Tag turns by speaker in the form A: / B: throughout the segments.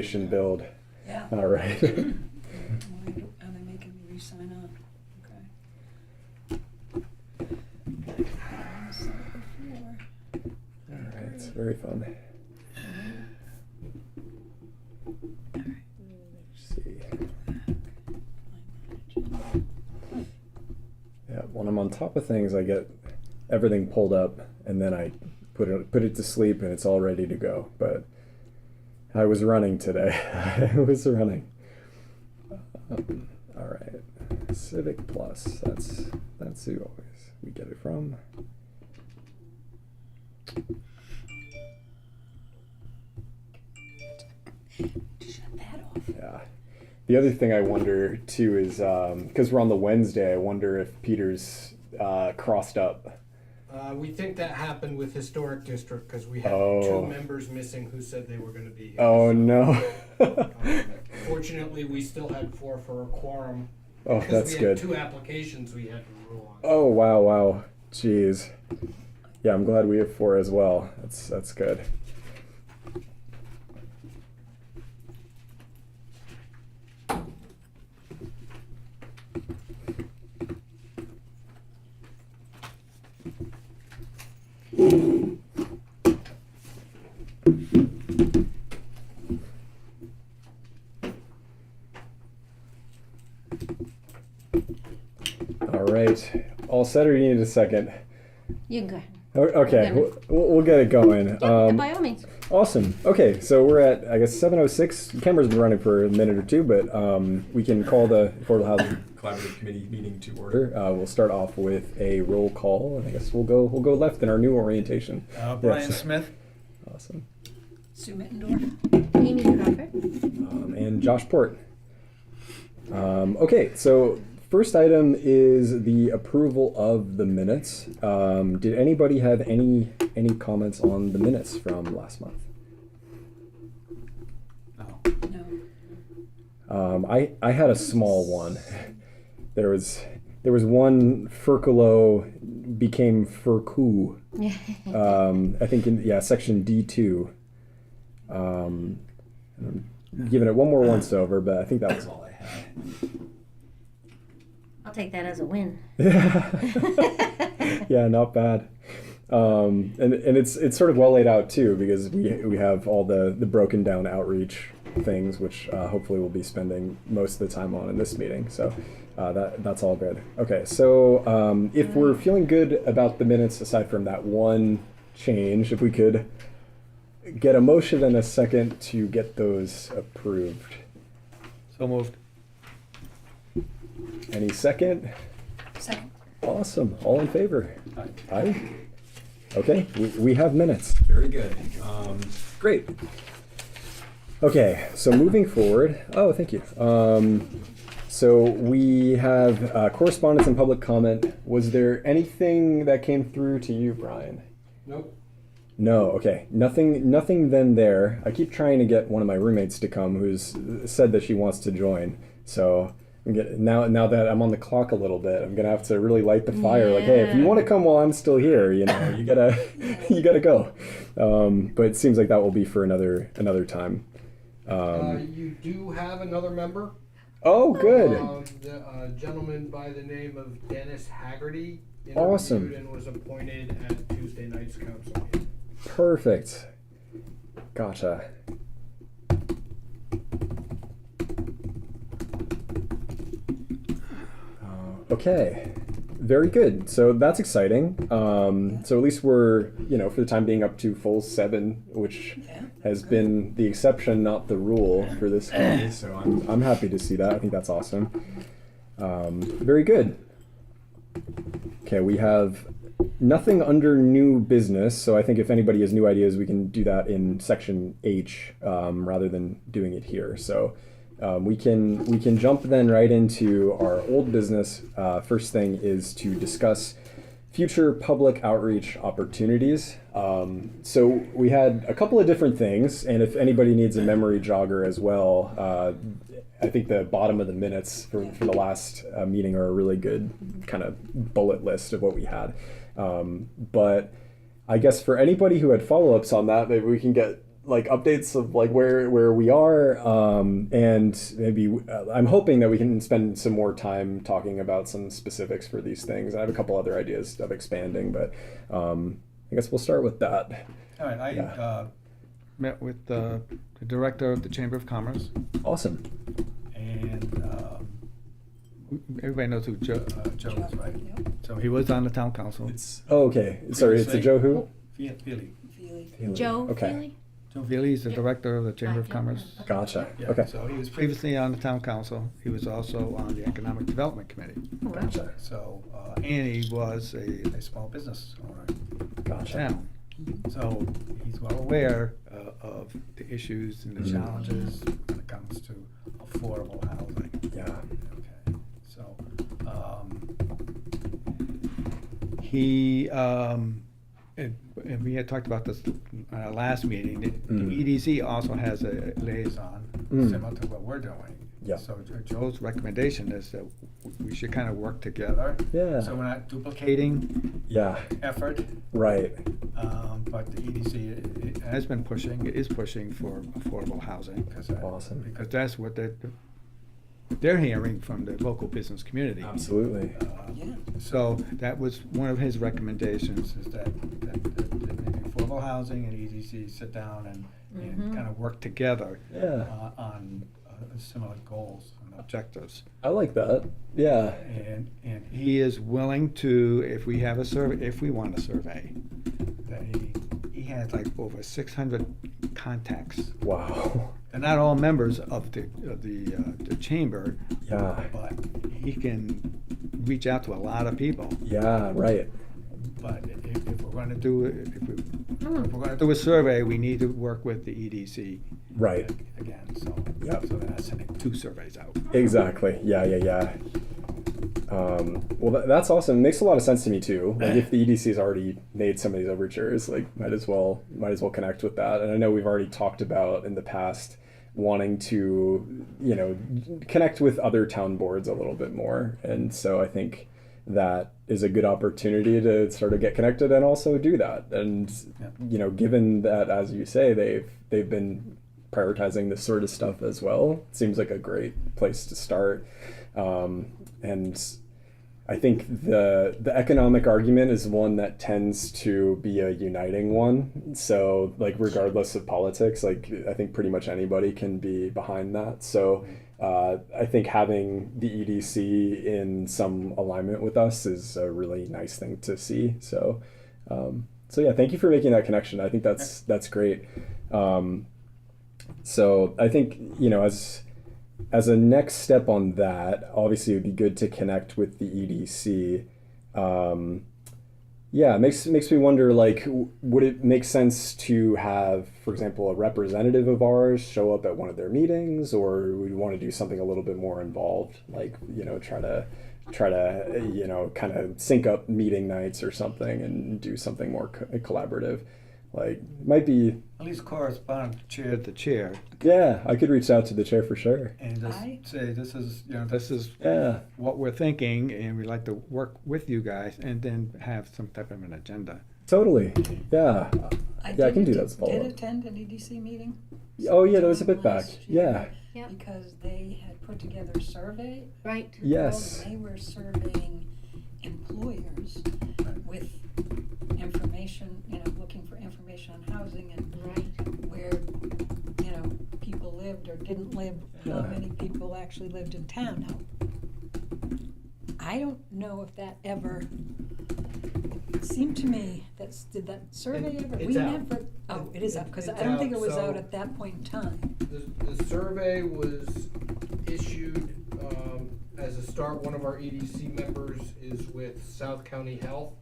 A: build.
B: Yeah.
A: All right.
B: Are they making me re-sign up? Okay. I saw it before.
A: All right. It's very fun. Let's see. Yeah, when I'm on top of things, I get everything pulled up, and then I put it to sleep, and it's all ready to go. But I was running today. I was running. All right, Civic Plus. That's who always we get it from.
B: Shut that off.
A: Yeah. The other thing I wonder too is because we're on the Wednesday, I wonder if Peter's crossed up.
C: We think that happened with Historic District because we had
A: Oh.
C: 2 members missing who said they were going to be here.
A: Oh no.
C: Fortunately, we still had 4 for a quorum.
A: Oh,
C: Because
A: that's
C: we
A: good.
C: had 2 applications we had to rule on.
A: Oh wow. Jeez. Yeah, I'm glad we have 4 as well. That's good. All right. All set, or you need a second?
D: You can go ahead.
A: Okay,
D: Yeah.
A: we'll get it going.
D: By all means.
A: Awesome. Okay, so we're at, I guess, 7:06. The camera's been running for a minute or two, but we can call the Affordable Housing Collaborative Committee meeting to order. We'll start off with a roll call, and I guess we'll go left in our new orientation.
E: Brian
A: Yes.
E: Smith.
A: Awesome.
B: Sue Mittendorf.
D: Amy Crawford.
A: And Josh Port. Okay, so first item is the approval of the minutes. Did anybody have any comments on the minutes from last month?
E: No.
B: No.
A: I had a small one. There was one Furculo became Furcu. I think in section D2. I'm giving it one more once over, but I think that was all I had.
D: I'll take that as a win.
A: Yeah, not bad. And it's sort of well laid out too, because we have all the broken down outreach things, which hopefully we'll be spending most of the time on in this meeting. So that's all good. Okay, so if we're feeling good about the minutes, aside from that one change, if we could get a motion and a second to get those approved.
E: So moved.
A: Any second?
B: Second.
A: Awesome. All in favor?
E: Aye.
A: Aye. Okay, we have minutes. Very good. Great. Okay, so moving forward. Oh, thank you. So we have correspondence and public comment. Was there anything that came through to you, Brian?
C: Nope.
A: No, okay. Nothing then there. I keep trying to get one of my roommates to come who's said that she wants to join. So now that I'm on the clock a little bit, I'm gonna have to really light the fire. Like, hey, if you want to come while I'm still here, you gotta go. But it seems like that will be for another time.
C: You do have another member.
A: Oh, good.
C: The gentleman by the name of Dennis Haggerty interviewed
A: Awesome.
C: and was appointed at Tuesday night's council meeting.
A: Perfect. Gotcha. Okay. Very good. So that's exciting. So at least we're, for the time being up to full 7, which has been the exception, not the rule for this committee. So I'm happy to see that. I think that's awesome. Very good. Okay, we have nothing under new business. So I think if anybody has new ideas, we can do that in section H rather than doing it here. So we can jump then right into our old business. First thing is to discuss future public outreach opportunities. So we had a couple of different things, and if anybody needs a memory jogger as well, I think the bottom of the minutes for the last meeting are a really good kind of bullet list of what we had. But I guess for anybody who had follow-ups on that, maybe we can get like updates of like where we are, and maybe I'm hoping that we can spend some more time talking about some specifics for these things. I have a couple other ideas of expanding, but I guess we'll start with that.
E: All right, I
A: Yeah.
E: met with the director of the Chamber of Commerce,
A: Awesome.
E: and everybody knows who Joe is, right?
B: Yep.
E: So he was on the town council.
A: Okay. Sorry, it's a Joe who?
E: Feely.
B: Feely.
D: Joe
A: Okay.
D: Feely?
E: Joe Feely is the
D: Yeah.
E: director of the Chamber of
D: Yeah.
E: Commerce.
A: Gotcha.
E: Yeah,
A: Okay.
E: So he was previously on the town council. He was also on the Economic Development Committee.
D: Oh, wow.
A: Gotcha.
E: So, and he was a small business owner in
A: Gotcha.
E: town. So he's well aware of the issues and the
A: Mhm.
E: challenges when it comes to affordable housing.
A: Yeah.
E: Okay, so, he, and we had talked about this at our last meeting, the
A: Mm.
E: EDC also has a liaison,
A: Mm.
E: similar to what we're doing.
A: Yeah.
E: So Joe's recommendation is that we should kind of work together.
A: Yeah.
E: So we're not duplicating
A: Yeah.
E: effort,
A: Right.
E: but the EDC is pushing for affordable housing, because
A: Awesome.
E: that's what they're hearing from the local business community.
A: Absolutely.
B: Yeah.
E: So that was one of his recommendations, is that maybe affordable housing and EDC sit down and
D: Mhm.
E: kind of work together
A: Yeah.
E: on similar goals and objectives.
A: I like that. Yeah.
E: And he is willing to, if we have a survey, if we want a survey, that he has like over 600 contacts.
A: Wow.
E: They're not all members of the chamber,
A: Yeah.
E: but he can reach out to a lot of people.
A: Yeah. Right.
E: But if we're going to do a survey, we need to work with the EDC.
A: Right.
E: Again, so
A: Yep.
E: so they're not sending 2 surveys out.
A: Exactly. Yeah. Well, that's awesome. It makes a lot of sense to me too. Like if the EDC has already made some of these overtures, like might as well connect with that. And I know we've already talked about in the past wanting to, connect with other town boards a little bit more. And so I think that is a good opportunity to sort of get connected and also do that. And
E: Yeah.
A: given that, as you say, they've been prioritizing this sort of stuff as well, it seems like a great place to start. And I think the economic argument is one that tends to be a uniting one. So like regardless of politics, like I think pretty much anybody can be behind that. So I think having the EDC in some alignment with us is a really nice thing to see. So yeah, thank you for making that connection. I think that's great. So I think, as a next step on that, obviously it would be good to connect with the EDC. It makes me wonder, like, would it make sense to have, for example, a representative of ours show up at one of their meetings, or would we want to do something a little bit more involved, like, try to kind of sync up meeting nights or something and do something more collaborative. Like, might be.
E: At least correspond chair to chair,
A: Yeah, I could reach out to the chair for sure.
E: and just
B: I-
E: say, this is
A: Yeah.
E: what we're thinking, and we'd like to work with you guys, and then have some type of an agenda.
A: Totally. Yeah.
B: I
A: Yeah, I can do that
B: did,
A: as a follow-up.
B: did attend an EDC meeting.
A: Oh yeah, that was a bit back.
B: last year
A: Yeah.
D: Yep.
B: Because they had put together a survey.
D: Right.
A: Yes.
B: And they were surveying employers with information, looking for information on housing and
D: Right.
B: where, people lived or didn't live, how
A: Yeah.
B: many people actually lived in town. Now, I don't know if that ever, it seemed to me, did that survey ever?
C: It's
B: We
C: out.
B: never. Oh, it is out, because
C: It's
B: I don't think
C: out,
B: it was
C: so-
B: out at that point in time.
C: The survey was issued as a start. One of our EDC members is with South County Health,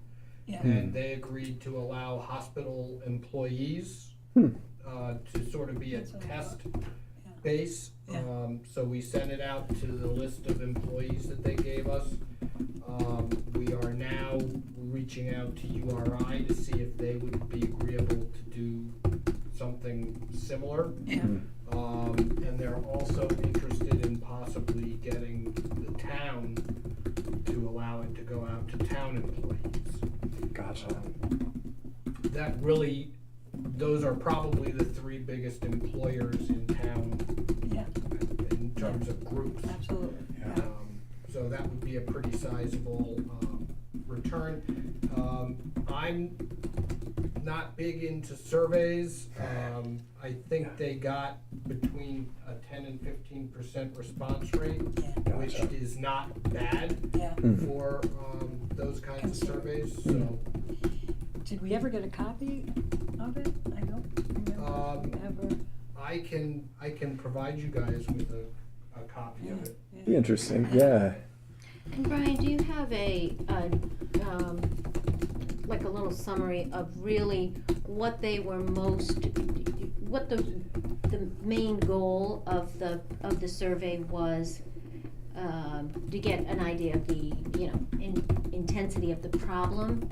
B: Yeah.
C: and they agreed to allow hospital employees
A: Hmm.
C: to sort of be a
B: That's what I
C: test
B: thought.
C: base.
B: Yeah.
C: So we sent it out to the list of employees that they gave us. We are now reaching out to URI to see if they would be agreeable to do something similar.
B: Yeah.
C: And they're also interested in possibly getting the town to allow it to go out to town employees.
A: Gotcha.
C: That really those are probably the three biggest employers in town
B: Yeah,
C: in terms of groups.
B: absolutely.
C: So that would be a pretty sizable return. I'm not big into surveys. I think they got between a 10 and 15% response rate,
B: Yeah,
C: which
A: Gotcha.
C: is not bad
B: yeah.
C: for those kinds of surveys. So
B: Did we ever get a copy of it? I don't remember ever.
C: I can provide you guys with a copy of it.
B: Yeah.
A: Be interesting. Yeah.
D: And Brian, do you have like a little summary of really what they were what the main goal of the survey was, to get an idea of the, intensity of the problem,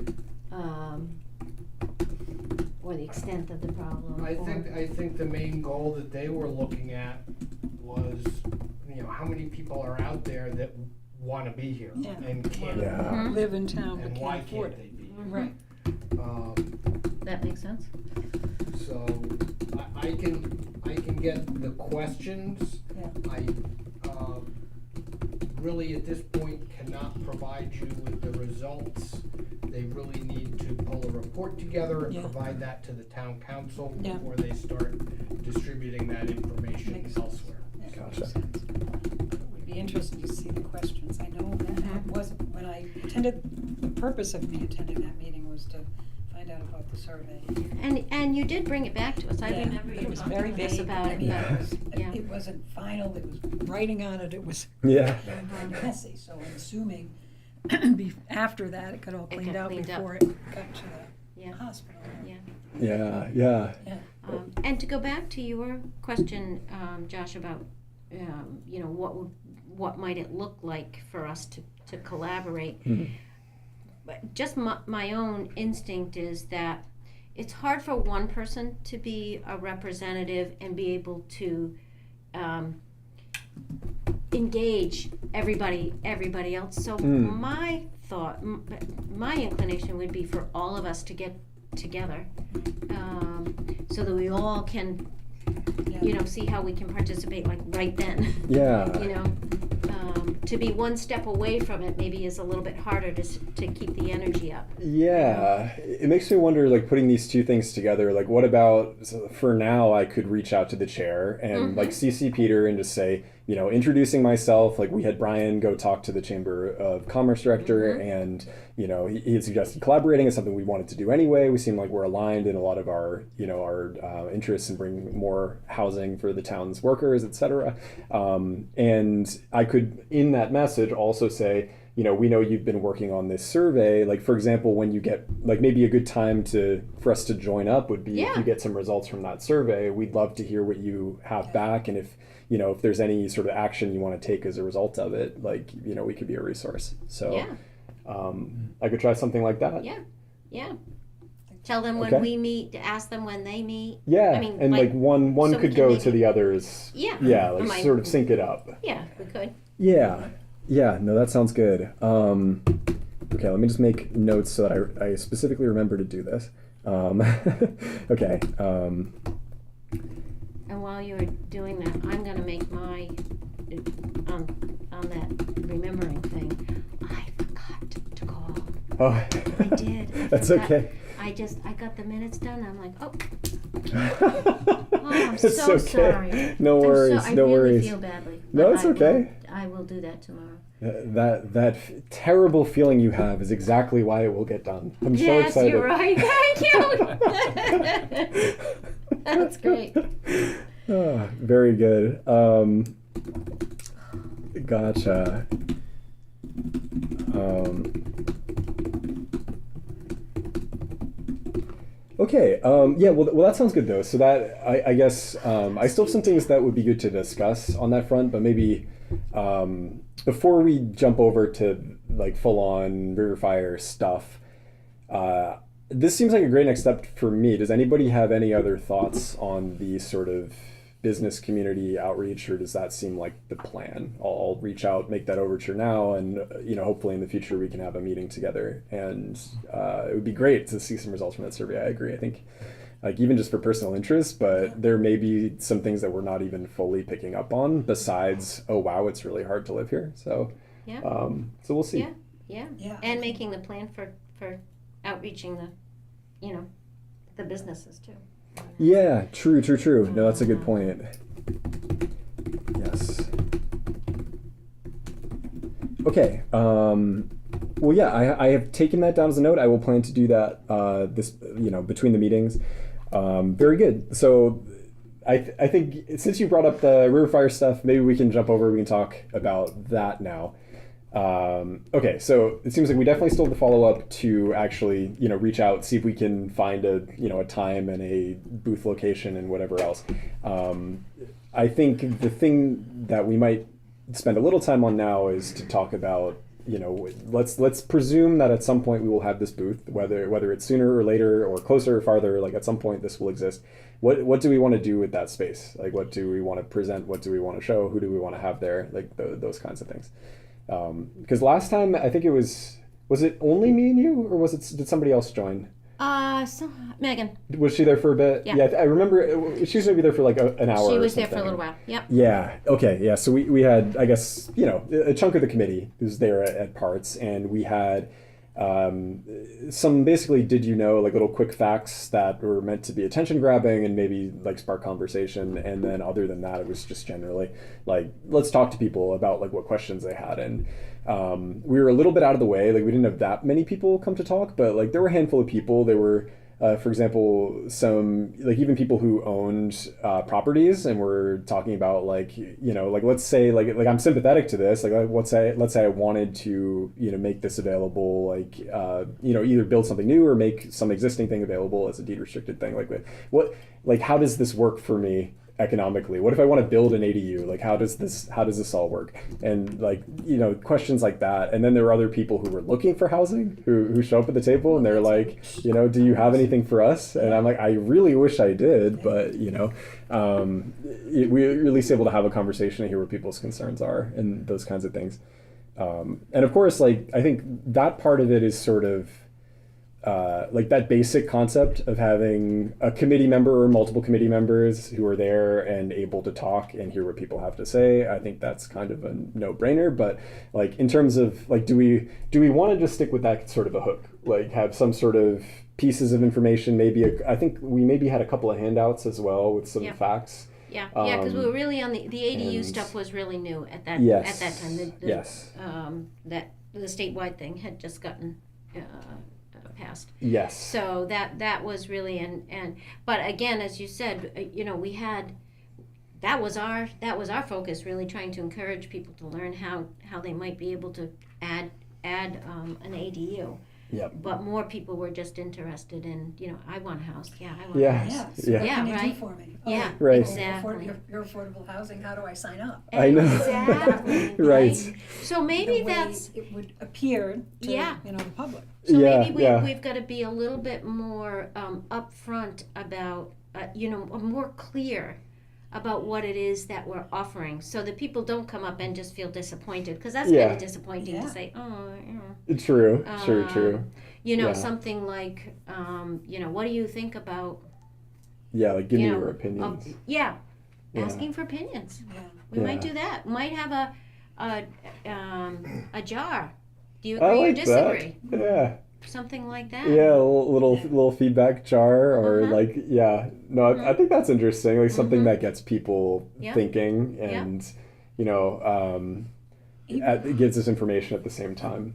D: or the extent of the problem?
C: I think the main goal that they were looking at was, how many people are out there that want to be here
B: Yeah.
C: and can't,
A: Yeah.
B: Live in town but
C: and why
B: can't afford
C: can't
B: it.
C: they be?
B: Right.
D: That makes sense.
C: So I can get the questions.
B: Yeah.
C: I really at this point cannot provide you with the results. They really need to pull a report together and
B: Yeah.
C: provide that to the town council
B: Yeah.
C: before they start distributing that information
B: Makes sense.
C: elsewhere.
B: Yeah,
A: Gotcha.
B: makes sense. It would be interesting to see the questions. I know that wasn't, when I attended, the purpose of me attending that meeting was to find out about the survey.
D: And you did bring it back to us. I
B: Yeah,
D: remember
B: but
D: you
B: it was
D: talking
B: very
D: to us
B: vague.
D: about
B: I
D: it.
B: mean,
D: but-
B: it was-
D: yeah.
B: It wasn't final, it was writing on it, it was
A: Yeah.
B: very messy, so I'm assuming after that, it got all
D: It
B: cleaned
D: got
B: out
D: cleaned up.
B: before it got to the
D: Yeah,
B: hospital.
D: yeah.
A: Yeah. Yeah.
B: Yeah,
D: And to go back to your question, Josh, about, what might it look like for us to collaborate?
A: Mhm.
D: But just my own instinct is that it's hard for one person to be a representative and be able to engage everybody else. So
A: Mm.
D: my thought, my inclination would be for all of us to get together, so that we all can,
B: yeah.
D: see how we can participate like right then.
A: Yeah.
D: To be one step away from it maybe is a little bit harder to keep the energy up.
A: Yeah, it makes me wonder, like, putting these two things together, like, what about, so for now, I could reach out to the chair and, like, CC Peter and just say, introducing myself, like, we had Brian go talk to the Chamber of Commerce director, and, he had suggested collaborating is something we wanted to do anyway. We seem like we're aligned in a lot of our, our interests in bringing more housing for the town's workers, etc. And I could, in that message, also say, we know you've been working on this survey. Like, for example, when you get, like, maybe a good time for us to join up would be if you get some results from that survey. We'd love to hear what you have back, and if there's any sort of action you want to take as a result of it, like, we could be a resource. So,
D: Yeah.
A: I could try something like that.
D: Yeah. Tell them when
A: Okay.
D: we meet, to ask them when they meet.
A: Yeah,
D: I mean,
A: and like one
D: so we
A: could
D: can
A: go
D: make
A: to
D: it-
A: the others.
D: Yeah.
A: Yeah, like
D: Might-
A: sort of sync it up.
D: Yeah, we could.
A: Yeah. Yeah, no, that sounds good. Okay, let me just make notes so that I specifically remember to do this. Okay.
D: And while you're doing that, I'm gonna make my, on that remembering thing, I forgot to call.
A: Oh,
D: I did.
A: That's
D: forgot.
A: okay.
D: I got the minutes done, I'm like, oh, I'm
A: It's
D: so
A: okay.
D: sorry.
A: No worries,
D: I
A: no
D: really
A: worries.
D: feel badly.
A: No,
D: but
A: it's okay.
D: I will do that tomorrow.
A: That terrible feeling you have is exactly why it will get done. I'm so
D: Yes,
A: excited.
D: you're right. Thank you. That's great.
A: Ah, very good. Gotcha. Okay. Yeah. Well, that sounds good though. So that I guess I still have some things that would be good to discuss on that front, but maybe before we jump over to like full on River Fire stuff. This seems like a great next step for me. Does anybody have any other thoughts on the sort of business community outreach, or does that seem like the plan? I'll reach out, make that overture now, and hopefully in the future we can have a meeting together. And it would be great to see some results from that survey. I agree. I think like even just for personal interest, but there may be some things that we're not even fully picking up on besides, oh wow, it's really hard to live here. So,
D: Yeah.
A: So we'll see.
D: Yeah. Yeah.
B: Yeah.
D: And making the plan for outreaching the, the businesses too.
A: Yeah, true. No, that's a good point. Yes. Okay. Well, yeah, I have taken that down as a note. I will plan to do that this, between the meetings. Very good. So I think since you brought up the river fire stuff, maybe we can jump over. We can talk about that now. Okay, so it seems like we definitely still have the follow up to actually, reach out, see if we can find a time and a booth location and whatever else. I think the thing that we might spend a little time on now is to talk about, let's presume that at some point we will have this booth, whether it's sooner or later or closer or farther, like at some point this will exist. What do we want to do with that space? Like, what do we want to present? What do we want to show? Who do we want to have there? Like those kinds of things. Because last time I think was it only me and you, or did somebody else join?
D: So Megan.
A: Was she there for a bit?
D: Yeah.
A: I remember she was maybe there for like an hour.
D: She
A: or
D: was there for a
A: something.
D: little while. Yep.
A: Yeah. Okay. Yeah. So we had, I guess, a chunk of the committee who's there at parts, and we had some basically, like little quick facts that were meant to be attention grabbing and maybe like spark conversation, and then other than that, it was just generally like, let's talk to people about like what questions they had. And we were a little bit out of the way, like we didn't have that many people come to talk, but like there were a handful of people. There were for example, some like even people who owned properties, and were talking about like let's say like I'm sympathetic to this, like let's say I wanted to make this available, like either build something new or make some existing thing available as a deed restricted thing. Like how does this work for me economically? What if I want to build an ADU? Like how does this all work? And like questions like that. And then there were other people who were looking for housing who show up at the table, and they're like, do you have anything for us? And I'm like, I really wish I did, but we're at least able to have a conversation and hear what people's concerns are and those kinds of things. And of course, like I think that part of it is sort of like that basic concept of having a committee member or multiple committee members who are there and able to talk and hear what people have to say. I think that's kind of a no-brainer. But like in terms of like, do we want to just stick with that sort of a hook? Like have some sort of pieces of information? I think we maybe had a couple of handouts as well with some facts.
D: Yeah, because we were really on the ADU stuff was really new at that time.
A: Yes.
D: That the statewide thing had just gotten passed.
A: Yes.
D: So that was really but again, as you said, we had that was our focus, really trying to encourage people to learn how they might be able to add an ADU.
A: Yep.
D: But more people were just interested in, I want a house. Yeah, I want
A: Yeah.
D: a house.
B: Yes.
A: Yeah.
B: What can you
D: right.
B: do for me?
D: Yeah,
A: Right.
D: exactly.
B: Your affordable housing, how do I sign up?
A: I know.
D: Exactly.
A: Right.
D: So maybe
B: The way
D: that's
B: it would appear to the public.
D: so
A: Yeah,
D: maybe
A: yeah.
D: we've got to be a little bit more upfront about more clear about what it is that we're offering, so that people don't come up and just feel disappointed, because that's kind of disappointing to say,
A: True. Yeah.
D: something like, what do you think about?
A: Yeah, like give me
D: you know,
A: your opinions.
D: Yeah,
A: Yeah.
D: asking for opinions.
B: Yeah.
D: We might
A: Yeah.
D: do that. Might have a jar. Do you
A: I
D: agree or
A: like
D: disagree?
A: that. Yeah.
D: Something like that.
A: Yeah, a little feedback jar, or
D: Uh-huh.
A: like, yeah. No, I think that's interesting. Like something that gets people
D: Yeah.
A: thinking, and it gives us information at the same time.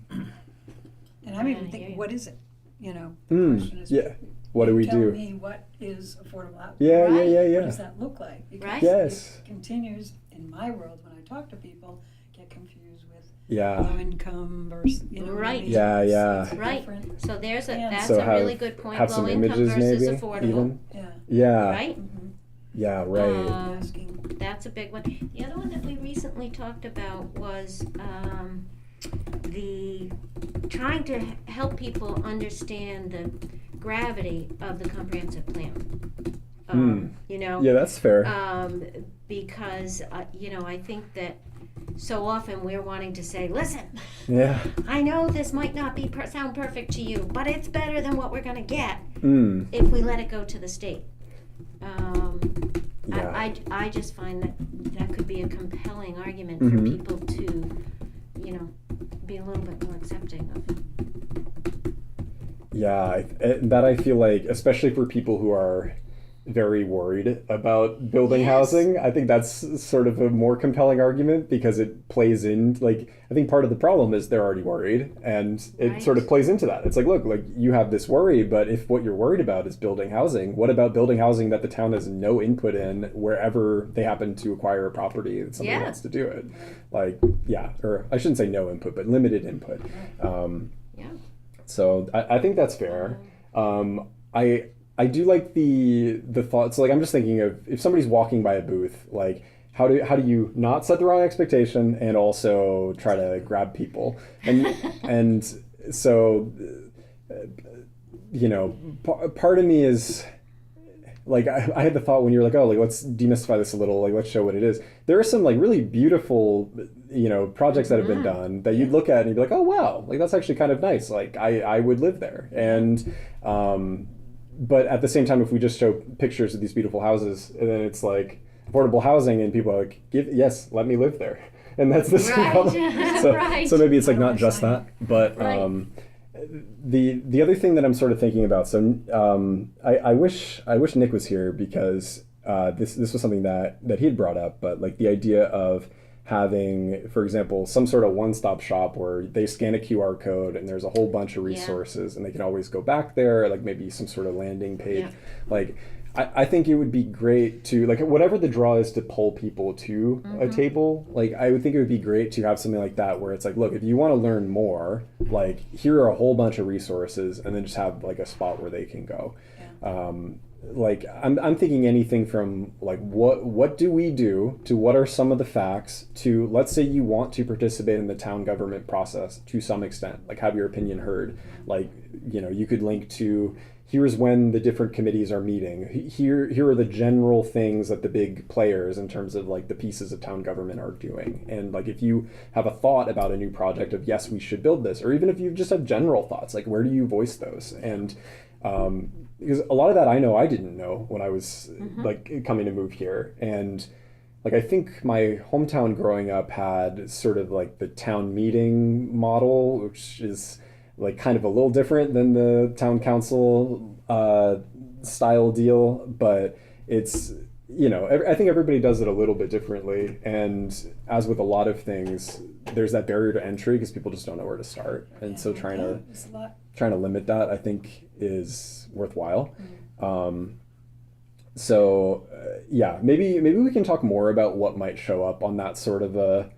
B: And I'm even
D: Yeah,
B: thinking,
D: yeah.
B: what is it? The
A: Mm,
B: question is,
A: yeah. What do we
B: tell
A: do?
B: me what is affordable housing?
A: Yeah,
D: Right.
A: yeah,
B: What
A: yeah,
B: does that look like? Because
D: Right.
A: Yes.
B: it continues, in my world, when I talk to people, get confused with
A: yeah.
B: low income versus,
D: Right.
B: maybe
A: Yeah,
B: it's-
A: yeah.
B: it's
D: Right.
B: different.
D: So that's
B: So
D: a really good point.
A: Have
D: Low
A: some
D: income
A: images,
D: versus
A: maybe
D: affordable.
A: even.
B: Yeah.
A: Yeah.
D: Right.
B: Mhm.
A: Yeah. Right.
B: Asking.
D: That's a big one. The other one that we recently talked about was the trying to help people understand the gravity of the comprehensive plan.
A: Yeah, that's fair.
D: Because I think that so often we're wanting to say, listen,
A: Yeah.
D: I know this might not be sound perfect to you, but it's better than what we're going to get. if we let it go to the state.
A: Yeah.
D: I just find that could be a compelling argument
A: Mhm.
D: for people to, be a little bit more accepting of it.
A: Yeah, that I feel like, especially for people who are very worried about building
D: Yes.
A: housing, I think that's sort of a more compelling argument because it plays in, like, I think part of the problem is they're already worried and it
D: Right.
A: sort of plays into that. It's like, look, like you have this worry, but if what you're worried about is building housing, what about building housing that the town has no input in wherever they happen to acquire a property that somebody
D: Yeah.
A: wants to do it? Like, yeah, or I shouldn't say no input, but limited input.
D: Yeah.
A: So I think that's fair. I do like the thoughts. Like I'm just thinking of if somebody's walking by a booth, like how do you not set the wrong expectation and also try to grab people and so part of me is like I had the thought when you were like, oh, like let's demystify this a little, like let's show what it is. There are some like really beautiful projects that have been done that you'd look at and you'd be like, oh wow, like that's actually kind of nice, like I would live there. And but at the same time, if we just show pictures of these beautiful houses and then it's like affordable housing and people are like, let me live there, and that's the same
D: Right.
A: problem. So,
D: Right.
A: so maybe it's like not just that, but
D: Right.
A: the other thing that I'm sort of thinking about. So I wish Nick was here because this was something that he had brought up, but like the idea of having, for example, some sort of one-stop shop where they scan a QR code and there's a whole bunch of resources and they can always go back there, like maybe some sort of landing page.
D: Yeah.
A: Like I think it would be great to, like, whatever the draw is to pull people to a table, like I would think it would be great to have something like that where it's like, look, if you want to learn more, like here are a whole bunch of resources, and then just have like a spot where they can go. Like I'm thinking anything from like what do we do to what are some of the facts to, let's say you want to participate in the town government process to some extent, like have your opinion heard, like you could link to here's when the different committees are meeting, here are the general things that the big players in terms of like the pieces of town government are doing. And like if you have a thought about a new project of yes we should build this, or even if you just have general thoughts, like where do you voice those? And because a lot of that I know I didn't know when I was like coming to move here. And like I think my hometown growing up had sort of like the town meeting model, which is like kind of a little different than the town council style deal, but it's I think everybody does it a little bit differently. And as with a lot of things, there's that barrier to entry because people just don't know where to start. And so trying to limit that, I think, is worthwhile. Maybe we can talk more about what might show up on that sort of a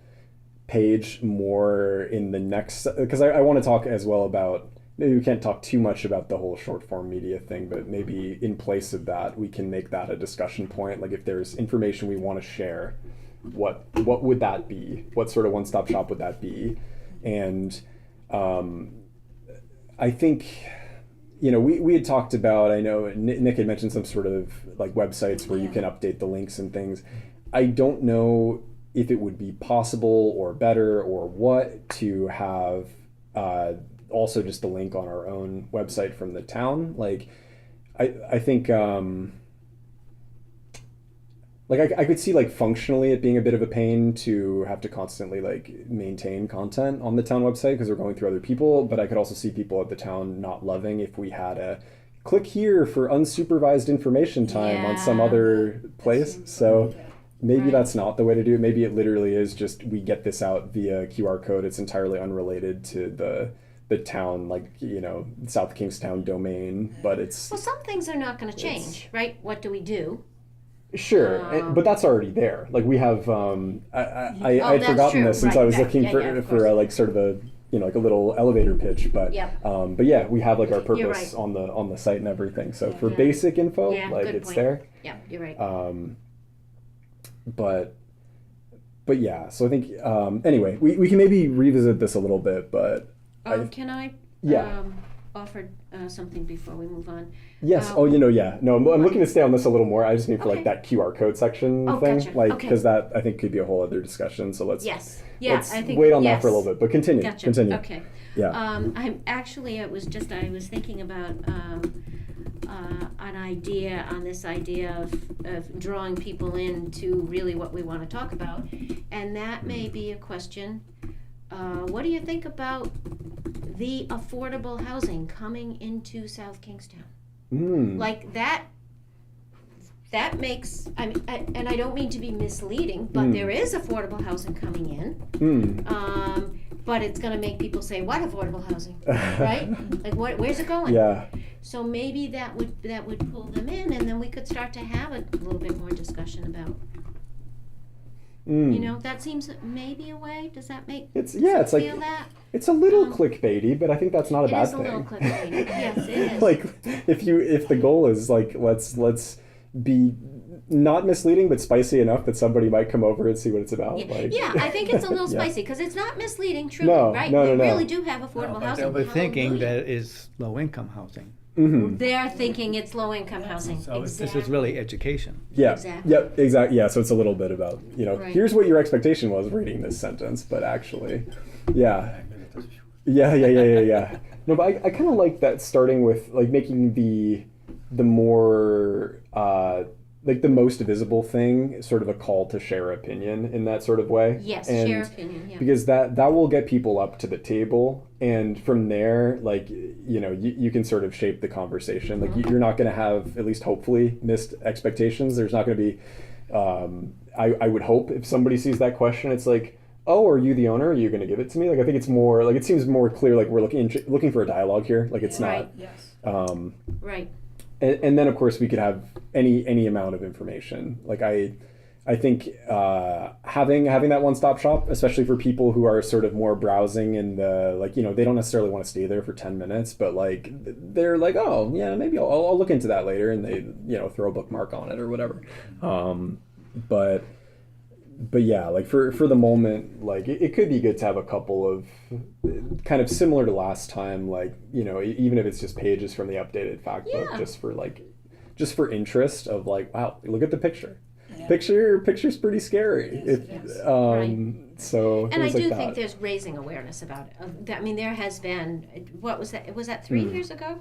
A: page more in the next, because I want to talk as well about, maybe we can't talk too much about the whole short form media thing, but maybe in place of that we can make that a discussion point. Like if there's information we want to share, what would that be? What sort of one-stop shop would that be? And I think we had talked about, I know Nick had mentioned some sort of like websites where you can update the links and things. I don't know if it would be possible or better or what to have also just the link on our own website from the town. Like I think like I could see like functionally it being a bit of a pain to have to constantly like maintain content on the town website because we're going through other people, but I could also see people at the town not loving if we had a click here for unsupervised information time on some other place. So maybe that's not the way to do it. Maybe it literally is just we get this out via QR code. It's entirely unrelated to the town, like South Kingstown domain, but it's
D: Well, some things are not going to change, right? What do we do?
A: sure, but that's already there. Like we have, I had
D: that's
A: forgotten
D: true.
A: this since
D: Right,
A: I was
D: right.
A: looking
D: Yeah, yeah, of
A: for
D: course.
A: like sort of a like a little elevator pitch, but
D: Yep.
A: but yeah, we have like our purpose
D: You're right.
A: on the site and everything. So for
D: Yeah.
A: basic info,
D: Yeah,
A: like
D: good
A: it's
D: point.
A: there.
D: Yeah, you're right.
A: But yeah, so I think anyway, we can maybe revisit this a little bit, but
D: Can I?
A: Yeah.
D: offered something before we move on.
A: Yes.
D: Oh.
A: Yeah. No, I'm looking to stay on this a little more. I just mean for
D: Okay.
A: like that QR code section
D: Oh,
A: thing,
D: gotcha.
A: like
D: Okay.
A: because that I think could be a whole other discussion. So let's
D: Yes. Yeah.
A: let's
D: I think.
A: wait on that
D: yes.
A: for a little bit. But continue.
D: Gotcha.
A: Continue.
D: Okay.
A: Yeah.
D: I'm actually. I was thinking about an idea on this idea of drawing people into really what we want to talk about, and that may be a question. What do you think about the affordable housing coming into South Kingstown? Like that. That makes. And I don't mean to be misleading, but there is affordable housing coming in. But it's going to make people say, "What affordable housing?" Right? Like, where's it going?
A: Yeah.
D: So maybe that would pull them in, and then we could start to have a little bit more discussion about. You know, that seems maybe a way. Does that make?
A: It's
D: does it
A: like
D: feel that?
A: it's a little
D: Um,
A: clickbaity, but I think that's not a
D: It
A: bad
D: is a
A: thing.
D: little clickbaity. Yes, it is.
A: Like if the goal is like let's be not misleading but spicy enough that somebody might come over and see what it's about.
D: Yeah,
A: Like,
D: yeah, I think it's a little
A: Yeah.
D: spicy because it's not misleading, truly,
A: No,
D: right?
A: no,
D: We
A: no.
D: really do have affordable housing.
E: They'll be thinking
D: Hallelujah.
E: that it's low-income housing.
A: Mhm.
D: They're thinking it's low-income housing.
E: So this
D: Exactly.
E: is really education.
A: Yeah.
D: Exactly.
A: Yep. Exactly. Yeah. So it's a little bit about
D: Right.
A: here's what your expectation was reading this sentence, but actually, yeah. Yeah. No, but I kind of like that starting with like making the more like the most visible thing sort of a call to share opinion in that sort of way.
D: Yes,
A: And
D: share opinion, yeah.
A: because that will get people up to the table, and from there, like you can sort of shape the conversation. Like you're not going to have, at least hopefully, missed expectations. There's not going to be. I would hope if somebody sees that question, it's like, oh, are you the owner? Are you going to give it to me? Like I think it's more like it seems more clear. Like we're looking for a dialogue here. Like it's
D: Right.
B: Yes.
A: not.
D: Right.
A: And then of course we could have any amount of information. Like I think having that one-stop shop, especially for people who are sort of more browsing in the like they don't necessarily want to stay there for 10 minutes, but like they're like, oh yeah, maybe I'll look into that later, and they throw a bookmark on it or whatever. But yeah, like for the moment, like it could be good to have a couple of kind of similar to last time, like even if it's just pages from the updated fact book,
D: Yeah.
A: just for interest of like, wow, look at the picture.
B: Yeah.
A: Picture's pretty scary.
B: Yes, it is.
A: So
D: And I
A: things like
D: do
A: that.
D: think there's raising awareness about it. I mean, there has been. What was that? Was that 3 years ago?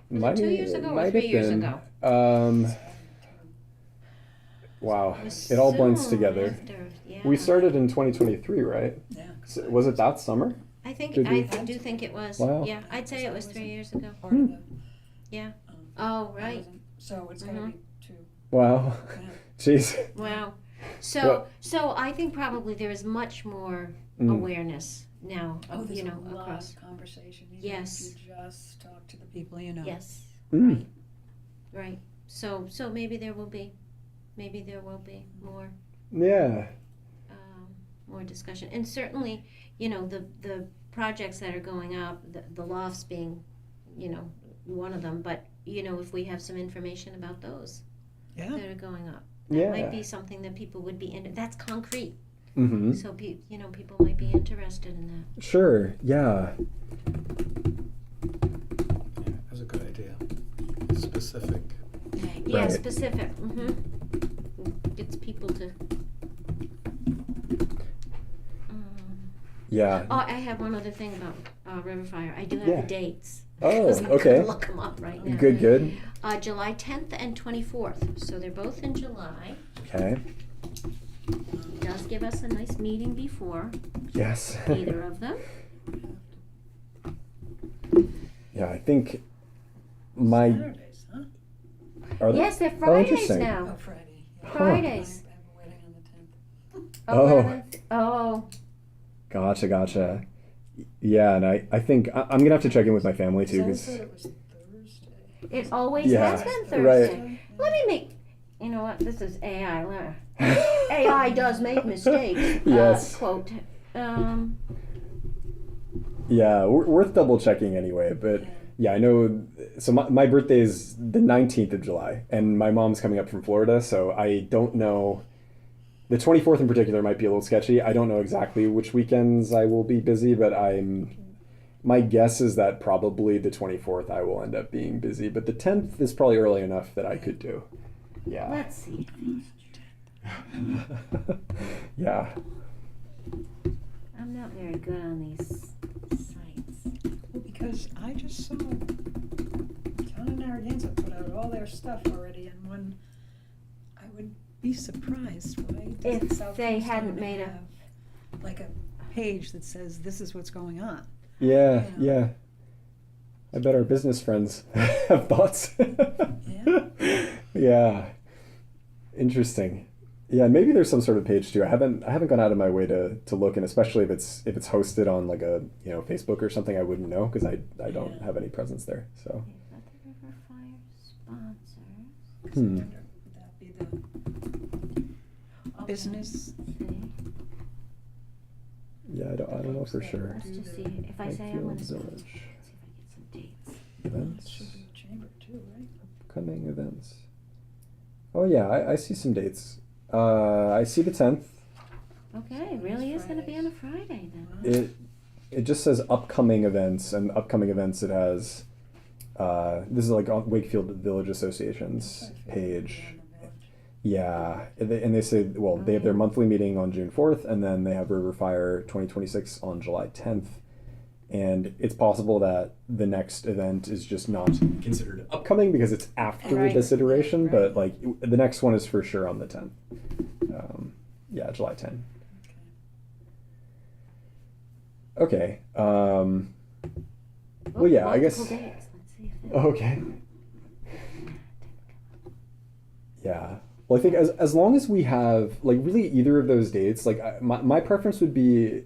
D: Was it 2 years ago or
A: might
D: 3
A: have
D: years
A: been.
D: ago?
A: Wow,
D: was
A: it all blends
D: soon
A: together.
D: after, yeah.
A: We started in 2023, right?
B: Yeah.
A: So, was it that summer?
D: I think
A: Did we-
D: I do think it was.
A: Wow.
D: Yeah, I'd say it was 3 years ago.
B: Part of the,
D: Yeah.
B: um,
D: Oh, right.
B: housing. So it's going to be two.
A: Wow,
B: Yeah.
A: jeez.
D: Wow. So
A: Well-
D: so I think probably there is much more
A: Mm.
D: awareness now.
B: Oh, there's a lot
D: across.
B: of conversation. Even
D: Yes.
B: If you just talk to the people you know.
D: Yes.
A: Mm.
D: Right. So maybe there will be more.
A: Yeah.
D: More discussion, and certainly, the projects that are going up, the lofts being, one of them. But if we have some information about those
B: Yeah.
D: that are going up, that
A: Yeah.
D: might be something that people would be into. That's concrete,
A: Mm-hmm.
D: so people might be interested in that.
A: Sure. Yeah.
F: Yeah, that's a good idea. Specific.
D: Yeah,
A: Right.
D: specific. Gets people to.
A: Yeah.
D: Oh, I have one other thing about River Fire. I do have
A: Yeah.
D: the dates.
A: Oh,
D: 'Cause I'm
A: okay.
D: gonna look them up right now.
A: Good.
D: July 10th and 24th. So they're both in July.
A: Okay.
D: It does give us a nice meeting before
A: Yes.
D: either of them.
A: Yeah, I think my
B: Saturdays, huh?
A: are they?
D: Yes, they're
A: Oh,
D: Fridays
A: interesting.
B: Oh,
D: now.
B: Friday. Yeah.
D: Fridays.
B: I have a wedding on the 10th.
A: Oh.
D: 11th. Oh,
A: Gotcha. Yeah, and I think I'm gonna have to check in with my family too,
B: So I
A: because
B: thought it was Thursday.
D: it always
A: Yeah,
D: has been
A: right.
D: Thursday. Let me make. You know what? This is AI. AI does make mistakes.
A: Yes.
D: Quote.
A: yeah, worth double checking anyway. But yeah, I know. So my birthday is the 19th of July, and my mom's coming up from Florida, so I don't know. The 24th in particular might be a little sketchy. I don't know exactly which weekends I will be busy, but I'm my guess is that probably the 24th I will end up being busy, but the 10th is probably early enough that I could do. Yeah.
D: Let's see.
A: Yeah.
D: I'm not very good on these sites.
B: Well, because I just saw Town of Narragansett put out all their stuff already in one. I would be surprised why
D: If
B: doesn't South
D: they
B: Kingstown
D: hadn't made a-
B: have, like, a page that says this is what's going on.
A: Yeah,
B: Yeah.
A: yeah. I bet our business friends have thoughts.
B: Yeah.
A: Yeah. Interesting. Yeah, maybe there's some sort of page too. I haven't gone out of my way to look, and especially if it's hosted on like a Facebook or something, I wouldn't know because I don't
B: Yeah.
A: have any presence there. So.
D: Okay, let the River Fire sponsors.
B: 'Cause I
A: Hmm.
B: wonder, would that be the
D: Okay,
B: business?
D: let's see.
A: Yeah, I don't know for sure.
D: Let's just see. If I say I want to
A: Wakefield
D: sponsor,
A: Village.
D: let's see if I get some dates.
B: That
A: Events.
B: should be the chamber too, right?
A: Upcoming events. Oh yeah, I see some dates. I see the 10th.
D: Okay, it really is going to be on a Friday then.
A: It just says upcoming events, and upcoming events it has. This is like on Wakefield Village Association's page. Yeah, and they say, well, they have their monthly meeting on June 4th, and then they have River Fire 2026 on July 10th. And it's possible that the next event is just not considered upcoming because it's after
D: Right.
A: this iteration,
B: Right.
A: but like the next one is for sure on the 10th. Yeah, July 10th. Okay. Well, yeah, I guess.
D: Multiple dates. Let's see if
A: Okay. Yeah. Well, I think as long as we have like really either of those dates, like my preference would be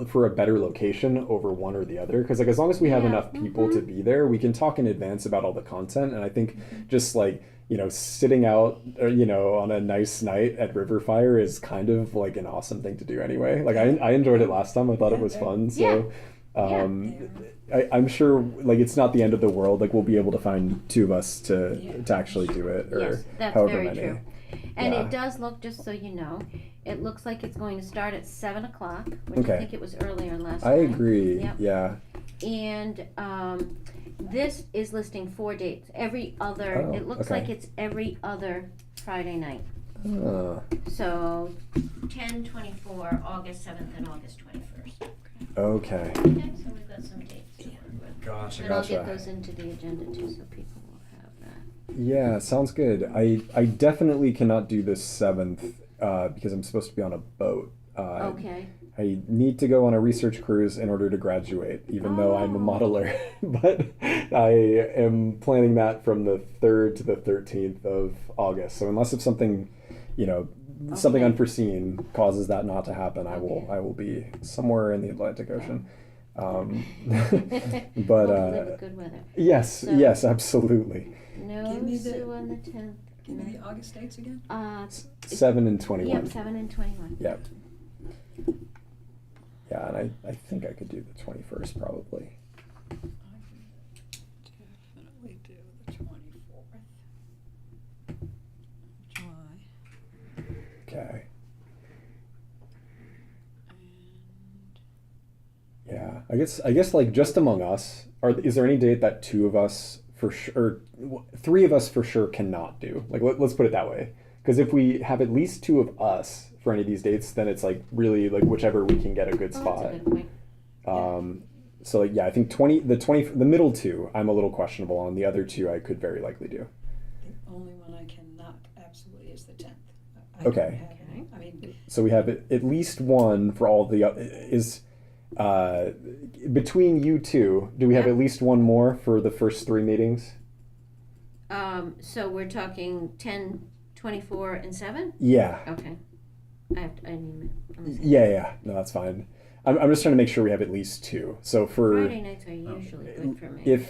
A: for a better location over one or the other, because like as long as we have
D: Yeah.
A: enough people to be there, we can talk in advance about all the content. And I think just like sitting out on a nice night at River Fire is kind of like an awesome thing to do anyway. Like I enjoyed it last time. I thought it was fun. So I'm sure like it's not the end of the world. Like we'll be able to find two of us to actually do it, or
D: Yes, that's
A: however
D: very
A: many.
D: true. And
A: Yeah.
D: it does look, just so you know, it looks like it's going to start at 7 o'clock, which
A: Okay.
D: I think it was earlier last
A: I
D: time.
A: agree.
D: Yep.
A: Yeah.
D: And this is listing 4 dates. Every other,
A: Oh,
D: it looks
A: okay.
D: like it's every other Friday night.
A: Ah,
D: So 10, 24, August 7th, and August 21st.
A: okay.
D: Okay, so we've got some dates to work with.
A: Gotcha.
D: And I'll get those into the agenda too, so people will have that.
A: Yeah, sounds good. I definitely cannot do the 7th because I'm supposed to be on a boat.
D: Okay.
A: I need to go on a research cruise in order to graduate, even though I'm a
D: Oh.
A: modeler. But I am planning that from the 3rd to the 13th of August. So unless if something, something
D: Okay.
A: unforeseen causes that not to happen,
D: Okay.
A: I will be somewhere in the Atlantic Ocean.
D: Hopefully
A: But
D: with good weather.
A: yes,
D: So-
A: yes, absolutely.
D: No
B: Give me the-
D: Sue on the 10th.
B: Give me the August dates again.
A: 7 and 21.
D: Yep, 7 and 21.
A: Yep. Yeah, and I think I could do the 21st probably.
B: I can definitely do the 24th of July.
A: Okay.
B: And
A: Yeah, I guess like just among us, is there any date that two of us for sure, or three of us for sure cannot do? Like let's put it that way, because if we have at least two of us for any of these dates, then it's like really like whichever we can get a good
D: Oh,
A: spot.
D: that's a good point.
A: So like, yeah, I think the middle two I'm a little questionable on. The other two I could very likely do.
B: the only one I cannot absolutely is the 10th. I don't
A: Okay.
B: have any- I mean,
A: So we have at least one for all the is between you two. Do we have
D: Yeah.
A: at least one more for the first 3 meetings?
D: So we're talking 10, 24, and 7?
A: Yeah.
D: Okay. I need a
A: Yeah. No, that's fine. I'm just trying to make sure we have at least 2. So for
D: Friday nights are usually good for me.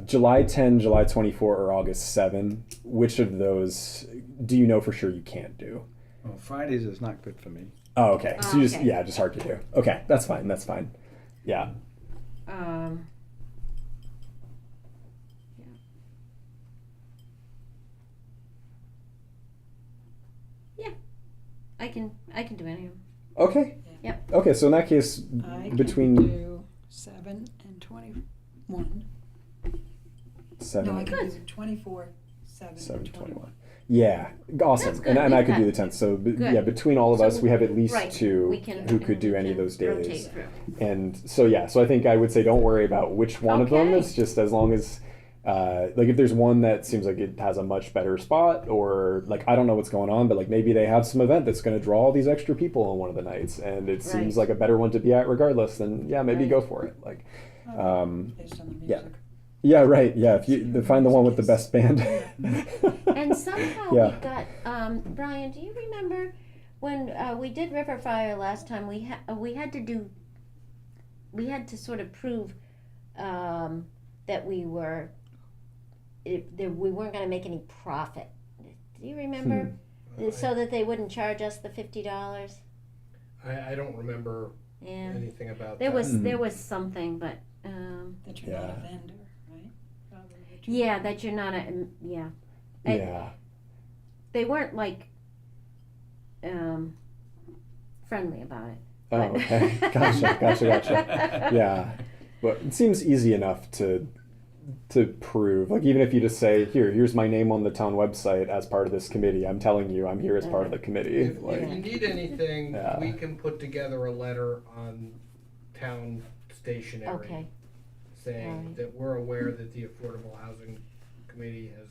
A: July 10, July 24, or August 7, which of those do you know for sure you can't do?
E: Well, Fridays is not good for me.
A: Oh, okay. So you just
D: Okay.
A: just hard to do. Okay, that's fine. That's fine. Yeah.
D: Um, yeah. I can do any of them.
A: Okay.
D: Yep.
A: Okay, so in that case,
B: I can
A: between
B: do 7 and 21.
A: 7,
B: No, I could do
D: Good.
B: 24, 7,
A: 7,
B: and
A: 21. Yeah, awesome.
D: That's good.
A: And I
D: We've
A: could do
D: got-
A: the 10th. So
D: Good.
A: yeah, between all of
D: So
A: us, we have at least
D: right,
A: two
D: we can-
A: who could
D: and
A: do
D: we
A: any of
D: can
A: those days.
D: rotate through.
A: And so yeah, so I think I would say don't worry about which one of them.
D: Okay.
A: It's just as long as like if there's one that seems like it has a much better spot, or like I don't know what's going on, but like maybe they have some event that's going to draw all these extra people on one of the nights, and it seems
D: Right.
A: like a better one to be at regardless. Then yeah, maybe
D: Right.
A: go for it. Like
B: based on the
A: yeah.
B: music.
A: yeah, right. Yeah, if you find the one with the best band.
D: And somehow
A: Yeah.
D: we got, Brian, do you remember when we did River Fire last time? We had to sort of prove that we weren't going to make any profit. Do you remember? So that they wouldn't charge us the $50.
C: I don't remember
D: Yeah,
C: anything about
D: there
C: that.
D: was
A: Mhm.
D: there was something, but
B: That you're not a
A: Yeah.
B: vendor, right? Probably that you're-
D: yeah, that you're not a yeah. I-
A: Yeah.
D: They weren't like friendly about it.
A: Oh,
D: but-
A: okay. Gotcha. Yeah, but it seems easy enough to prove. Like even if you just say, here's my name on the town website as part of this committee. I'm telling you, I'm here as part of the committee.
C: If
A: Like,
C: you need anything,
A: Yeah.
C: we can put together a letter on town stationery
D: Okay.
C: saying
D: Alright.
C: that we're aware that the Affordable Housing Committee has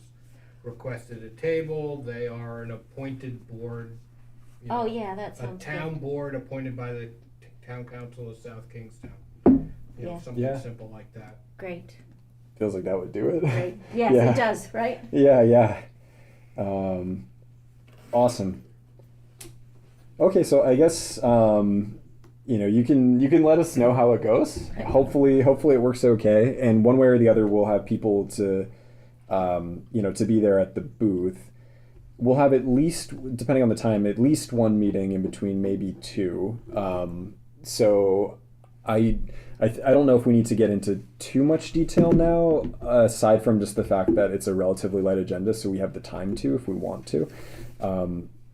C: requested a table. They are an appointed board. you
D: Oh
C: know,
D: yeah, that
C: a
D: sounds
C: town
D: good.
C: board appointed by the town council of South Kingstown. You know,
D: Yeah.
C: something
A: Yeah.
C: simple like that.
D: Great.
A: feels like that would do it.
D: Great. Yes,
A: Yeah.
D: it does. Right.
A: Yeah. Awesome. Okay, so I guess you can let us know how it goes. Hopefully it works okay. And one way or the other, we'll have people to to be there at the booth. We'll have at least, depending on the time, at least one meeting in between, maybe two. So I don't know if we need to get into too much detail now, aside from just the fact that it's a relatively light agenda, so we have the time to if we want to.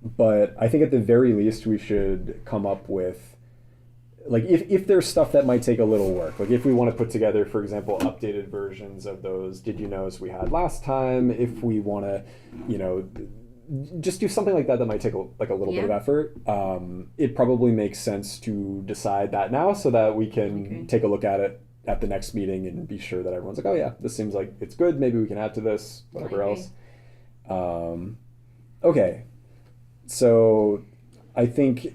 A: But I think at the very least we should come up with, like, if there's stuff that might take a little work, like if we want to put together, for example, updated versions of those Did You Knows we had last time, if we want to, just do something like that might take a little bit of
D: Yeah.
A: effort. It probably makes sense to decide that now so that we can
D: Okay.
A: take a look at it at the next meeting and be sure that everyone's like, oh yeah, this seems like it's good. Maybe we can add to this, whatever
D: I agree.
A: else. Okay. So I think,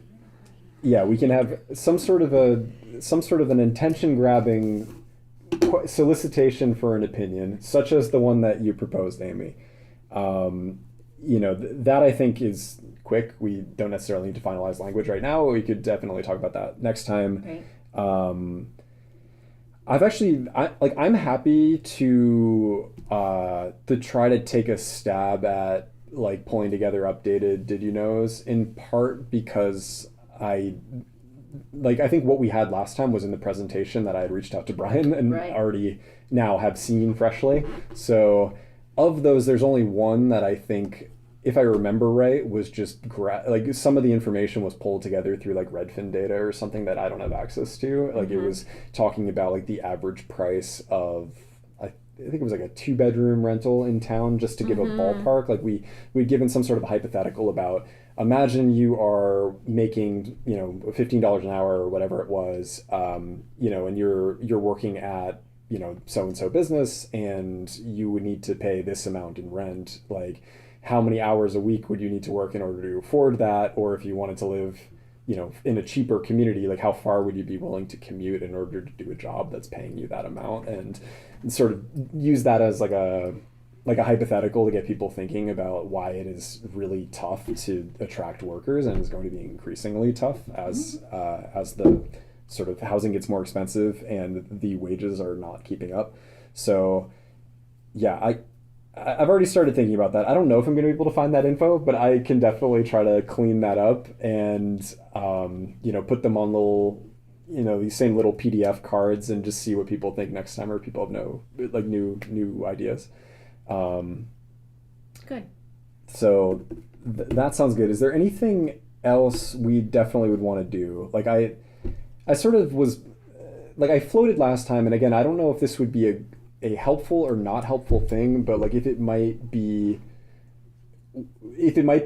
A: yeah, we can have some sort of an intention grabbing solicitation for an opinion, such as the one that you proposed, Amy. That I think is quick. We don't necessarily need to finalize language right now. We could definitely talk about that next time.
D: Right.
A: I'm happy to try to take a stab at like pulling together updated Did You Knows, in part because I think what we had last time was in the presentation that I had reached out to Brian and
D: Right.
A: already now have seen freshly. So of those, there's only one that I think, if I remember right, was just like some of the information was pulled together through like Redfin data or something that I don't have access to. Like it was talking about like the average price of, I think it was like a 2-bedroom rental in town, just to give a ballpark. Like we'd given some sort of a hypothetical about, imagine you are making, $15 an hour or whatever it was, and you're working at, so-and-so business, and you would need to pay this amount in rent. Like, how many hours a week would you need to work in order to afford that? Or if you wanted to live, in a cheaper community, like how far would you be willing to commute in order to do a job that's paying you that amount? And sort of use that as like a hypothetical to get people thinking about why it is really tough to attract workers, and is going to be increasingly tough as the sort of housing gets more expensive and the wages are not keeping up. So yeah, I've already started thinking about that. I don't know if I'm going to be able to find that info, but I can definitely try to clean that up and put them on little these same little PDF cards and just see what people think next time, or people have new ideas.
D: Good.
A: So that sounds good. Is there anything else we definitely would want to do? Like I sort of was like I floated last time, and again, I don't know if this would be a helpful or not helpful thing, but like if it might be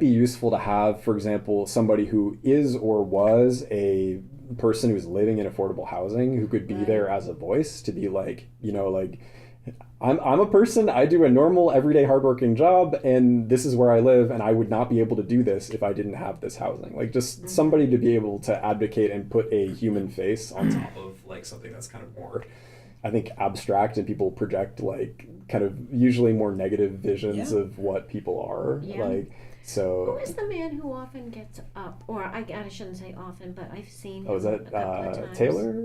A: useful to have, for example, somebody who is or was a person who's living in affordable housing who could be
D: Right.
A: there as a voice to be like, like I'm a person, I do a normal everyday hardworking job, and this is where I live, and I would not be able to do this if I didn't have this housing. Like just somebody to be able to advocate and put a human face on top of like something that's kind of more, I think, abstract, and people project like kind of usually more negative visions
B: Yeah.
A: of what people are.
D: Yeah.
A: Like
D: Who
A: so.
D: is the man who often gets up? Or I shouldn't say often, but I've seen him
A: Oh, is
D: a
A: that
D: couple of times.
A: Taylor?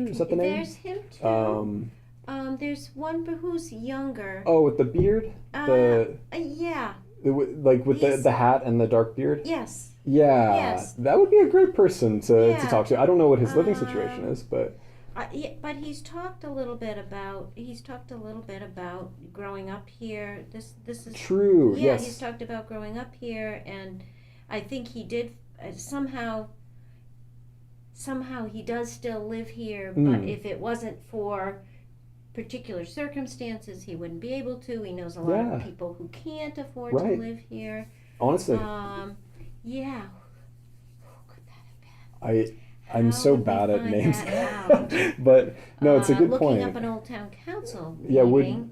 A: Is that the name?
D: There's him too. There's one who's younger.
A: Oh, with the beard,
D: Yeah.
A: like with
D: He's-
A: the hat and the dark beard.
D: Yes.
A: Yeah,
D: Yes.
A: that would be a great person to
D: Yeah.
A: talk to. I don't know what his living situation is, but
D: Yeah, but he's talked a little bit about growing up here. This is
A: true.
D: Yeah,
A: yes.
D: he's talked about growing up here, and I think he did somehow he does still live here. But if it wasn't for particular circumstances, he wouldn't be able to. He knows a lot
A: Yeah.
D: of people who can't afford
A: Right.
D: to live here.
A: Honestly,
D: Yeah. Who could that have been?
A: I'm
D: How
A: so
D: would we
A: bad at
D: find
A: names.
D: that out?
A: But no, it's a good
D: looking
A: point.
D: up an old town council
A: Yeah, would-
D: meeting.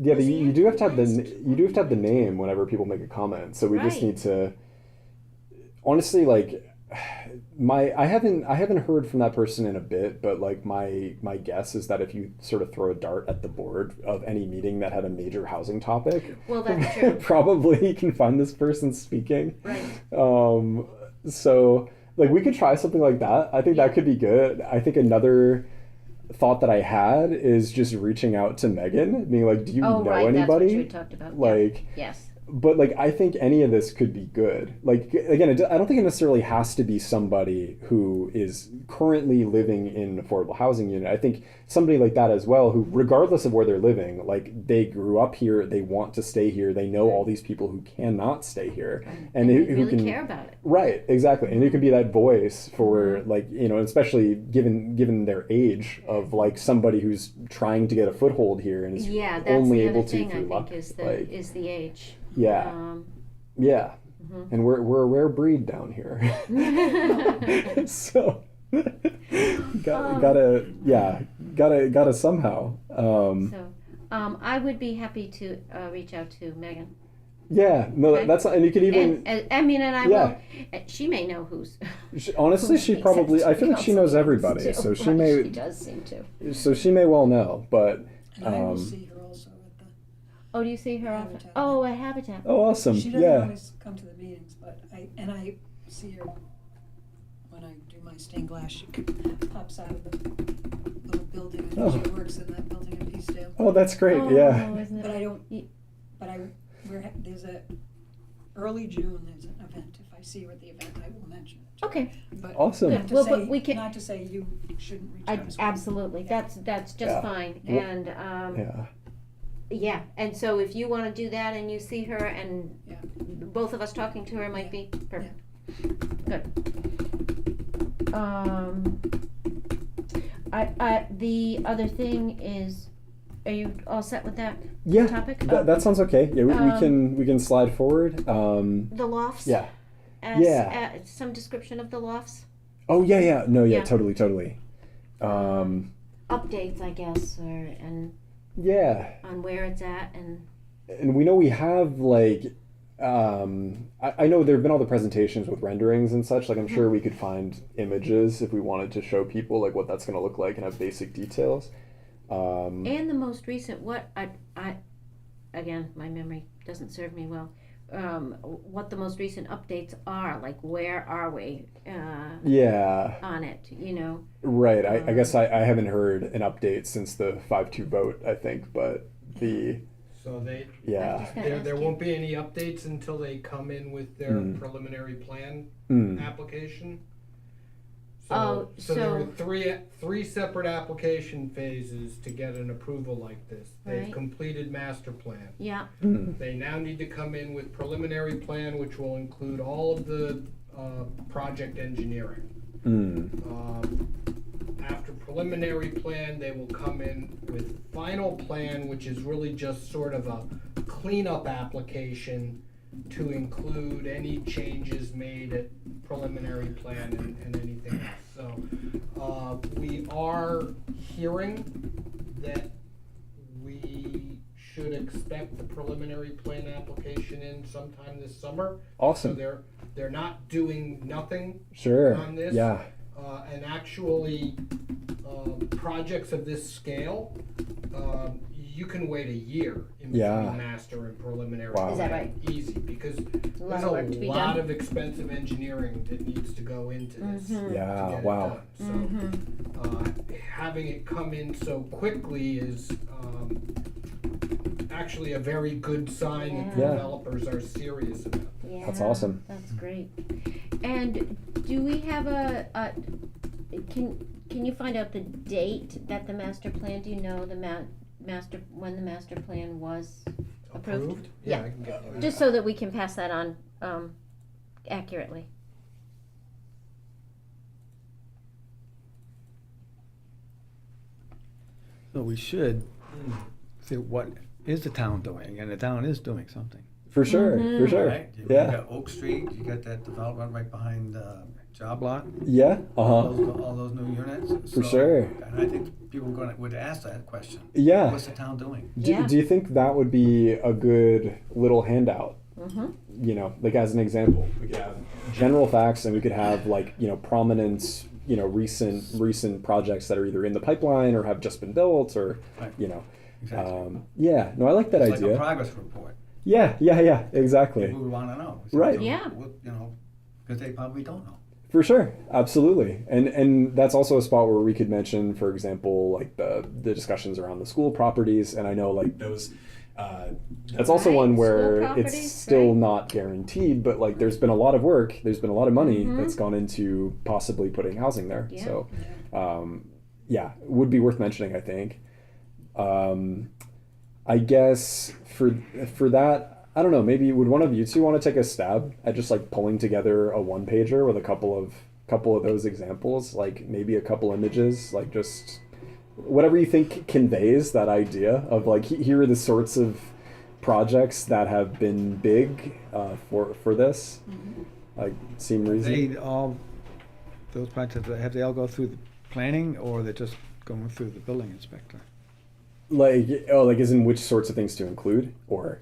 A: Yeah, but
D: Was he
A: you do have to have
D: last
A: the name whenever people make a comment. So we just
D: Right.
A: need to honestly like I haven't heard from that person in a bit, but like my guess is that if you sort of throw a dart at the board of any meeting that had a major housing topic,
D: Well, that's true.
A: probably you can find this person speaking.
D: Right.
A: So like we could try something like that. I think
D: Yeah.
A: that could be good. I think another thought that I had is just reaching out to Megan, being like, do you
D: Oh,
A: know
D: right.
A: anybody?
D: That's what you had talked about.
A: Like,
D: Yes.
A: but like I think any of this could be good. Like again, I don't think it necessarily has to be somebody who is currently living in an affordable housing unit. I think somebody like that as well, who regardless of where they're living, like they grew up here, they want to stay here, they know all these people who cannot stay here,
D: And
A: who
D: they really
A: can
D: care about it.
A: right, exactly, and you can be that voice for like especially given their age of like somebody who's trying to get a foothold here and is
D: Yeah, that's
A: only
D: the
A: able
D: other
A: to
D: thing I
A: through
D: think
A: luck.
D: is
A: Like,
D: the age.
A: yeah. Yeah, and we're a rare breed down here, so gotta somehow.
D: So, I would be happy to reach out to Megan.
A: Yeah, no,
D: Okay.
A: that's and you could even
D: And I mean, and I
A: Yeah.
D: will. She may know who's.
A: honestly, she probably I feel like she knows everybody, so she may
D: She does seem to.
A: so she may well know, but
B: And I will see her also at the.
D: Oh, do you see her often?
B: Habitat.
D: Oh, at Habitat.
A: oh, awesome,
B: She doesn't
A: yeah.
B: always come to the meetings, but I see her when I do my stained glass. She pops out of the little building. I think she works in that building in Eastdale.
A: Oh, that's great,
D: Oh,
A: yeah.
D: isn't
B: But
D: it?
B: I don't. But there's a early June. There's an event. If I see her at the event, I will mention it.
D: Okay.
B: But
A: Awesome.
B: Not to
D: Well,
B: say,
D: but we can-
B: not to say you shouldn't reach out. as well.
D: Absolutely. That's just
A: Yeah.
D: fine.
A: Well,
D: And
A: Yeah.
D: yeah. And so if you want to do that and you see her and
B: Yeah.
D: both of us talking to her might be perfect. Good. The other thing is, are you all set with that
A: Yeah,
D: topic?
A: that sounds okay. Yeah, we can slide forward.
D: The lofts.
A: Yeah.
D: As,
A: Yeah.
D: some description of the lofts.
A: Oh yeah. No, yeah,
D: Yeah.
A: totally.
D: Updates, I guess,
A: Yeah.
D: on where it's at and.
A: And we know we have like I know there have been all the presentations with renderings and such. Like I'm sure we could find images if we wanted to show people like what that's going to look like and have basic details.
D: And the most recent, what I again, my memory doesn't serve me well. What the most recent updates are, like where are we
A: Yeah.
D: on it?
A: Right. I guess I haven't heard an update since the 5-2 vote. I think, but the
C: So
A: yeah.
D: I just gotta ask
C: there
D: you.
C: won't be any updates until they come in with their
A: Mm.
C: preliminary plan
A: Mm.
C: application.
D: Oh,
C: so there
D: so-
C: are three separate application phases to get an approval like this. They've
D: Right.
C: completed master plan.
D: Yeah.
A: Mm.
C: They now need to come in with preliminary plan, which will include all of the project engineering.
A: Mm.
C: after preliminary plan, they will come in with final plan, which is really just sort of a cleanup application to include any changes made at preliminary plan and anything else. So, we are hearing that we should expect the preliminary plan application in sometime this summer. So
A: Awesome.
C: they're not doing nothing
A: Sure.
C: on this.
A: Yeah.
C: And actually, projects of this scale, you can wait a year in between
A: Yeah.
C: master and preliminary.
A: Wow.
D: Is that
C: plan.
D: right?
C: Easy, because
D: A lot
C: there's
D: of work to
C: a
D: be
C: lot
D: done.
C: of expensive engineering that needs to go into this.
D: Mhm.
C: to
A: Yeah,
C: get it
A: wow.
C: done. So, having it come in so quickly is, actually a very good sign that the
A: Yeah.
C: developers are serious about it.
D: Yeah,
A: That's awesome.
D: That's great. And do we have can you find out the date that the master plan, do you know the master, when the master plan was approved?
C: Yeah,
D: Yeah.
C: I can get you that.
D: Just so that we can pass that on, accurately.
E: So we should see what is the town doing, and the town is doing something.
A: For sure.
D: Mhm.
A: For sure.
F: Right? You
A: Yeah.
F: got Oak Street, you got that development right behind Job Lot.
A: Yeah. Uh huh.
F: All those new units.
A: For
F: So-
A: sure.
F: And I think people would ask that question.
A: Yeah.
F: What's the town doing?
D: Yeah.
A: Do you think that would be a good little handout?
D: Mm-hmm.
A: You know, like as an example, we could have general facts, and we could have like prominent, recent projects that are either in the pipeline or have just been built, or
F: Right. Exactly.
A: yeah. No, I like that
F: It's
A: idea.
F: like a progress report.
A: Yeah. Exactly.
F: People would want to know.
A: Right.
D: Yeah.
F: Because they probably don't know.
A: For sure, absolutely, and that's also a spot where we could mention, for example, like the discussions around the school properties, and I know like those. That's also
D: Right,
A: one
D: school
A: where
D: properties,
A: it's still
D: right.
A: not guaranteed, but like there's been a lot of work, there's been a lot of money
D: Mhm.
A: that's gone into possibly putting housing there.
D: Yeah.
A: So, yeah, would be worth mentioning, I think. I guess for that. I don't know, maybe would one of you two want to take a stab at just like pulling together a one pager with a couple of those examples, like maybe a couple images, like just whatever you think conveys that idea of like here are the sorts of projects that have been big for this, like seem reasonable.
E: Those projects, have they all go through the planning, or they're just going through the building inspector?
A: Like as in which sorts of things to include, or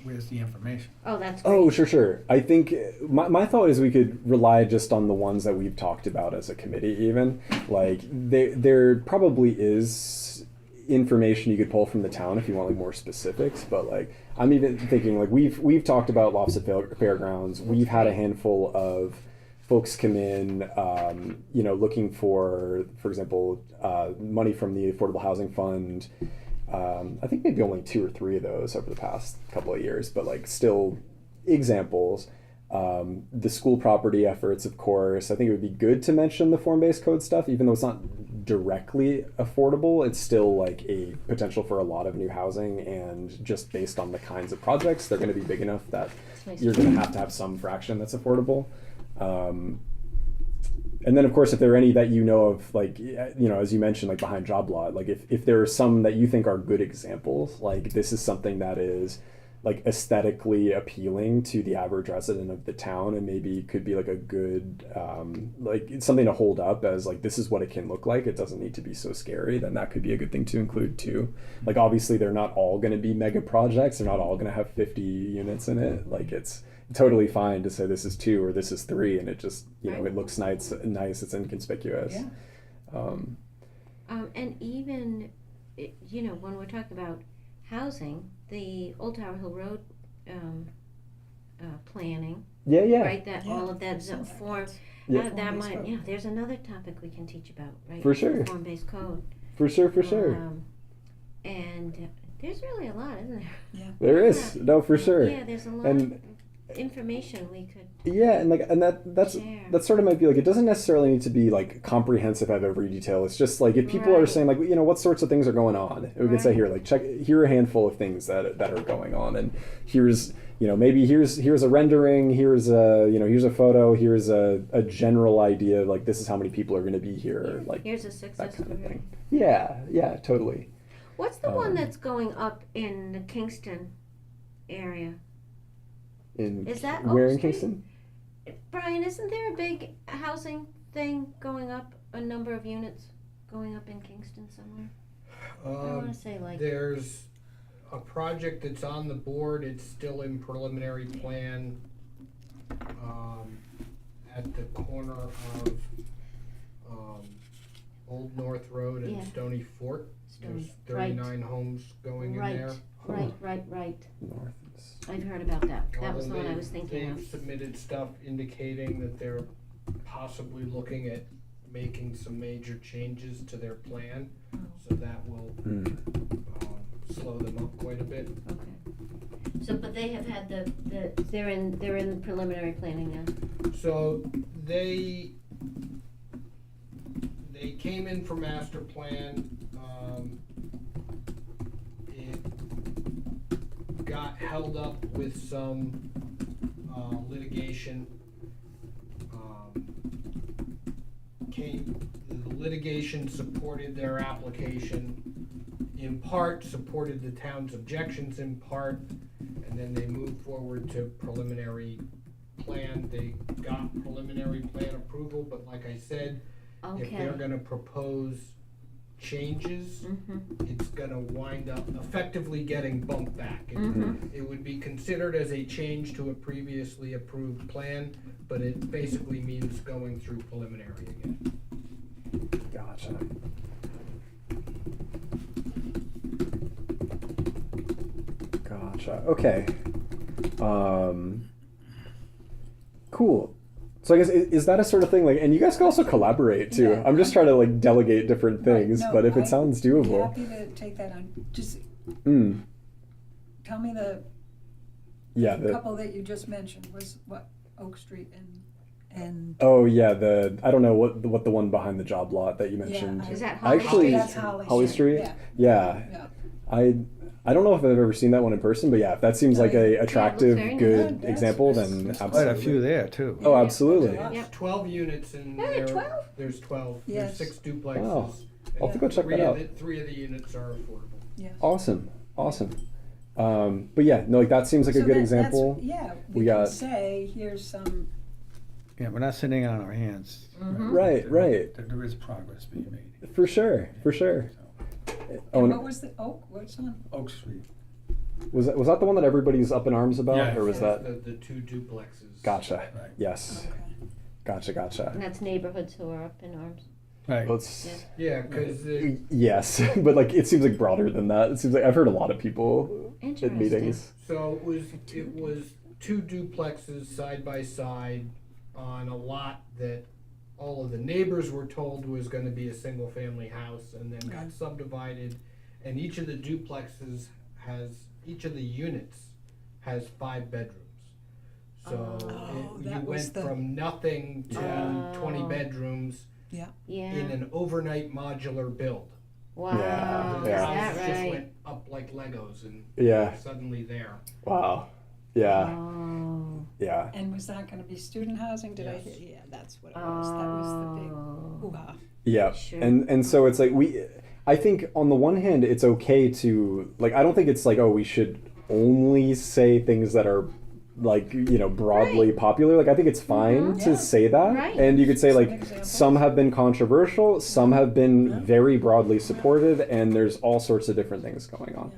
F: Where's the information?
D: Oh, that's great.
A: oh, sure. I think my thought is we could rely just on the ones that we've talked about as a committee. Even like there probably is information you could pull from the town if you want like more specifics. But like I'm even thinking like we've talked about Lofts Fairgrounds. We've had a handful of folks come in, looking for example, money from the Affordable Housing Fund. I think maybe only 2 or 3 of those over the past couple of years, but like still examples. The school property efforts, of course. I think it would be good to mention the form-based code stuff, even though it's not directly affordable. It's still like a potential for a lot of new housing, and just based on the kinds of projects, they're going to be big enough that
D: nice.
A: you're going to have some fraction that's affordable. And then, of course, if there are any that you know of, like, as you mentioned, like behind Job Lot, like if there are some that you think are good examples, like this is something that is like aesthetically appealing to the average resident of the town, and maybe could be like a good, like it's something to hold up as like, this is what it can look like. It doesn't need to be so scary. Then that could be a good thing to include too. Like, obviously they're not all going to be mega projects. They're not all going to have 50 units in it. Like it's totally fine to say this is 2 or this is 3, and it just it looks nice, it's inconspicuous.
B: Yeah.
D: And even, when we're talking about housing, the Old Tower Hill Road planning,
A: Yeah.
D: right? That
B: Yeah.
D: all of that
B: So
D: form.
A: Yeah.
D: That
B: Form-based
D: might,
B: code.
D: there's another topic we can teach about, right?
A: For sure.
D: Form-based code.
A: For sure.
D: And there's really a lot, isn't there?
B: Yeah.
A: There is. No, for sure.
D: Yeah, there's a lot
A: And
D: of information we could
A: yeah, and that's
D: share.
A: that sort of might be like, it doesn't necessarily need to be like comprehensive, have every detail. It's just like if people are
D: Right.
A: saying like, what sorts of things are going on, we can say
D: Right.
A: here, like here are a handful of things that are going on, and here's maybe here's a rendering, here's a photo, here's a general idea, like this is how many people are going to be here, like
D: Here's a
A: that
D: success
A: kind of
D: story.
A: thing. Yeah, totally.
D: What's the one
A: Um,
D: that's going up in the Kingston area? Is that
A: where
D: Oak
A: in
D: Street?
A: Kingston?
D: Brian, isn't there a big housing thing going up, a number of units going up in Kingston somewhere? I want to say like,
C: There's a project that's on the board, it's still in preliminary plan, at the corner of, Old North Road and
D: Yeah.
C: Stony Fort.
D: Stony-
C: There's
D: right.
C: 39 homes going in
D: right,
C: there.
D: right.
A: North.
D: I've heard about that. That was the
C: Although
D: one I was thinking
C: They've
D: of.
C: submitted stuff indicating that they're possibly looking at making some major changes to their plan, so that will slow them up quite a bit.
D: Okay. So, but they have had they're in preliminary planning now.
C: So they came in for master plan. It got held up with some litigation. The litigation supported their application in part, supported the town's objections in part, and then they moved forward to preliminary plan. They got preliminary plan approval, but like I said, if
D: Okay.
C: they're gonna propose changes, it's gonna wind up effectively getting bumped back. It would be considered as a change to a previously approved plan, but it basically means going through preliminary again.
A: Gotcha. Okay. Cool. So I guess is that a sort of thing like, and you guys can also collaborate too.
B: Yeah.
A: I'm just trying to like delegate different things,
B: Right, no,
A: but if it
B: I'd
A: sounds
B: be
A: doable.
B: happy to take that on. Just
A: Mm.
B: tell me the
A: Yeah.
B: couple that you just mentioned was what, Oak Street and
A: Oh yeah, I don't know what the one behind the job lot that you mentioned.
B: I-
D: Is that
A: I
D: Holly
A: actually,
D: Street?
B: That's Holly
A: Holly
B: Street,
A: Street.
B: yeah.
A: Yeah.
B: Yeah.
A: I don't know if I've ever seen that one in person, but yeah, if that seems
B: Oh,
A: like
B: yeah.
A: a
B: Yeah, it
A: attractive,
D: looks very
A: good
B: nice. Yeah,
A: example,
B: it's-
A: then
B: it's
A: absolutely.
E: Quite a few there too.
A: Oh,
B: Yeah,
A: absolutely.
B: there's a lot.
C: There's 12 units in
D: Are there
C: there.
D: 12?
C: There's 12.
B: Yes.
C: There's 6 duplexes.
A: Wow. I'll have to go
B: Yeah.
A: check that out.
C: Three of the units are affordable.
B: Yes.
A: Awesome. But yeah, no, like that seems like a
B: So
A: good
B: that's-
A: example.
B: Yeah,
A: We
B: we
A: got-
B: can say, here's some,
E: Yeah, we're not sitting on our hands.
A: Right, right.
F: There is progress being made.
A: For sure.
F: So,
A: Oh,
B: and
A: and
B: what was the Oak, what's on?
F: Oak Street.
A: was that the one that everybody's up in arms about,
F: Yeah.
A: or was that?
C: The 2 duplexes.
A: Gotcha.
F: Right.
A: Yes.
B: Okay.
A: Gotcha.
D: And that's neighborhoods who are up in arms.
E: Right.
A: Let's.
C: Yeah, because
A: Yes, but like it seems like broader than that. It seems like I've heard a lot of people at
D: Interesting.
A: meetings.
C: so it was 2 duplexes side by side on a lot that all of the neighbors were told was going to be a single family house, and then got subdivided, and each of the duplexes each of the units has 5 bedrooms. So
B: Oh,
C: you
B: that was
C: went
B: the-
C: from nothing to 20
D: Oh.
C: bedrooms
B: Yeah.
D: Yeah.
C: in an overnight modular build.
D: Wow.
A: Yeah,
C: The
A: yeah.
D: Is
C: houses
D: that
C: just
D: right?
C: went up like Legos, and
A: Yeah.
C: suddenly there.
A: Wow. Yeah.
D: Oh.
A: Yeah.
B: And was that gonna be student housing? Did I
C: Yes.
B: hear? Yeah, that's what it was. That was the big
D: Oh.
B: hoo-ha.
A: Yeah.
D: Sure.
A: And so it's like I think on the one hand it's okay to like I don't think it's like, oh, we should only say things that are like, broadly
D: Right.
A: popular. Like I think it's fine
B: Mhm.
A: to
B: Yeah.
A: say that.
D: Right.
A: And you could say
B: Some
A: like
B: examples.
A: some have been controversial, some have been
B: Yeah.
A: very broadly supported, and there's all sorts of different things going on.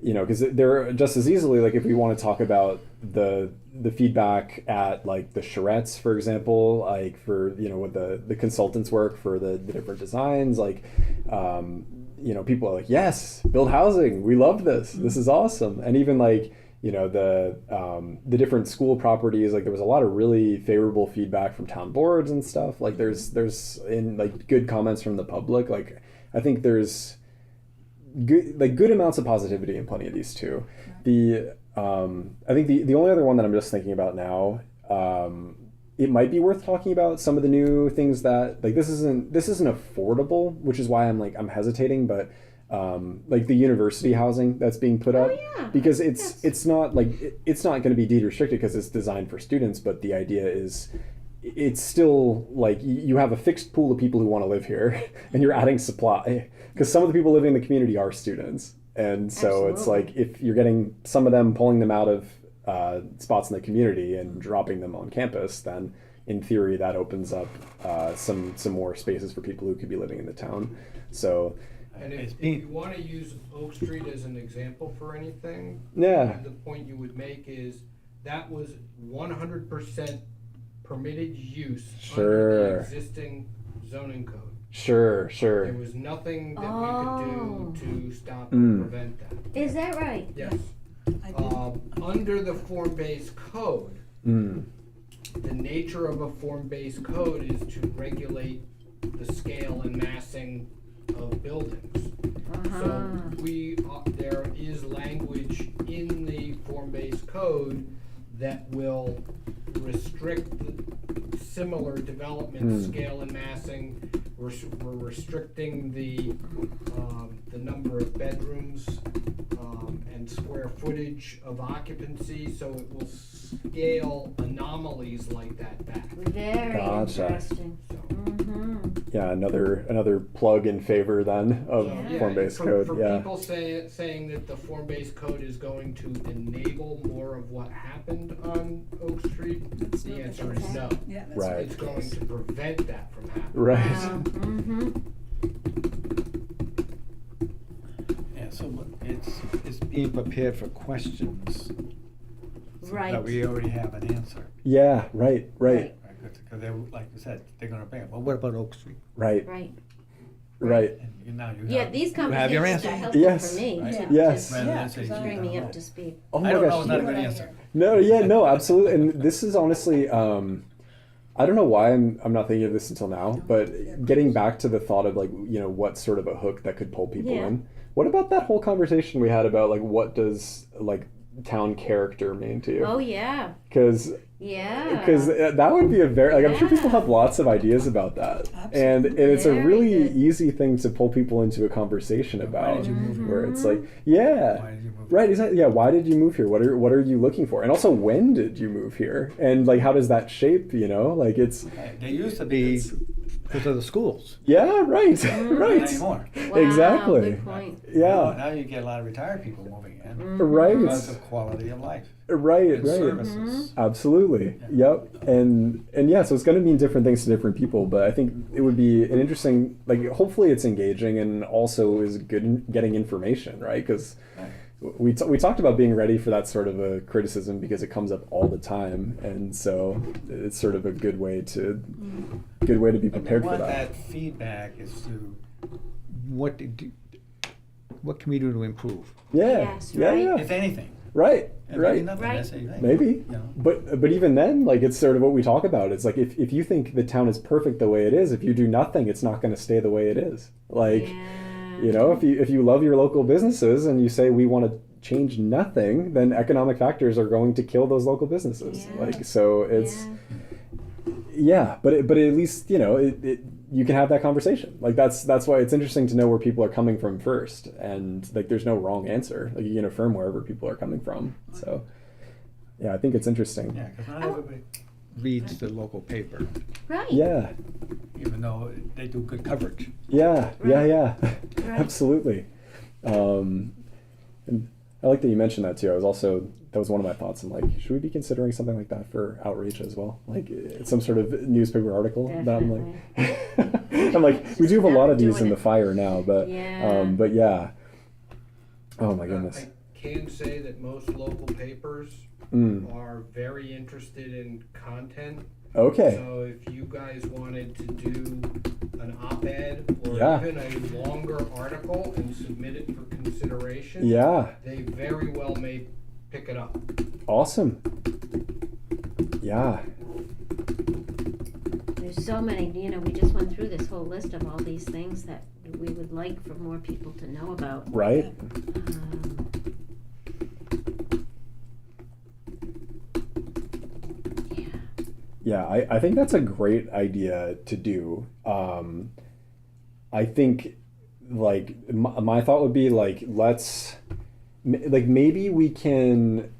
A: Because there are just as easily, like if we want to talk about the feedback at like the charrettes, for example, like for with the consultants work for the different designs, like people are like, yes, build housing, we love this is awesome. And even like the different school properties, like there was a lot of really favorable feedback from town boards and stuff. Like there's in like good comments from the public. Like I think there's good amounts of positivity in plenty of these too. I think the only other one that I'm just thinking about now, it might be worth talking about some of the new things that like this isn't affordable, which is why I'm hesitating, but like the university housing that's being put
D: Oh,
A: up,
D: yeah.
A: because
D: Yes.
A: it's not like it's not going to be deed restricted because it's designed for students, but the idea is it's still like you have a fixed pool of people who want to live here, and you're adding supply because some of the people living in the community are students, and so it's
D: Absolutely.
A: like if you're getting some of them, pulling them out of spots in the community and dropping them on campus, then in theory that opens up some more spaces for people who could be living in the town. So
C: And
E: It's
C: if
E: being-
C: you wanna use Oak Street as an example for anything,
A: yeah,
C: the point you would make is that was 100% permitted use under the
A: Sure.
C: existing zoning code.
A: sure,
C: There
A: sure.
C: was nothing that
D: Oh.
C: we could do to stop or
A: Mm.
C: prevent that.
D: Is that right?
C: Yes.
B: I did.
C: Under the form-based code,
A: Mm.
C: the nature of a form-based code is to regulate the scale and massing of buildings.
D: Uh-huh.
C: So there is language in the form-based code that will restrict the similar development,
A: Hmm.
C: scale and massing. We're restricting the number of bedrooms, and square footage of occupancy, so it will scale anomalies like that back.
D: Very
A: Gotcha.
D: interesting.
C: So,
A: Yeah, another plug in favor then of
D: Yeah.
A: form-based
C: for,
A: code.
C: For
A: Yeah.
C: people saying that the form-based code is going to enable more of what happened on Oak Street,
B: That's
C: the
B: not the
C: answer is
D: case.
C: no.
B: Yeah, that's
A: Right.
B: not
C: It's
B: the
C: going
B: case.
C: to prevent that from happening.
A: Right.
D: Wow. Mm-hmm.
E: Yeah, so it's being prepared for questions. so
D: Right.
E: That we already have an answer.
A: Yeah. Right. Right.
D: Right.
E: Because they're, like you said, they're gonna bring it, well, what about Oak Street?
A: Right.
D: Right.
A: Right.
E: And now you
D: Yeah,
E: have,
D: these
E: you have your
D: conversations are
E: answer.
D: helpful
A: Yes.
D: for me
E: Right.
D: to
A: Yes.
D: just
E: Rather
B: Yeah,
E: than say,
B: 'cause I-
E: gee,
D: bring
E: I
D: me
E: don't
D: up
E: know.
D: to speed.
A: Oh my
E: I don't know,
A: gosh.
E: it's not a
B: What
E: good
B: I
E: answer.
B: hear.
A: No, yeah, no, absolutely. And this is honestly, I don't know why I'm not thinking of this until now, but getting back to the thought of like, what sort of a hook that could pull people
D: Yeah.
A: in. What about that whole conversation we had about like what does like town character mean to you?
D: Oh yeah.
A: Because
D: Yeah.
A: that would be a very like I'm sure people
D: Yeah.
A: have lots of ideas about that, and it's a
D: Very
A: really
D: good.
A: easy thing to pull people into a conversation
E: Why
A: about,
E: did you move here?
A: where it's like, yeah.
E: Why did you move?
A: Right, exactly. Yeah, why did you move here? What are you looking for? And also, when did you move here? And like, how does that shape? Like it's
E: They used to be because of the schools.
A: yeah, right,
D: Mm-hmm.
A: right,
E: Not anymore.
D: Wow,
A: exactly.
D: Good point.
A: Yeah,
E: Now you get a lot of retired people moving in
A: right,
E: because of quality of life
A: right,
E: and
A: right.
E: services.
A: Absolutely. Yep. And yeah, so it's going to mean different things to different people, but I think it would be an interesting, like, hopefully it's engaging and also is good in getting information, right? Because we talked about being ready for that sort of a criticism because it comes up all the time, and so it's sort of a good way to be
E: But we
A: prepared for
E: want
A: that.
E: that feedback is to what what can we do to improve,
A: Yeah.
D: Yes,
A: Yeah.
D: right.
A: Yeah.
E: if anything.
A: Right.
E: And maybe
A: Right.
E: nothing,
D: Right.
E: that's anything.
A: Maybe.
E: You know?
A: But even then, like, it's sort of what we talk about. It's like if you think the town is perfect the way it is, if you do nothing, it's not going to stay the way it is. Like,
D: Yeah.
A: if you love your local businesses and you say we want to change nothing, then economic factors are going to kill those local businesses.
D: Yeah.
A: Like, so it's
D: Yeah.
A: but at least you can have that conversation. Like that's why it's interesting to know where people are coming from first, and like there's no wrong answer. Like you can affirm wherever people are coming from. So yeah, I think it's interesting.
E: Yeah, because not everybody reads the local paper,
D: Right.
A: Yeah,
E: even though they do good coverage.
A: yeah,
D: Right.
A: yeah.
D: Right.
A: Absolutely. And I like that you mentioned that too. That was one of my thoughts. I'm like, should we be considering something like that for outreach as well? Like some sort of newspaper article that I'm like, I'm like, we do have a lot of these in the fire now, but
D: Yeah.
A: but yeah. Oh my goodness.
C: I can say that most local papers
A: Mm.
C: are very interested in content.
A: Okay.
C: So if you guys wanted to do an op-ed or
A: Yeah.
C: even a longer article and submit it for consideration,
A: Yeah.
C: they very well may pick it up.
A: Awesome. Yeah.
D: There's so many, we just went through this whole list of all these things that we would like for more people to know about.
A: Right.
D: Yeah.
A: Yeah, I think that's a great idea to do. I think like my thought would be like like maybe we can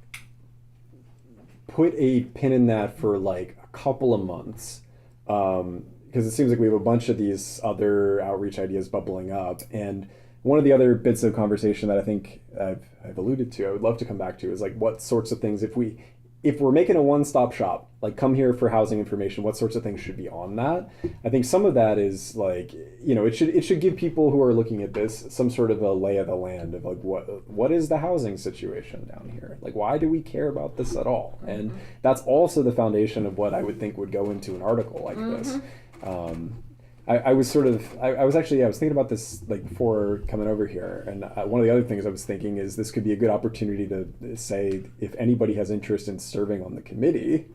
A: put a pin in that for like a couple of months, because it seems like we have a bunch of these other outreach ideas bubbling up. And one of the other bits of conversation that I think I've alluded to, I would love to come back to, is like what sorts of things, if we're making a one-stop shop, like come here for housing information, what sorts of things should be on that? I think some of that is like, it should give people who are looking at this some sort of a lay of the land of like what is the housing situation down here? Like, why do we care about this at all? And that's also the foundation of what I would think would go into an article like this. I was thinking about this like before coming over here, and one of the other things I was thinking is this could be a good opportunity to say if anybody has interest in serving on the committee.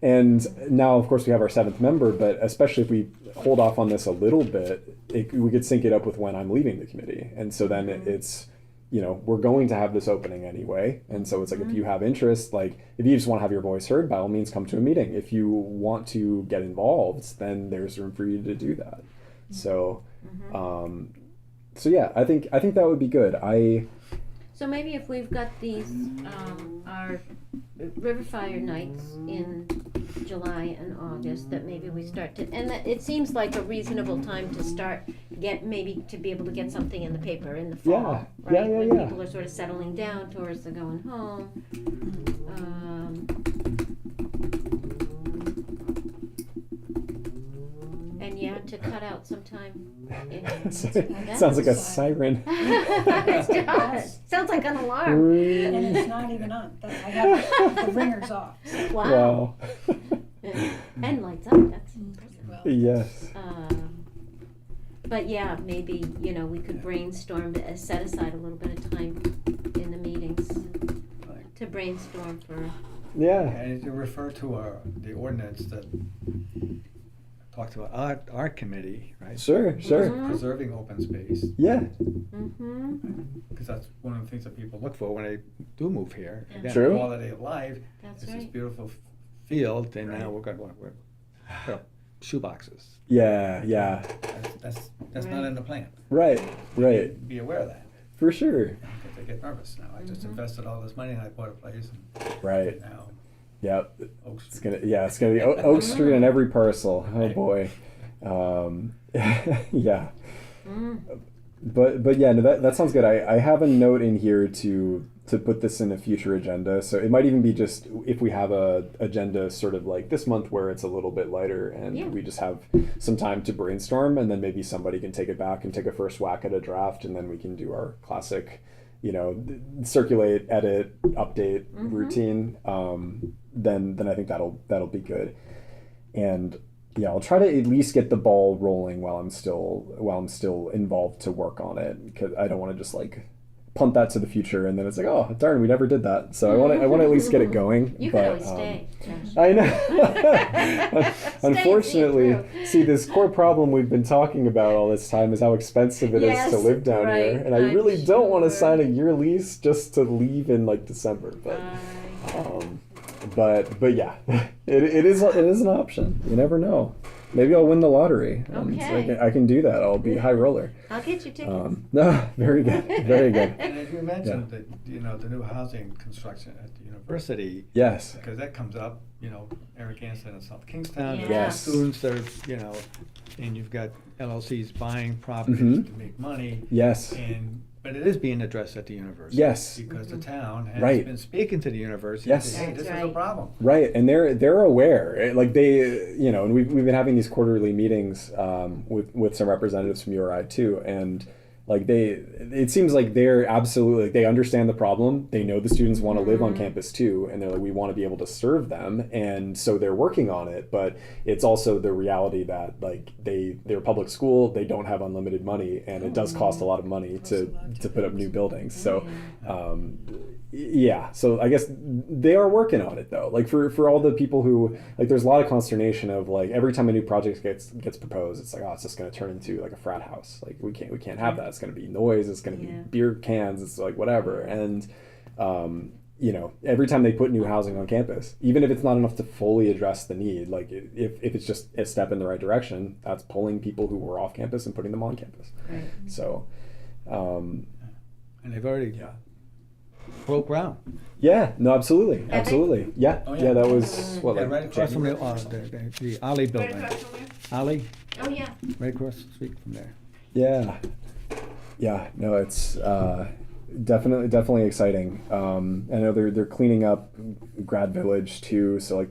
A: And now, of course, we have our 7th member, but especially if we hold off on this a little bit, we could sync it up with when I'm leaving the committee, and so then it's, we're going to have this opening anyway. And so it's like, if you have interest, like if you just want to have your voice heard, by all means come to a meeting. If you want to get involved, then there's room for you to do that. So, so yeah, I think that would be good.
D: So maybe if we've got these, our Riverfire nights in July and August, that maybe we start to, and that it seems like a reasonable time to start, maybe to be able to get something in the paper in the fall, right? When people are sort of settling down, tourists are going home. And yeah, to cut out some time.
A: Sounds like a siren.
D: It does. Sounds like an alarm.
B: And it's not even on. I have the ringers off.
D: Wow. And lights up. That's impressive.
B: Well,
A: Yes.
D: But yeah, maybe, we could brainstorm, set aside a little bit of time in the meetings to brainstorm for.
A: Yeah.
E: And to refer to the ordinance that talks about our committee, right?
A: Sure.
E: Preserving open space.
A: Yeah.
D: Mm-hmm.
E: Because that's one of the things that people look for when they do move here.
D: Yeah.
E: Again,
A: True.
E: quality of life.
D: That's
E: It's this
D: right.
E: beautiful field, and now we're going to put up shoeboxes.
A: Yeah.
E: That's not
D: Right.
E: in the plan.
A: Right.
E: Be aware of that.
A: For sure.
E: Because they get nervous now. I just invested all this money and I bought a place, and
A: Right.
E: now
A: Yeah.
E: Oak
A: It's
E: Street.
A: gonna be Oak Street on every parcel. Oh boy. Yeah. But yeah, no, that sounds good. I have a note in here to put this in a future agenda. So it might even be just if we have a agenda sort of like this month where it's a little bit lighter and we just have some time to brainstorm, and then maybe somebody can take it back and take a first whack at a draft, and then we can do our classic, circulate, edit, update routine. Then I think that'll be good. And yeah, I'll try to at least get the ball rolling while I'm still involved to work on it, because I don't want to just like punt that to the future and then it's like, oh darn, we never did that. So I want to at least get it going.
D: You
A: but,
D: could always stay. Josh.
A: I know. Unfortunately, see, this core problem we've been talking about all this time is how expensive it is to live down here, and I
D: I'm
A: really don't want to
D: sure.
A: sign a year lease just to leave in like December. But yeah, it is an option. You never know. Maybe I'll win the lottery. And
D: Okay.
A: I can do that. I'll be high roller.
D: I'll get you tickets.
A: No, very good, very good.
E: And as you mentioned, that the new housing construction at the university,
A: Yes.
E: because that comes up, Eric Hansen in South Kingstown,
D: Yeah.
A: Yes.
E: students that are, and you've got LLCs buying properties
A: Mhm.
E: to make money.
A: Yes.
E: But it is being addressed at the university.
A: Yes.
E: Because the town has
A: Right.
E: been speaking to the university.
A: Yes.
E: Saying, hey, this
D: That's
E: is a
D: right.
E: problem.
A: Right, and they're aware. Like they, and we've been having these quarterly meetings with some representatives from URI too, and like it seems like they're absolutely, they understand the problem. They know the students want to live on campus too, and they're like, we want to be able to serve them, and so they're working on it. But it's also the reality that like they're a public school, they don't have unlimited money, and it does cost a lot of money to put up new buildings. So. Yeah, so I guess they are working on it though. Like for all the people who like, there's a lot of consternation of like every time a new project gets proposed, it's like, oh, it's just going to turn into like a frat house. Like we can't have that. It's going to be noise. It's going to be beer cans. It's like whatever. And you know, every time they put new housing on campus, even if it's not enough to fully address the need, like if it's just a step in the right direction, that's pulling people who were off campus and putting them on campus.
D: Right.
A: So,
E: And they've already
A: yeah.
E: broke ground.
A: Yeah, no, absolutely,
D: they?
A: absolutely. Yeah,
E: Oh,
A: yeah,
E: yeah.
A: that was what,
E: Yeah,
A: like
E: right across from the,
A: January?
E: the Ollie building. Ollie,
D: Oh, yeah.
E: right across the street from there.
A: Yeah, yeah. No, it's definitely exciting. I know they're cleaning up Grad Village too, so like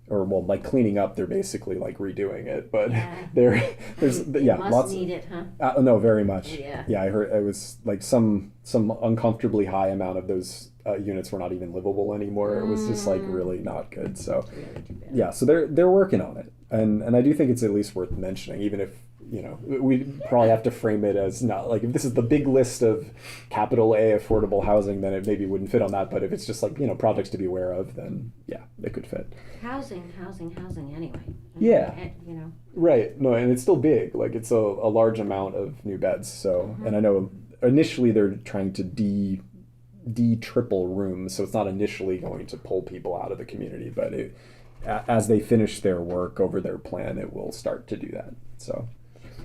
A: like cleaning up. They're basically like redoing it, but
D: Yeah.
A: there's
D: They
A: yeah
D: must
A: lots.
D: need it, huh?
A: No, very much.
D: Yeah.
A: Yeah, I heard it was like some uncomfortably high amount of those units were not even livable anymore. It was just like really not good. So
D: Really too bad.
A: yeah, so they're working on it, and I do think it's at least worth mentioning, even if you know we probably have to frame it as not like if this is the big list of capital A affordable housing, then it maybe wouldn't fit on that. But if it's just like projects to be aware of, then yeah, it could fit.
D: Housing anyway.
A: Yeah.
D: You know.
A: Right. No, and it's still big. Like it's a large amount of new beds. So, and I know initially they're trying to triple rooms, so it's not initially going to pull people out of the community, but as they finish their work over their plan, it will start to do that. So,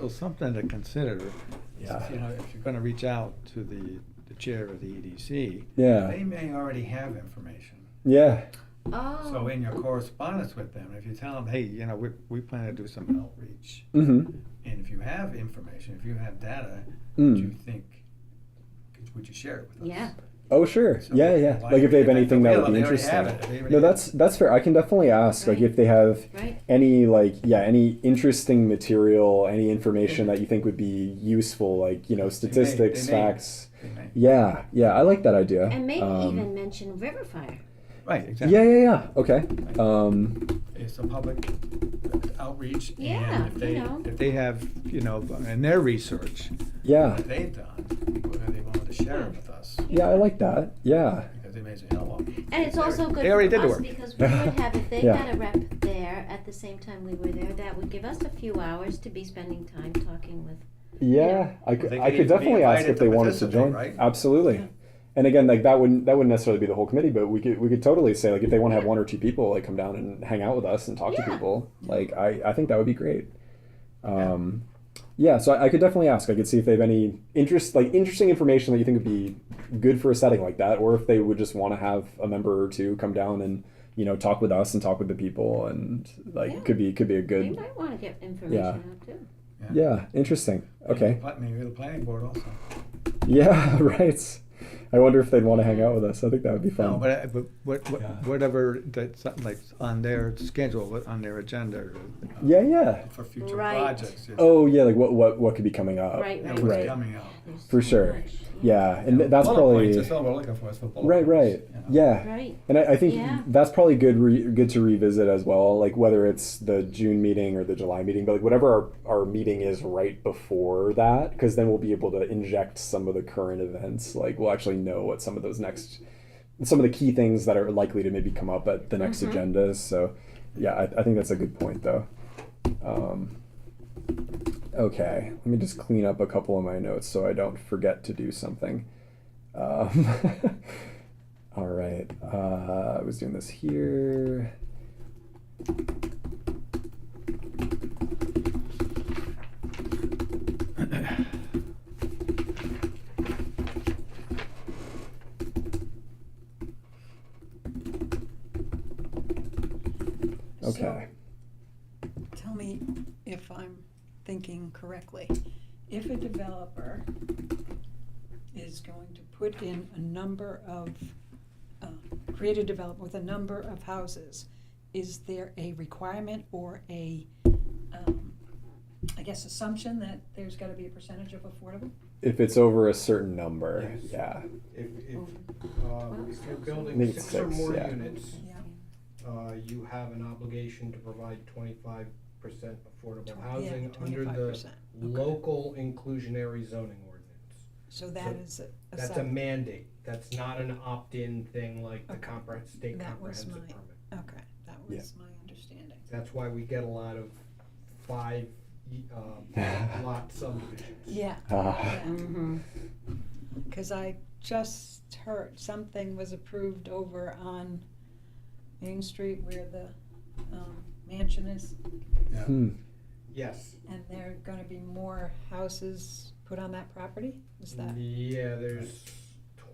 E: Something to consider.
A: Yeah.
E: If you're going to reach out to the chair of the EDC,
A: yeah,
E: they may already have information.
A: yeah,
D: Oh.
E: So in your correspondence with them, if you tell them, hey, we plan to do some outreach,
A: mm-hmm.
E: and if you have information, if you have data,
A: Mm.
E: do you think, would you share it with us?
D: Yeah.
A: Oh, sure.
E: So
A: Yeah.
E: why-
A: Like if they have anything that
E: Well,
A: would be
E: they already
A: interesting.
E: have it. They already
A: No,
E: have
A: that's fair. I can definitely ask. Like
D: Right.
A: if they have
D: Right.
A: any any interesting material, any information that you think would be useful, like statistics,
E: they may.
A: facts.
E: They may.
A: Yeah, I like that idea.
D: And maybe
A: Um,
D: even mention Riverfire.
E: Right, exactly.
A: Yeah. Okay.
E: It's a public outreach,
D: Yeah,
E: and if they,
D: you know.
E: if they have, in their research,
A: Yeah.
E: what they've done, whether they wanted to share it with us,
A: Yeah, I like that. Yeah.
E: because they may say, oh, well.
D: And it's also good
E: They already
D: for
E: did the
D: us
E: work.
D: because we would have, if they
A: Yeah.
D: had a rep there at the same time we were there, that would give us a few hours to be spending time talking with.
A: Yeah. I
E: Well, they
A: could
E: could
A: definitely
E: be
A: ask
E: invited
A: if they
E: to
A: wanted to
E: participate,
A: join.
E: right?
A: Absolutely.
B: Yeah.
A: And again, like that wouldn't necessarily be the whole committee, but we could totally say like if they want to have one or two people like come down and hang out with us and talk to
D: Yeah.
A: people, like I think that would be great. Yeah, so I could definitely ask. I could see if they have any interesting information that you think would be good for a setting like that, or if they would just want to have a member or two come down and talk with us and talk with the people, and like
D: Yeah.
A: could be a
D: They
A: good.
D: might want to get information
A: Yeah.
D: out too.
A: Yeah, interesting. Okay.
E: Maybe the planning board also.
A: Yeah, right. I wonder if they'd want to hang out with us. I think that would be fun.
E: No, but
A: Yeah.
E: whatever that's like on their schedule, on their agenda.
A: Yeah.
E: For future
D: Right.
E: projects.
A: Oh yeah, like what could be coming up?
D: Right,
E: Yeah,
D: right,
E: what's
A: right.
E: coming up.
D: There's
A: For
D: so
A: sure.
D: much,
A: Yeah, and that's
E: Bullet
A: probably
E: points, that's all we're looking for is for bullet
A: right.
E: points,
A: Yeah,
D: Right.
A: and I think
D: Yeah.
A: that's probably good to revisit as well. Like whether it's the June meeting or the July meeting, but like whatever our meeting is right before that, because then we'll be able to inject some of the current events. Like we'll actually know what some of the key things that are likely to maybe come up at the next
D: Mhm.
A: agendas. So yeah, I think that's a good point though. Okay, let me just clean up a couple of my notes so I don't forget to do something. All right, I was doing this here. Okay.
B: Tell me if I'm thinking correctly. If a developer is going to put in a number of, create a development with a number of houses, is there a requirement or a, I guess, assumption that there's gotta be a percentage of affordable?
A: If it's over a certain number,
C: Yes.
A: yeah.
C: If you're
A: I
C: building
A: think it's
C: 6 or
A: six,
C: more
A: yeah.
C: units,
B: Yeah.
C: you have an obligation to provide 25% affordable
B: Yeah,
C: housing under the
B: 25%. Okay.
C: local inclusionary zoning ordinance.
B: So that
C: So
B: is a
C: That's a
B: sep-
C: mandate. That's not an opt-in thing like the
B: Okay.
C: state
B: That was
C: comprehensive
B: my-
C: permit.
B: Okay, that was my understanding.
C: That's why we get a lot of 5 lot subdivisions.
B: Yeah.
A: Ah.
D: Mm-hmm.
B: Because I just heard something was approved over on Main Street where the mansion is,
F: Yeah.
C: Yes.
B: and there are gonna be more houses put on that property? Is that?
C: Yeah, there's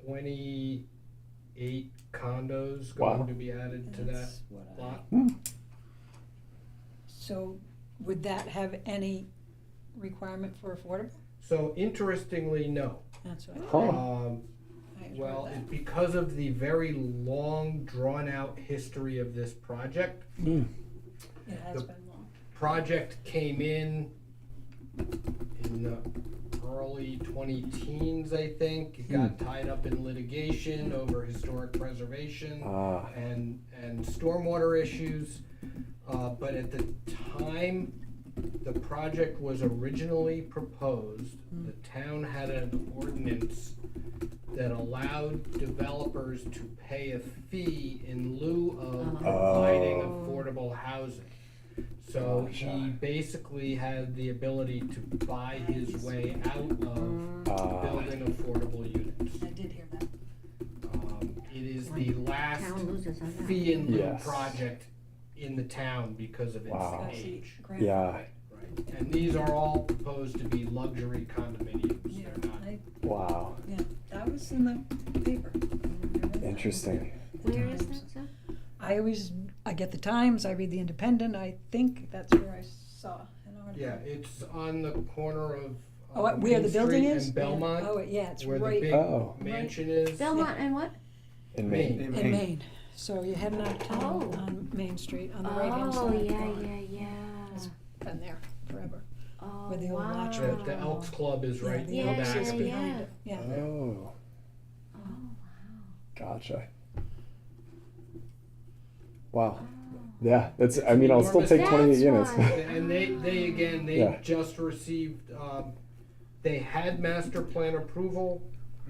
C: 28 condos
A: Wow.
C: going to be added to that
B: That's what I-
C: lot.
B: So would that have any requirement for affordable?
C: So interestingly, no.
B: That's what
A: Huh.
B: I had
C: Well,
B: heard that.
C: because of the very long, drawn-out history of this project,
B: It has
C: the-
B: been long.
C: project came in the early 20-teens, I think. It got tied up in litigation over historic preservation
A: Ah.
C: and stormwater issues. But at the time the project was originally proposed, the town had an ordinance that allowed developers to pay a fee in lieu of providing affordable housing. So he
A: Gotcha.
C: basically had the ability to buy his way out of building affordable units.
B: I did hear that.
C: It is the last
D: Town loses on that.
C: fee in lieu
A: Yes.
C: project in the town because of its
A: Wow.
B: That's the
C: age.
A: Yeah.
C: Right. And these are all proposed to be luxury condominiums.
B: Yeah,
C: They're not.
A: Wow.
B: that was in the paper.
A: Interesting.
D: Where is that, sir?
B: I get the Times, I read the Independent, I think that's where I saw an article.
C: Yeah, it's on the corner of
B: Oh, where
C: Main
B: the building
C: Street
B: is?
C: and Belmont,
B: Oh, yeah, it's
C: where the
B: right
C: big
A: Oh.
C: mansion is.
D: Belmont and what?
A: In Maine.
C: Maine.
B: in Maine. So you're heading out of town
D: Oh.
B: on Main Street, on the right-hand
D: Oh,
B: side.
D: yeah.
B: It's been there forever.
D: Oh,
B: Where the old
D: wow.
B: watch
C: The Elks Club is
B: Yeah,
C: right
B: the
C: in the
B: Elks
C: back
B: is
C: of
B: behind
C: it.
B: it, yeah.
A: Oh.
D: Oh, wow.
A: Gotcha. Wow. Yeah, that's. I mean, I'll still
C: Enormous.
A: take 28
D: That's
A: units.
D: why.
C: And they again, they
A: Yeah.
C: just received, they had master plan approval.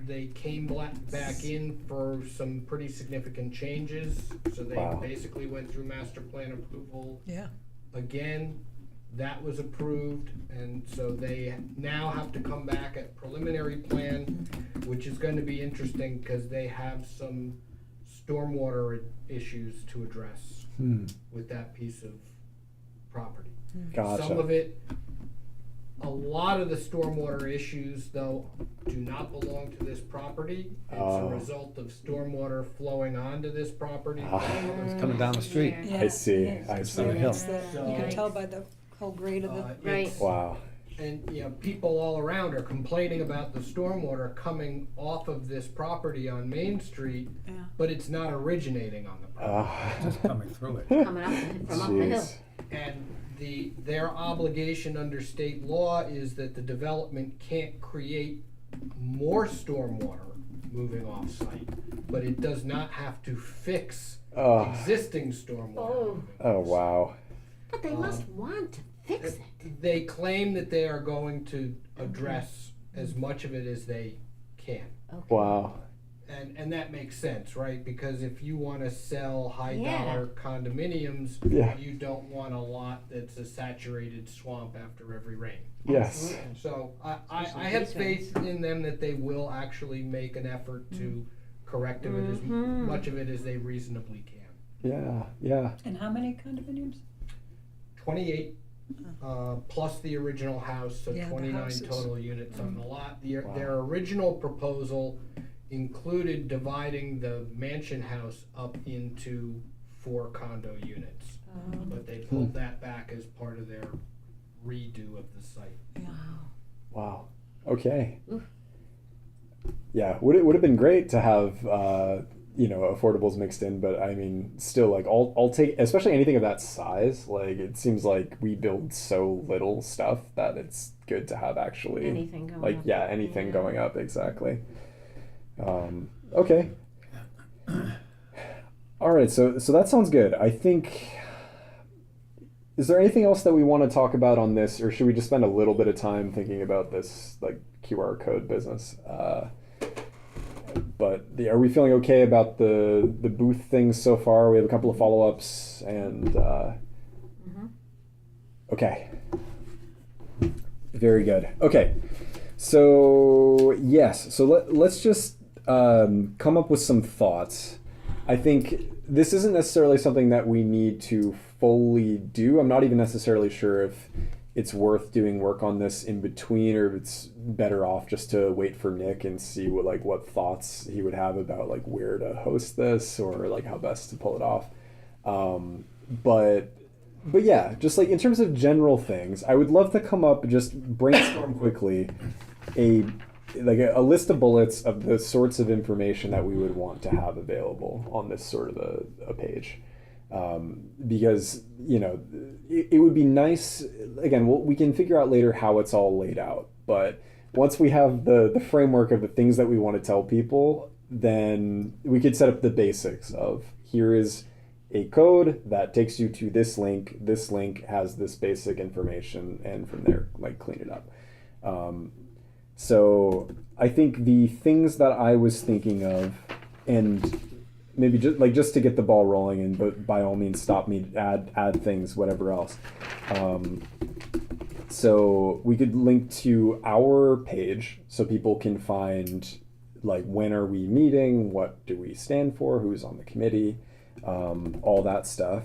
C: They came back in for some pretty significant changes. So they
A: Wow.
C: basically went through master plan approval
B: Yeah.
C: again. That was approved, and so they now have to come back at preliminary plan, which is going to be interesting because they have some stormwater issues to address with that piece of property.
A: Gotcha.
C: Some of it, a lot of the stormwater issues, though, do not belong to this property. It's
A: Oh.
C: a result of stormwater flowing onto this property.
E: It's coming down the street.
B: Yeah,
A: I see,
B: it is.
A: I
B: It's
A: see.
B: the-
E: Hill.
B: it's the- You can
C: So-
B: tell by the whole grade of the,
D: Right.
C: It's-
A: Wow.
C: And, people all around are complaining about the stormwater coming off of this property on Main Street,
B: yeah.
C: but it's not originating on the property.
F: Just coming through it.
D: Coming up from up the hill.
A: Jeez.
C: And their obligation under state law is that the development can't create more stormwater moving off-site, but it does not have to fix
A: Oh.
C: existing stormwater.
D: Oh.
C: moving
A: Oh
C: off-site.
A: wow.
D: But they must want to fix it.
C: They claim that they are going to address as much of it as they can.
D: Okay.
A: Wow.
C: And that makes sense, right? Because if you want to sell high
D: Yeah.
C: dollar condominiums,
A: Yeah.
C: you don't want a lot that's a saturated swamp after every rain.
A: Yes.
C: So I have faith in them that they will actually make an effort to correct of it as much of it as they reasonably can.
A: Yeah. Yeah.
B: And how many condominiums?
C: 28 plus the original house, so
B: Yeah, the
C: 29
B: houses.
C: total units on the lot.
A: Wow.
C: Their original proposal included dividing the mansion house up into 4 condo units, but they pulled that back as part of their redo of the site.
A: Wow. Okay.
D: Oof.
A: Yeah. Would have been great to have affordables mixed in, but I mean, still, like, I'll take, especially anything of that size. Like, it seems like we build so little stuff that it's good to have actually
D: Anything going
A: like
D: up.
A: anything
D: Yeah.
A: going up, exactly. Okay. All right. So that sounds good. I think. Is there anything else that we want to talk about on this, or should we just spend a little bit of time thinking about this, like, QR code business? But are we feeling okay about the booth things so far? We have a couple of follow-ups, and okay, very good. Okay, so yes, so let's just come up with some thoughts. I think this isn't necessarily something that we need to fully do. I'm not even necessarily sure if it's worth doing work on this in between, or if it's better off just to wait for Nick and see what thoughts he would have about like where to host this, or like how best to pull it off. But yeah, just like in terms of general things, I would love to come up, just brainstorm quickly a list of bullets of the sorts of information that we would want to have available on this sort of a page. Because, you know, it would be nice, again, we can figure out later how it's all laid out, but once we have the framework of the things that we want to tell people, then we could set up the basics of, here is a code that takes you to this link has this basic information, and from there, like, clean it up. So I think the things that I was thinking of, and maybe just to get the ball rolling, and but by all means stop me, add things, whatever else. So we could link to our page so people can find, like, when are we meeting, what do we stand for, who's on the committee, all that stuff.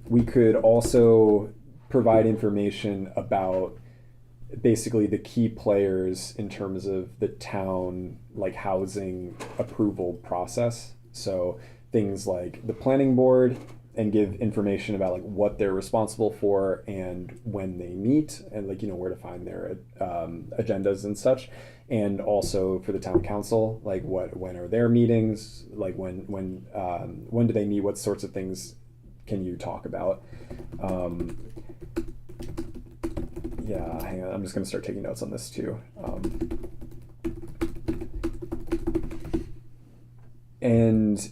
A: We could also provide information about basically the key players in terms of the town, like, housing approval process. So things like the planning board, and give information about like what they're responsible for and when they meet, and like, you know, where to find their agendas and such. And also for the town council, like when are their meetings, like when do they meet, what sorts of things can you talk about. Yeah, hang on, I'm just gonna start taking notes on this too. And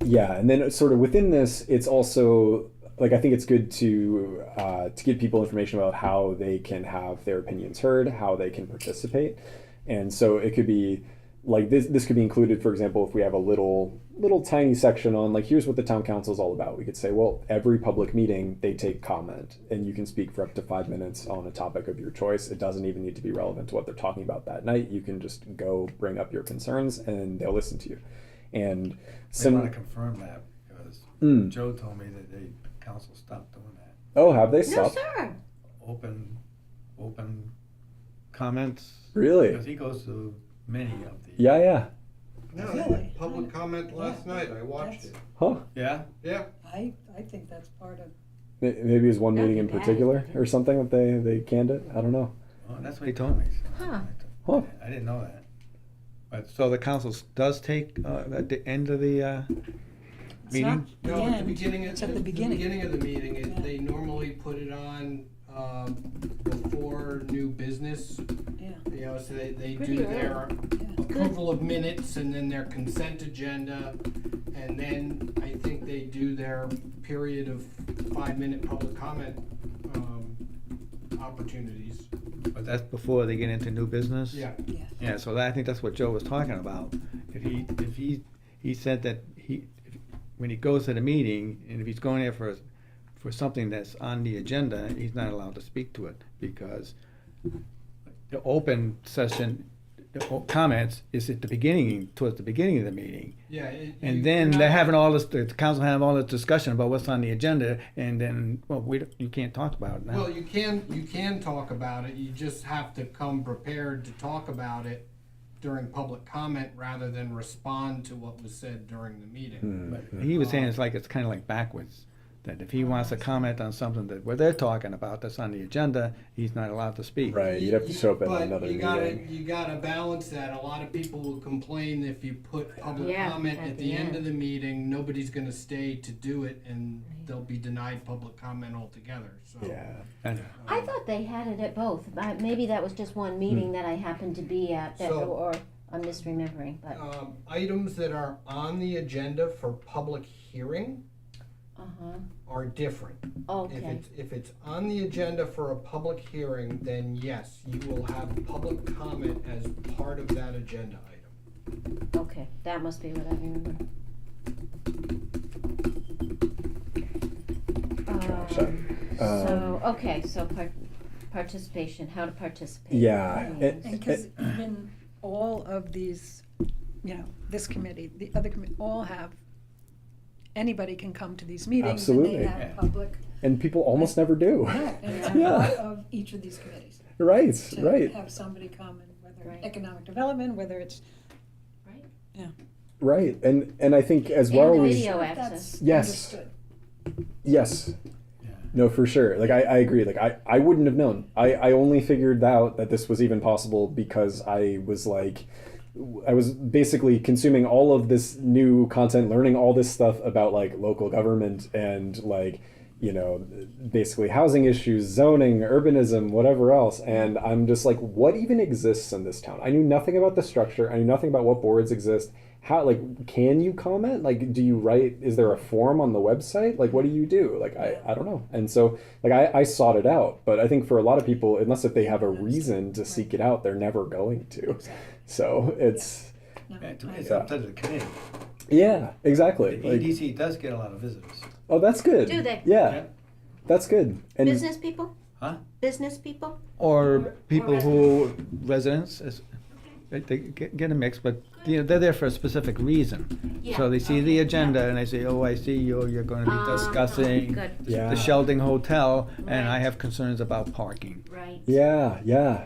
A: yeah, and then sort of within this, it's also like, I think it's good to give people information about how they can have their opinions heard, how they can participate. And so it could be like this could be included, for example, if we have a little tiny section on like, here's what the town council is all about. We could say, well, every public meeting they take comment, and you can speak for up to 5 minutes on a topic of your choice. It doesn't even need to be relevant to what they're talking about that night. You can just go bring up your concerns and they'll listen to you. And
F: I want to confirm that, because Joe told me that the council stopped doing that.
A: Oh, have they
D: No,
A: stopped?
D: sir.
F: Open
E: Comments?
A: Really?
F: because he goes to many of the.
A: Yeah.
C: No,
B: Really?
C: public comment last
B: Yeah.
C: night, I watched it.
A: Huh.
F: Yeah?
C: Yeah.
B: I think that's part of,
A: Maybe it was one
D: That'd
A: meeting in
D: be bad.
A: particular or something that they canned it. I don't know.
F: Oh, that's what he told me. So
D: Huh.
A: Huh.
F: I didn't know that.
E: But so the council does take at the end of the
B: it's
E: meeting?
B: not the
C: No, at the
B: end,
C: beginning,
B: it's at the beginning.
C: of the meeting,
B: Yeah.
C: they normally put it on before new business.
B: Yeah,
C: You know, so they
D: Pretty
C: do
D: early.
C: their
B: yeah.
C: approval of minutes, and then their consent agenda, and then I think they do their period of 5-minute public comment opportunities.
E: But that's before they get into new business?
C: Yeah.
B: Yes.
E: Yeah, so I think that's what Joe was talking about. If he said that when he goes to the meeting, and if he's going there for something that's on the agenda, he's not allowed to speak to it, because the open session, comments is at the beginning, towards the beginning of the meeting.
C: Yeah.
E: And then they're having all this, the council having all this discussion about what's on the agenda, and then, well, you can't talk about it now.
C: Well, you can talk about it, you just have to come prepared to talk about it during public comment rather than respond to what was said during the meeting.
E: But he was saying it's kind of like backwards, that if he wants to comment on something that what they're talking about that's on the agenda, he's not allowed to speak.
A: Right. You'd have to show up at
C: But
A: another
C: you
A: meeting.
C: you gotta balance that. A lot of people will complain if you put public
D: Yeah,
C: comment at the end of the meeting, nobody's gonna stay to do it, and they'll be denied public comment altogether, so.
A: Yeah.
E: And
D: I thought they had it at both. Maybe that was just one meeting that I happened to be at, or I'm misremembering, but,
C: Items that are on the agenda for public hearing
D: uh-huh,
C: are different.
D: okay.
C: If it's on the agenda for a public hearing, then yes, you will have public comment as part of that agenda item.
D: Okay, that must be what I remember. So, okay, so participation, how to participate.
A: Yeah.
D: Yes.
B: And because even all of these, you know, this committee, the other committee, all have, anybody can come to these meetings.
A: Absolutely.
B: And they have
F: Yeah.
B: public,
A: And people almost never do.
B: yeah, and it's
A: Yeah.
B: part of each of these committees.
A: Right,
B: To
A: right,
B: have somebody come, and whether
D: Right.
B: economic development, whether it's,
D: Right.
B: yeah.
A: right. And I think as
D: And
A: well
D: the
A: we
D: video
B: That's
D: access.
A: Yes.
B: understood.
A: yes.
F: Yeah.
A: No, for sure. Like I agree. Like I wouldn't have known. I only figured out that this was even possible because I was basically consuming all of this new content, learning all this stuff about like local government and like, you know, basically housing issues, zoning, urbanism, whatever else. And I'm just like, what even exists in this town? I knew nothing about the structure. I knew nothing about what boards exist. How, like, can you comment? Like, do you write, is there a form on the website? Like, what do you do? Like, I don't know. And so, like, I sought it out. But I think for a lot of people, unless if they have a reason to seek it out, they're never going to.
B: Exactly.
A: So it's,
B: No,
F: It's
B: I-
F: up to the committee.
A: yeah, exactly.
F: The
A: Like,
F: EDC does get a lot of visitors.
A: oh, that's good.
D: Do they?
A: Yeah, that's good. And
D: Business people?
F: Huh?
D: Business people?
E: Or people who, residents, they get a mix, but you know, they're there for a specific reason.
D: Yeah.
E: So they see the agenda and they say, oh, I see you're going to be discussing
D: Good.
A: Yeah.
E: the Sheldon Hotel, and I
D: Right.
E: have concerns about parking.
D: Right.
A: yeah, yeah.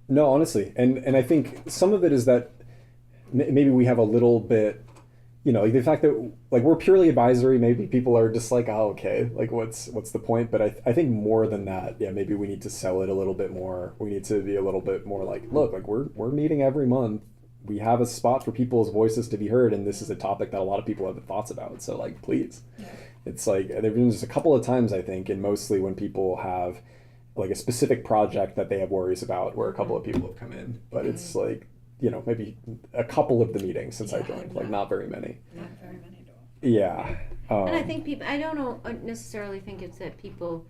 A: No, honestly, and I think some of it is that maybe we have a little bit, you know, like the fact that like we're purely advisory. Maybe people are just like, oh, okay, like what's the point? But I think more than that, yeah, maybe we need to sell it a little bit more. We need to be a little bit more like, look, like we're meeting every month. We have a spot for people's voices to be heard, and this is a topic that a lot of people have thoughts about. So like, please, it's like there've been just a couple of times I think, and mostly when people have like a specific project that they have worries about, where a couple of people have come in, but it's like, you know, maybe a couple of the meetings since I
B: Yeah,
A: joined, like not very many.
B: Not very many at all.
A: Yeah.
D: And I think people, I don't necessarily think it's that people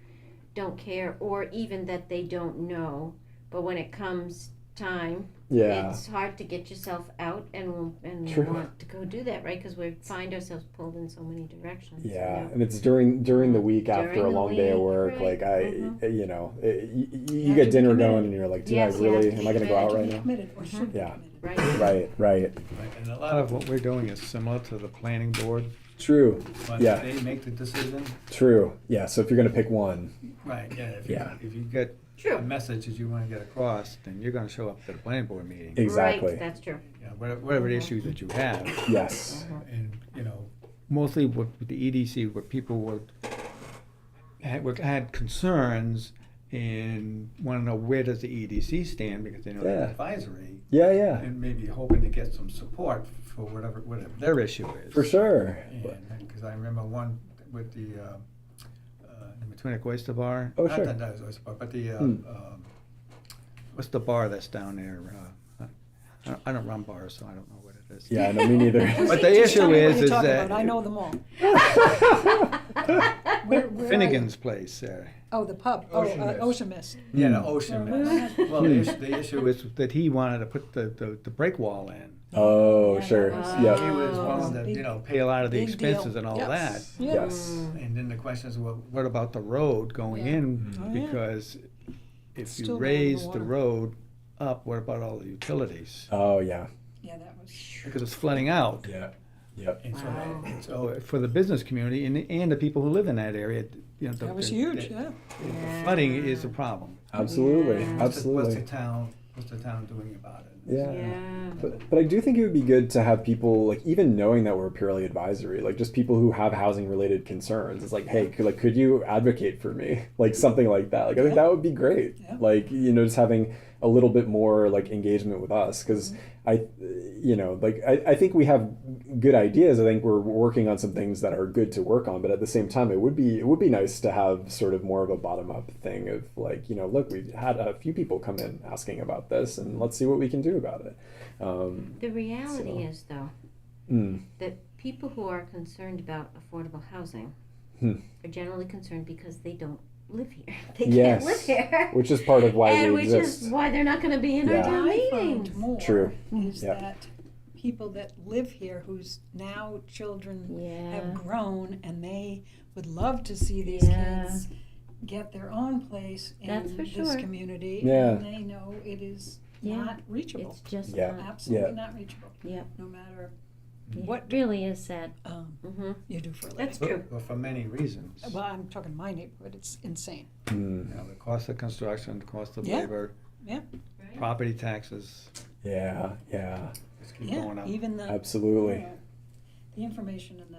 D: don't care or even that they don't know, but when it comes time,
A: Yeah.
D: it's hard to get yourself out and
A: True.
D: want to go do that, right? Because we find ourselves pulled in so many directions.
A: Yeah,
D: you know?
A: and it's during the week after
D: During
A: a
D: the
A: long day of
D: week,
A: work.
D: right.
A: Like you know, you
B: have
A: get
B: to be
A: dinner
B: committed.
A: going, and you're like, do
D: Yes,
A: I
D: you have
A: really?
D: to
A: Am
D: be
A: I going to go out
B: To
A: right
B: be
A: now?
B: committed or should be
A: Yeah.
B: committed.
D: Right.
A: Right.
F: Right, and a lot of
E: What we're doing is similar to the planning board.
A: True.
F: but
A: Yeah.
F: they make the decision.
A: True. Yeah. So if you're going to pick one,
F: Right, yeah.
E: If you get
D: True.
E: a message that you want to get across, then you're going to show up to the planning board meeting.
A: exactly.
D: Right, that's true.
E: You know, whatever the issues that you have.
A: Yes.
F: And, you know,
E: Mostly with the EDC, where people had concerns and want to know where does the EDC stand, because they know
A: Yeah.
E: they're
F: advisory,
A: Yeah. Yeah.
F: and maybe hoping to get some support for whatever
E: their issue is.
A: For sure.
F: And, because I remember one with the,
E: Matunic Oyster Bar.
A: Oh,
F: not
A: sure.
F: that was Oyster Bar, but the,
E: What's the bar that's down there? I don't run bars, so I don't know what it is.
A: Yeah. No, me neither.
E: But the
B: Just tell
E: issue
B: me what
E: is
B: you're talking
E: that
B: about. I know them all. Where are
E: Finnegan's
B: you?
E: place there.
B: Oh, the pub.
F: Ocean
B: Oh,
F: Mist.
B: Ocean Mist.
F: yeah, the
A: Hmm.
F: ocean
B: Well,
F: mess. Well, the issue
E: Was that he wanted to put the break wall in,
A: Oh,
B: Yeah,
A: sure.
B: that was-
F: he
A: Yeah.
F: was willing to, you know,
E: pay a lot of the
B: Big deal.
E: expenses and all
B: Yes.
E: that.
B: Yeah.
A: Yes.
F: and then the question is, well,
E: What about the road going
B: Yeah.
E: in?
B: Oh, yeah.
E: Because if
B: Still
E: you
B: going in the
E: raise the
B: water.
E: road up, what about all the utilities?
A: Oh, yeah.
B: Yeah, that was.
E: Because it's flooding out.
A: Yeah. Yep.
F: and so,
D: Wow.
F: and
E: So
F: so
E: for the business community and the people who live in that area, you know,
B: That was huge, yeah.
E: The flooding is a problem.
A: Absolutely.
D: Yeah.
A: Absolutely.
F: what's the town doing about it?
A: Yeah.
D: Yeah.
A: But I do think it would be good to have people like, even knowing that we're purely advisory, like just people who have housing related concerns. It's like, hey, could you advocate for me? Like something like that. Like I think
B: Yeah.
A: that would be great.
B: Yeah.
A: Like, you know, just having a little bit more like engagement with us, because I think we have good ideas. I think we're working on some things that are good to work on, but at the same time, it would be nice to have sort of more of a bottom up thing of like, you know, look, we've had a few people come in asking about this, and let's see what we can do about it.
D: The reality
A: So-
D: is, though,
A: Mm,
D: that people who are concerned about affordable housing
A: Hmm.
D: are generally concerned because they don't live here. They
A: Yes.
D: can't live here.
A: which is part of why
D: and
A: we
D: which
A: exist.
D: is why they're not going to be in
A: Yeah.
D: our town
B: I
D: meetings.
B: found more
A: True.
B: is
A: Yeah.
B: that people that live here whose now children
D: Yeah.
B: have grown and they would love to see these
D: Yeah.
B: kids get their own place in
D: That's for
B: this
D: sure.
B: community.
A: Yeah.
B: And they know it is
D: Yeah,
B: not reachable.
D: It's just
A: Yeah.
D: not,
B: Absolutely
A: Yeah.
B: not reachable,
D: yeah,
B: no matter
D: it
B: what
D: really is sad.
B: um, you do for a living.
D: That's true.
E: But for many reasons.
B: Well, I'm talking my neighborhood, it's insane.
A: Mm.
E: You know, the cost of construction, the cost of
B: Yeah.
E: labor,
B: Yeah,
E: property taxes,
A: Yeah, yeah,
E: just keep going
B: yeah,
E: up.
B: even the.
A: absolutely.
B: The information in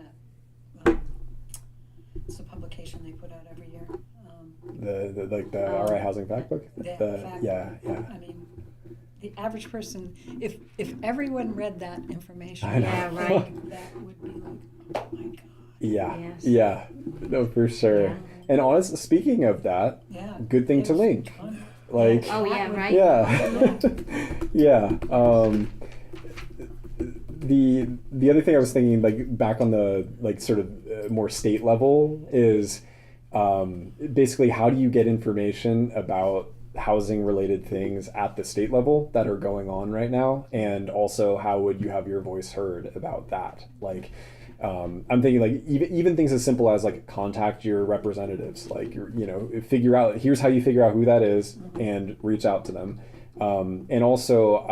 B: that, it's a publication they put out every year.
A: The like the
D: Oh.
A: RI Housing Fact Book.
B: The fact
A: Yeah,
B: book.
A: yeah.
B: I mean, the average person, if everyone read that information.
A: I know.
D: Yeah, right.
B: That would be like, oh my God,
A: Yeah,
D: Yes.
A: yeah, no, for sure.
D: Yeah.
A: And honestly, speaking of that,
B: yeah.
A: good thing to
B: There's
A: link.
B: a ton.
A: Like,
D: Oh, yeah, right.
A: yeah, yeah. The other thing I was thinking, like back on the like sort of more state level, is basically how do you get information about housing related things at the state level that are going on right now, and also how would you have your voice heard about that? Like, I'm thinking like even things as simple as like contact your representatives, like figure out, here's how you figure out who that is and reach out to them. And also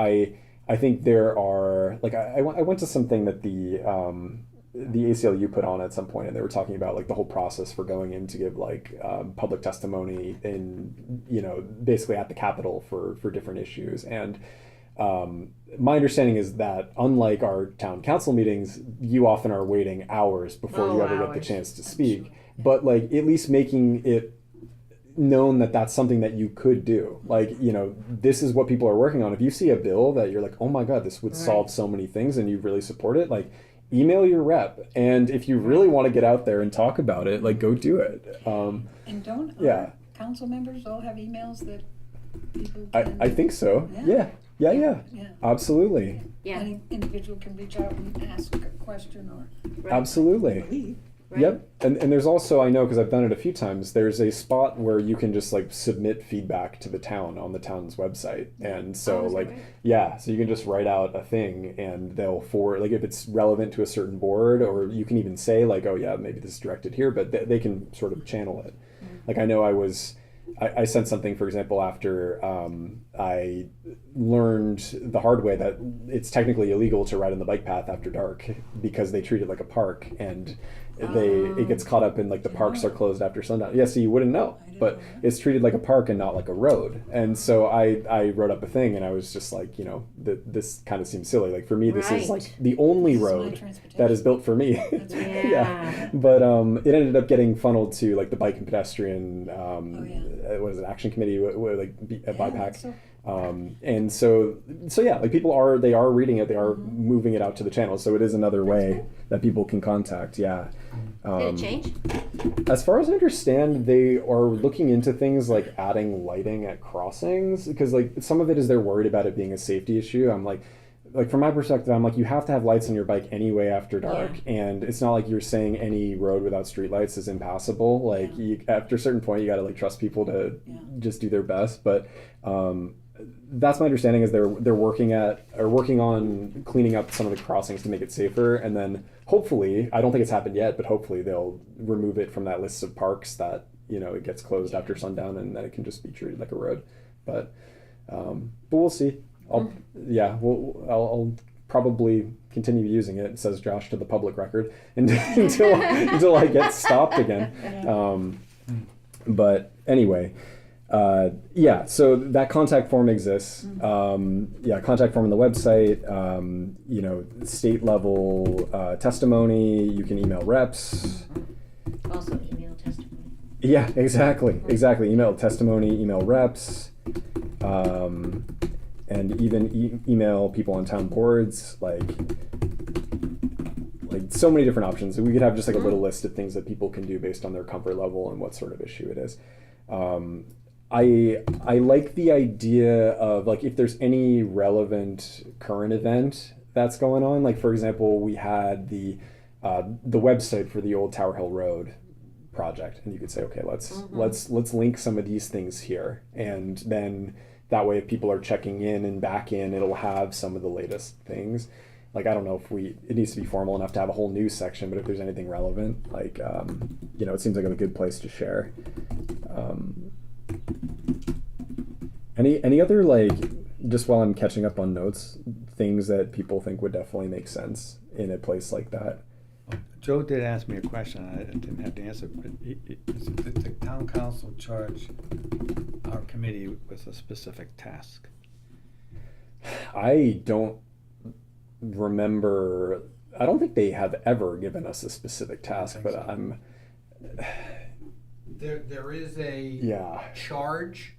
A: I think there are like I went to something that the ACLU put on at some point, and they were talking about like the whole process for going in to give like public testimony in basically at the Capitol for different issues. And my understanding is that unlike our town council meetings, you often are waiting hours before you ever get the
D: Hours.
A: chance to speak. But like at least making it known that that's something that you could do. Like, this is what people are working on. If you see a bill that you're like, oh my God, this would solve
D: Right.
A: so many things, and you really support it, like email your rep. And if you really want to get out there and talk about it, like go do it.
B: And don't
A: Yeah.
B: our council members all have emails that people
A: I
B: can?
A: think so.
B: Yeah.
A: Yeah.
B: Yeah.
A: Absolutely.
D: Yeah,
B: Any individual can reach out and ask a question or
D: right.
A: Absolutely.
B: believe.
D: Right.
A: Yep. And there's also, I know because I've done it a few times, there's a spot where you can just like submit feedback to the town on the town's website. And so
D: Oh, is that
A: like,
D: right?
A: yeah, so you can just write out a thing and they'll forward, like if it's relevant to a certain board, or you can even say like, oh yeah, maybe this is directed here, but they can sort of channel it. Like I know I sent something, for example, after I learned the hard way that it's technically illegal to ride on the bike path after dark because they treat it like a park, and it gets caught up in like the parks are closed after sundown. Yeah, so you wouldn't know,
B: I didn't
A: but
B: know that.
A: it's treated like a park and not like a road. And so I wrote up a thing, and I was just like, this kind of seems silly. Like for me, this is
D: Right.
A: like the only
B: This is my
A: road
B: transportation.
A: that is built for me.
B: That's right.
D: Yeah.
A: But it ended up getting funneled to like the bike and pedestrian what is it, action committee, BIPAC.
B: So,
A: And so yeah, like people are reading it, they are moving it out to the channels, so it is another way that people can contact. Yeah.
D: Did it change?
A: As far as I understand, they are looking into things like adding lighting at crossings, because like some of it is they're worried about it being a safety issue. I'm like from my perspective, I'm like, you have to have lights on your bike anyway after dark, and it's not like you're saying any road without streetlights is impassable. Like after a certain point, you got to like trust people to just do their best. But that's my understanding, is they're working on cleaning up some of the crossings to make it safer, and then hopefully, I don't think it's happened yet, but hopefully they'll remove it from that list of parks that it gets closed after sundown, and that it can just be treated like a road. But we'll see. I'll probably continue using it, says Josh to the public record, until I get stopped again. But anyway. So that contact form exists. Contact form on the website. State level testimony. You can email reps.
D: Also email testimony.
A: Yeah, exactly. Email testimony, email reps, and even email people on town boards. Like so many different options. We could have just like a little list of things that people can do based on their comfort level and what sort of issue it is. I like the idea of like if there's any relevant current event that's going on. Like for example, we had the website for the old Tower Hill Road project, and you could say, okay, let's link some of these things here, and then that way if people are checking in and back in, it'll have some of the latest things. Like I don't know if it needs to be formal enough to have a whole news section, but if there's anything relevant, like it seems like a good place to share. Any other like just while I'm catching up on notes, things that people think would definitely make sense in a place like that.
E: Joe did ask me a question, I didn't have to answer, but did the town council charge our committee with a specific task?
A: I don't remember. I don't think they have ever given us a specific task, but
F: so.
A: I'm.
C: There is a
A: Yeah.
C: charge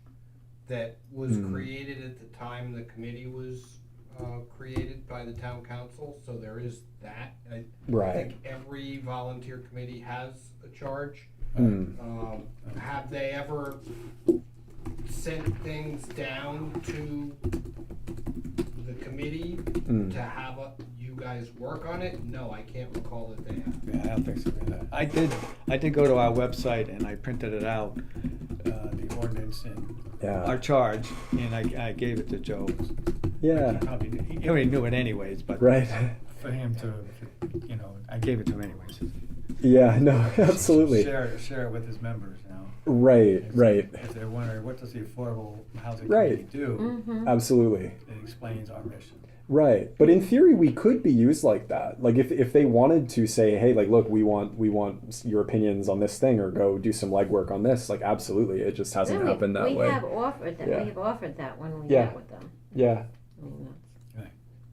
C: that was
A: Hmm.
C: created at the time the committee was created by the town council, so there is that. I
A: Right.
C: think every volunteer committee has a charge.
A: Mm.
C: Have they ever sent things down to the committee
A: Mm.
C: to have you guys work on it? No, I can't recall that they have.
E: Yeah, I don't think so either. I did go to our website and I printed it out, the ordinance and our
A: Yeah.
E: charge, and I gave it to Joe.
A: Yeah.
E: He already knew it anyways, but
A: Right.
F: For him to,
E: I gave it to him anyways.
A: Yeah. No. Absolutely.
F: share it with his members,
A: Right. Right.
F: If they're wondering, what does the Affordable Housing
A: Right.
F: Committee do?
D: Mm-hmm.
A: Absolutely.
F: It explains our mission.
A: Right. But in theory, we could be used like that. Like if they wanted to say, hey, like, look, we want your opinions on this thing, or go do some legwork on this. Like, absolutely. It just hasn't
D: Really,
A: happened that
D: we
A: way.
D: have offered that.
A: Yeah.
D: We have offered that when we
A: Yeah.
D: met with them.
A: Yeah.
D: I mean, that's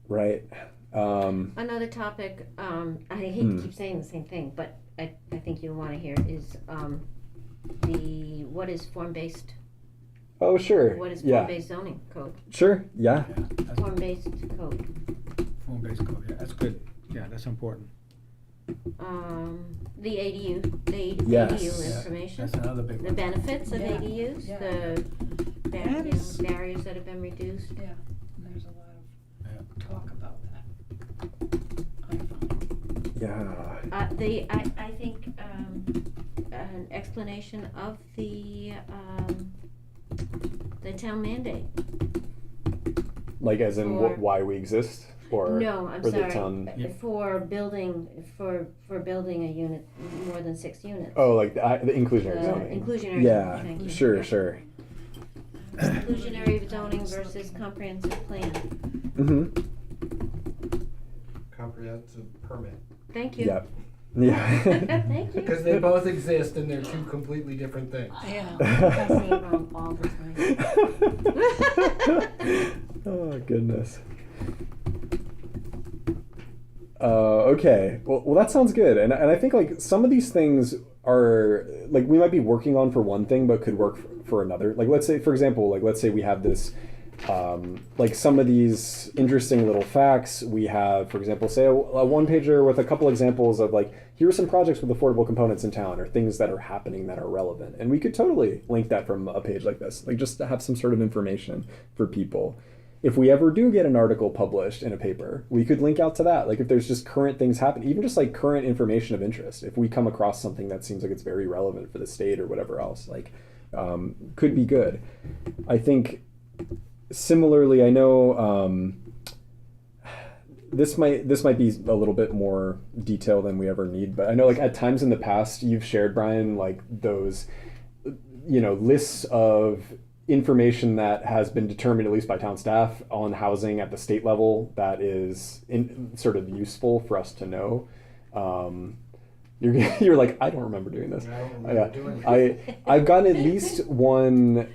A: Right.
D: another topic. I hate
A: Hmm.
D: to keep saying the same thing, but I think you'll want to hear is what is form-based?
A: Oh, sure.
D: What is
A: Yeah.
D: form-based zoning code?
A: Sure. Yeah.
F: Yeah, that's
D: Form-based code.
F: form-based code, yeah,
E: That's good. Yeah, that's important.
D: The ADU,
A: Yes.
D: ADU
A: Yeah,
D: information.
F: That's another big
D: The
F: one.
D: benefits of
B: Yeah.
D: ADUs,
B: Yeah.
D: the
B: That is-
D: barriers that have been reduced.
B: Yeah, and there's a lot of
F: Yeah.
B: talk about that. I found.
A: Yeah.
D: I think an explanation of the town mandate.
A: Like, as in
D: For-
A: why we exist, or
D: No, I'm
A: or the
D: sorry.
A: town.
D: For building a unit, more than 6 units.
A: Oh, like the inclusionary zoning.
D: Inclusionary.
A: Yeah.
D: zoning, thank you.
A: Sure.
D: Yeah.
A: Sure.
D: Inclusionary zoning versus comprehensive plan.
A: Mm-hmm.
C: Comprehensive permit.
D: Thank you.
A: Yep. Yeah.
D: Thank you.
C: Because they both exist and they're two completely different things.
B: Yeah.
D: I say it wrong all the time.
A: Oh goodness. Okay. Well, that sounds good, and I think like some of these things are like we might be working on for one thing, but could work for another. Like let's say, for example, let's say we have this. Like some of these interesting little facts we have, for example, say a one pager with a couple examples of like, here are some projects with affordable components in town, or things that are happening that are relevant. And we could totally link that from a page like this, like just to have some sort of information for people. If we ever do get an article published in a paper, we could link out to that. Like if there's just current things happening, even just like current information of interest, if we come across something that seems like it's very relevant for the state or whatever else, like could be good. I think similarly, I know this might be a little bit more detail than we ever need, but I know like at times in the past you've shared, Brian, like those lists of information that has been determined at least by town staff on housing at the state level that is sort of useful for us to know. You're like, I don't remember doing this.
C: I don't remember doing it.
A: I've gotten at least one.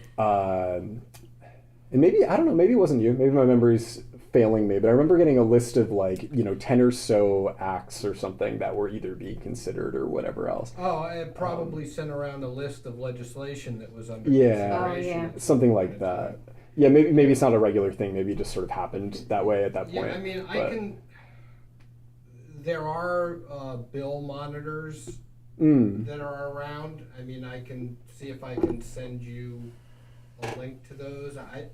A: And maybe, I don't know, maybe it wasn't you. Maybe my memory's failing me, but I remember getting a list of like, 10 or so acts or something that were either being considered or whatever else.
C: Oh, I had probably sent around a list of legislation that was under
A: Yeah.
C: consideration.
D: Oh,
C: at the
A: Something like
C: point in
A: that.
C: time.
A: Yeah, maybe it's not a regular thing. Maybe it just sort of happened that way at that point.
C: Yeah, I mean,
A: but-
C: there are bill monitors
A: Mm.
C: that are around. I mean, I can see if I can send you a link to those. I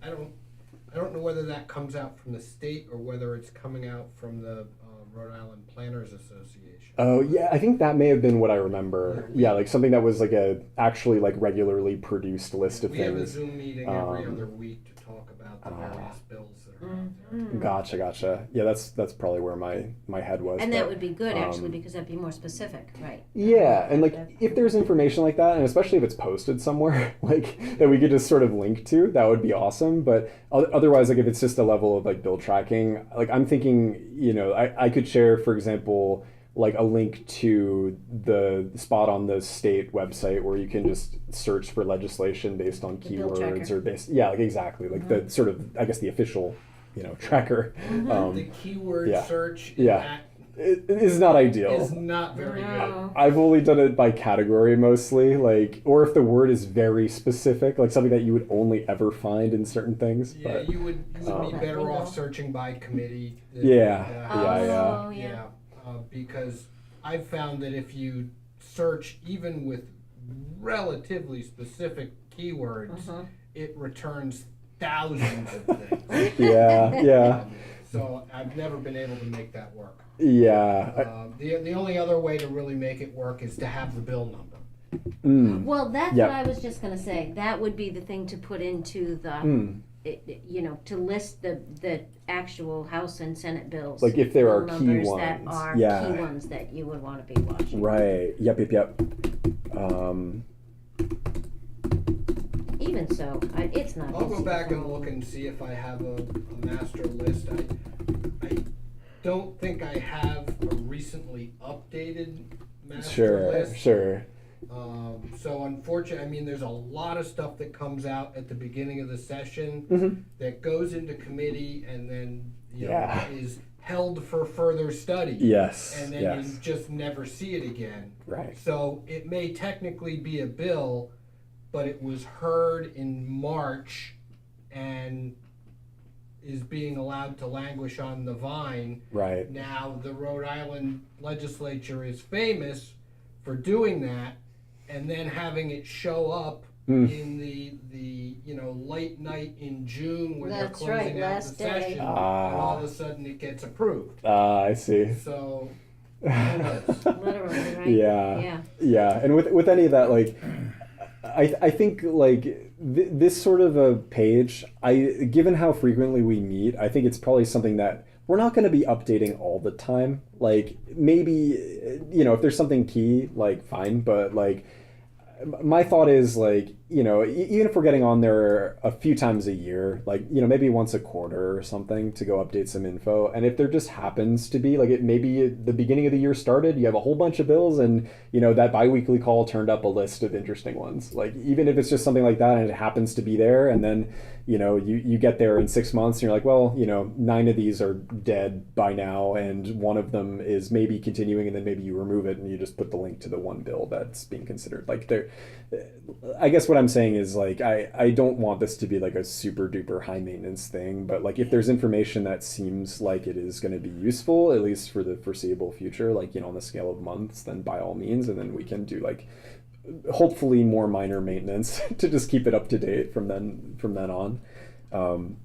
C: don't know whether that comes out from the state or whether it's coming out from the Rhode Island Planners Association.
A: Oh yeah, I think that may have been what I remember. Yeah, like something that was like a actually like regularly produced list of
C: We have a
A: things.
C: Zoom meeting every
A: Um,
C: other week to talk about the various bills that are out there.
D: Mhm.
A: Gotcha. Yeah, that's probably where my head was.
D: And that
A: but,
D: would be good, actually,
A: um,
D: because that'd be more specific, right?
A: Yeah, and like if there's information like that, and especially if it's posted somewhere, like that we could just sort of link to, that would be awesome. But otherwise, like if it's just a level of like bill tracking, like I'm thinking, I could share, for example, like a link to the spot on the state website where you can just search for legislation based on
D: The bill
A: keywords
D: tracker.
A: or based, yeah, like exactly, like the sort of, I guess the official, tracker.
C: The keyword
A: yeah.
C: search in
A: Yeah.
C: that
A: It is not ideal.
C: is not very good.
D: No.
A: I've only done it by category mostly, like, or if the word is very specific, like something that you would only ever find in certain things.
C: Yeah,
A: But
C: you would be better
D: Bingo.
C: off searching by committee.
A: Yeah.
D: Oh,
A: yeah.
D: yeah.
C: Because I've found that if you search even with relatively specific keywords,
D: Uh-huh.
C: it returns thousands of things.
A: Yeah.
C: So I've never been able to make that work.
A: Yeah.
C: The only other way to really make it work is to have the bill number.
D: Well, that's
A: Yeah.
D: what I was just gonna say. That would be the thing to put into the, to list the actual House and Senate bills.
A: Like if there
D: bill
A: are key
D: numbers that
A: ones.
D: are
A: Yeah.
D: key ones that you would want to be watching.
A: Right. Yep.
D: Even so, it's not.
C: I'll go
D: easy to
C: back and
D: follow.
C: look and see if I have a master list. I don't think I have a recently updated master list.
A: Sure.
C: So unfortunately, I mean, there's a lot of stuff that comes out at the beginning of the session
A: Mhm.
C: that goes into committee and then
A: Yeah.
C: is held for further study.
A: Yes.
C: And then
A: Yes.
C: you just never see it again.
A: Right.
C: So it may technically be a bill, but it was heard in March and is being allowed to languish on the vine.
A: Right.
C: Now, the Rhode Island legislature is famous for doing that and then having it show up in the late night in June when
D: That's
C: they're closing
D: right,
C: out
D: last
C: the
D: day.
C: session, and all of a sudden it gets approved.
A: I see.
C: So, who knows?
D: Literally, right?
A: Yeah.
D: Yeah.
A: And with any of that, like, I think like this sort of a page, given how frequently we meet, I think it's probably something that we're not going to be updating all the time. Like maybe, if there's something key, like fine, but like my thought is like, even if we're getting on there a few times a year, like, maybe once a quarter or something to go update some info. And if there just happens to be like it maybe the beginning of the year started, you have a whole bunch of bills and, that biweekly call turned up a list of interesting ones. Like even if it's just something like that and it happens to be there and then, you get there in 6 months and you're like, well, 9 of these are dead by now and one of them is maybe continuing and then maybe you remove it and you just put the link to the one bill that's being considered. Like I guess what I'm saying is like I don't want this to be like a super duper high maintenance thing, but like if there's information that seems like it is going to be useful, at least for the foreseeable future, like on the scale of months, then by all means, and then we can do like hopefully more minor maintenance to just keep it up to date from then on.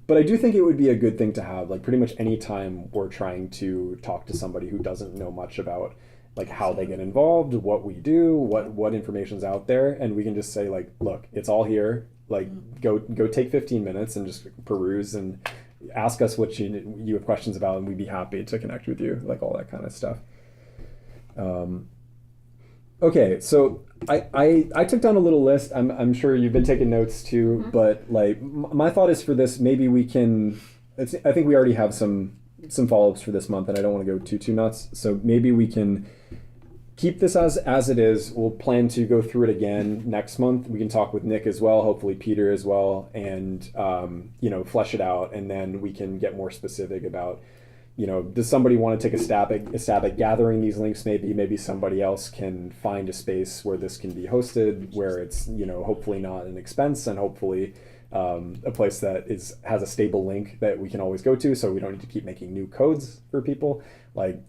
A: But I do think it would be a good thing to have like pretty much any time we're trying to talk to somebody who doesn't know much about like how they get involved, what we do, what information's out there, and we can just say like, look, it's all here. Like go take 15 minutes and just peruse and ask us what you have questions about, and we'd be happy to connect with you, like all that kind of stuff. Okay, so I took down a little list. I'm sure you've been taking notes too, but like my thought is for this, maybe we can. I think we already have some follow-ups for this month, and I don't want to go too nuts. So maybe we can keep this as it is. We'll plan to go through it again next month. We can talk with Nick as well, hopefully Peter as well, and flesh it out, and then we can get more specific about. Does somebody want to take a stab at gathering these links? Maybe somebody else can find a space where this can be hosted, where it's hopefully not an expense, and hopefully a place that has a stable link that we can always go to, so we don't need to keep making new codes for people. Like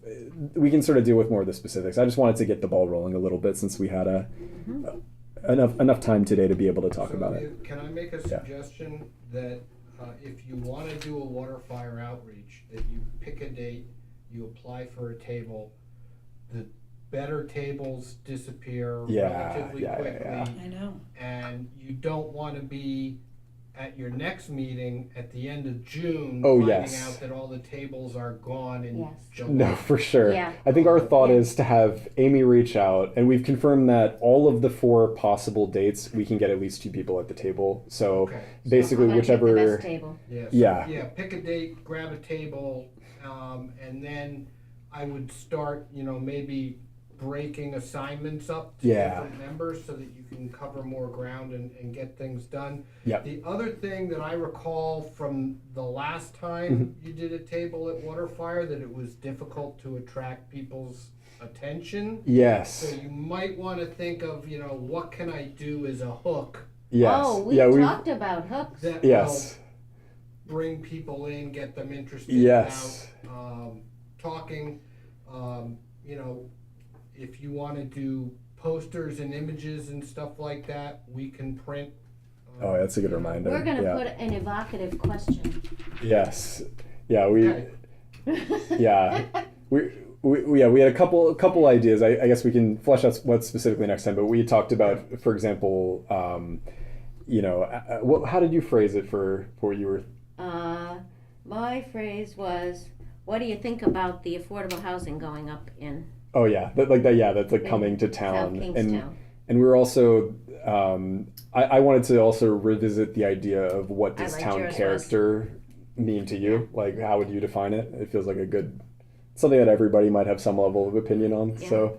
A: we can sort of deal with more of the specifics. I just wanted to get the ball rolling a little bit since we had enough time today to be able to talk about it.
C: Can I make a suggestion that if you want to do a water fire outreach, that you pick a date, you apply for a table, the better tables disappear
A: Yeah,
C: relatively
A: yeah,
C: quickly.
A: yeah.
B: I know.
C: And you don't want to be at your next meeting at the end of June
A: Oh,
C: finding
A: yes.
C: out that all the tables are gone in
D: Yes.
C: July.
A: No, for sure.
D: Yeah.
A: I think our thought
D: Yeah.
A: is to have Amy reach out, and we've confirmed that all of the 4 possible dates, we can get at least 2 people at the table. So
C: Okay.
A: basically,
D: I'm gonna pick the
A: whichever.
D: best table.
C: Yes.
A: Yeah.
C: Yeah, pick a date, grab a table, and then I would start, maybe breaking assignments up to
A: Yeah.
C: different members so that you can cover more ground and get things done.
A: Yep.
C: The other thing that I recall from the last time you did a table at Waterfire, that it was difficult to attract people's attention. So
A: Yes.
C: you might want to think of, what can I do as a hook
A: Yes.
D: Oh, we
A: yeah.
D: talked about hooks.
C: that
A: Yes.
C: will bring people in, get them interested
A: Yes.
C: about talking. If you want to do posters and images and stuff like that, we can print.
A: Oh, that's a good reminder.
D: We're gonna
A: yeah.
D: put an evocative question.
A: Yes. Yeah. We.
C: Okay.
A: Yeah. We had a couple ideas. I guess we can flesh out what specifically next time. But we talked about, for example, how did you phrase it for what you were?
D: My phrase was, "What do you think about the affordable housing going up in
A: Oh yeah, that's like
D: in
A: coming to
D: South
A: town,
D: Kingstown?"
A: and we were also. I wanted to also revisit the idea of what does
D: I liked
A: town
D: yours
A: character mean to you? Like, how would you define it? It feels like a good something that everybody might have some level of opinion on.
D: Yeah.
A: So,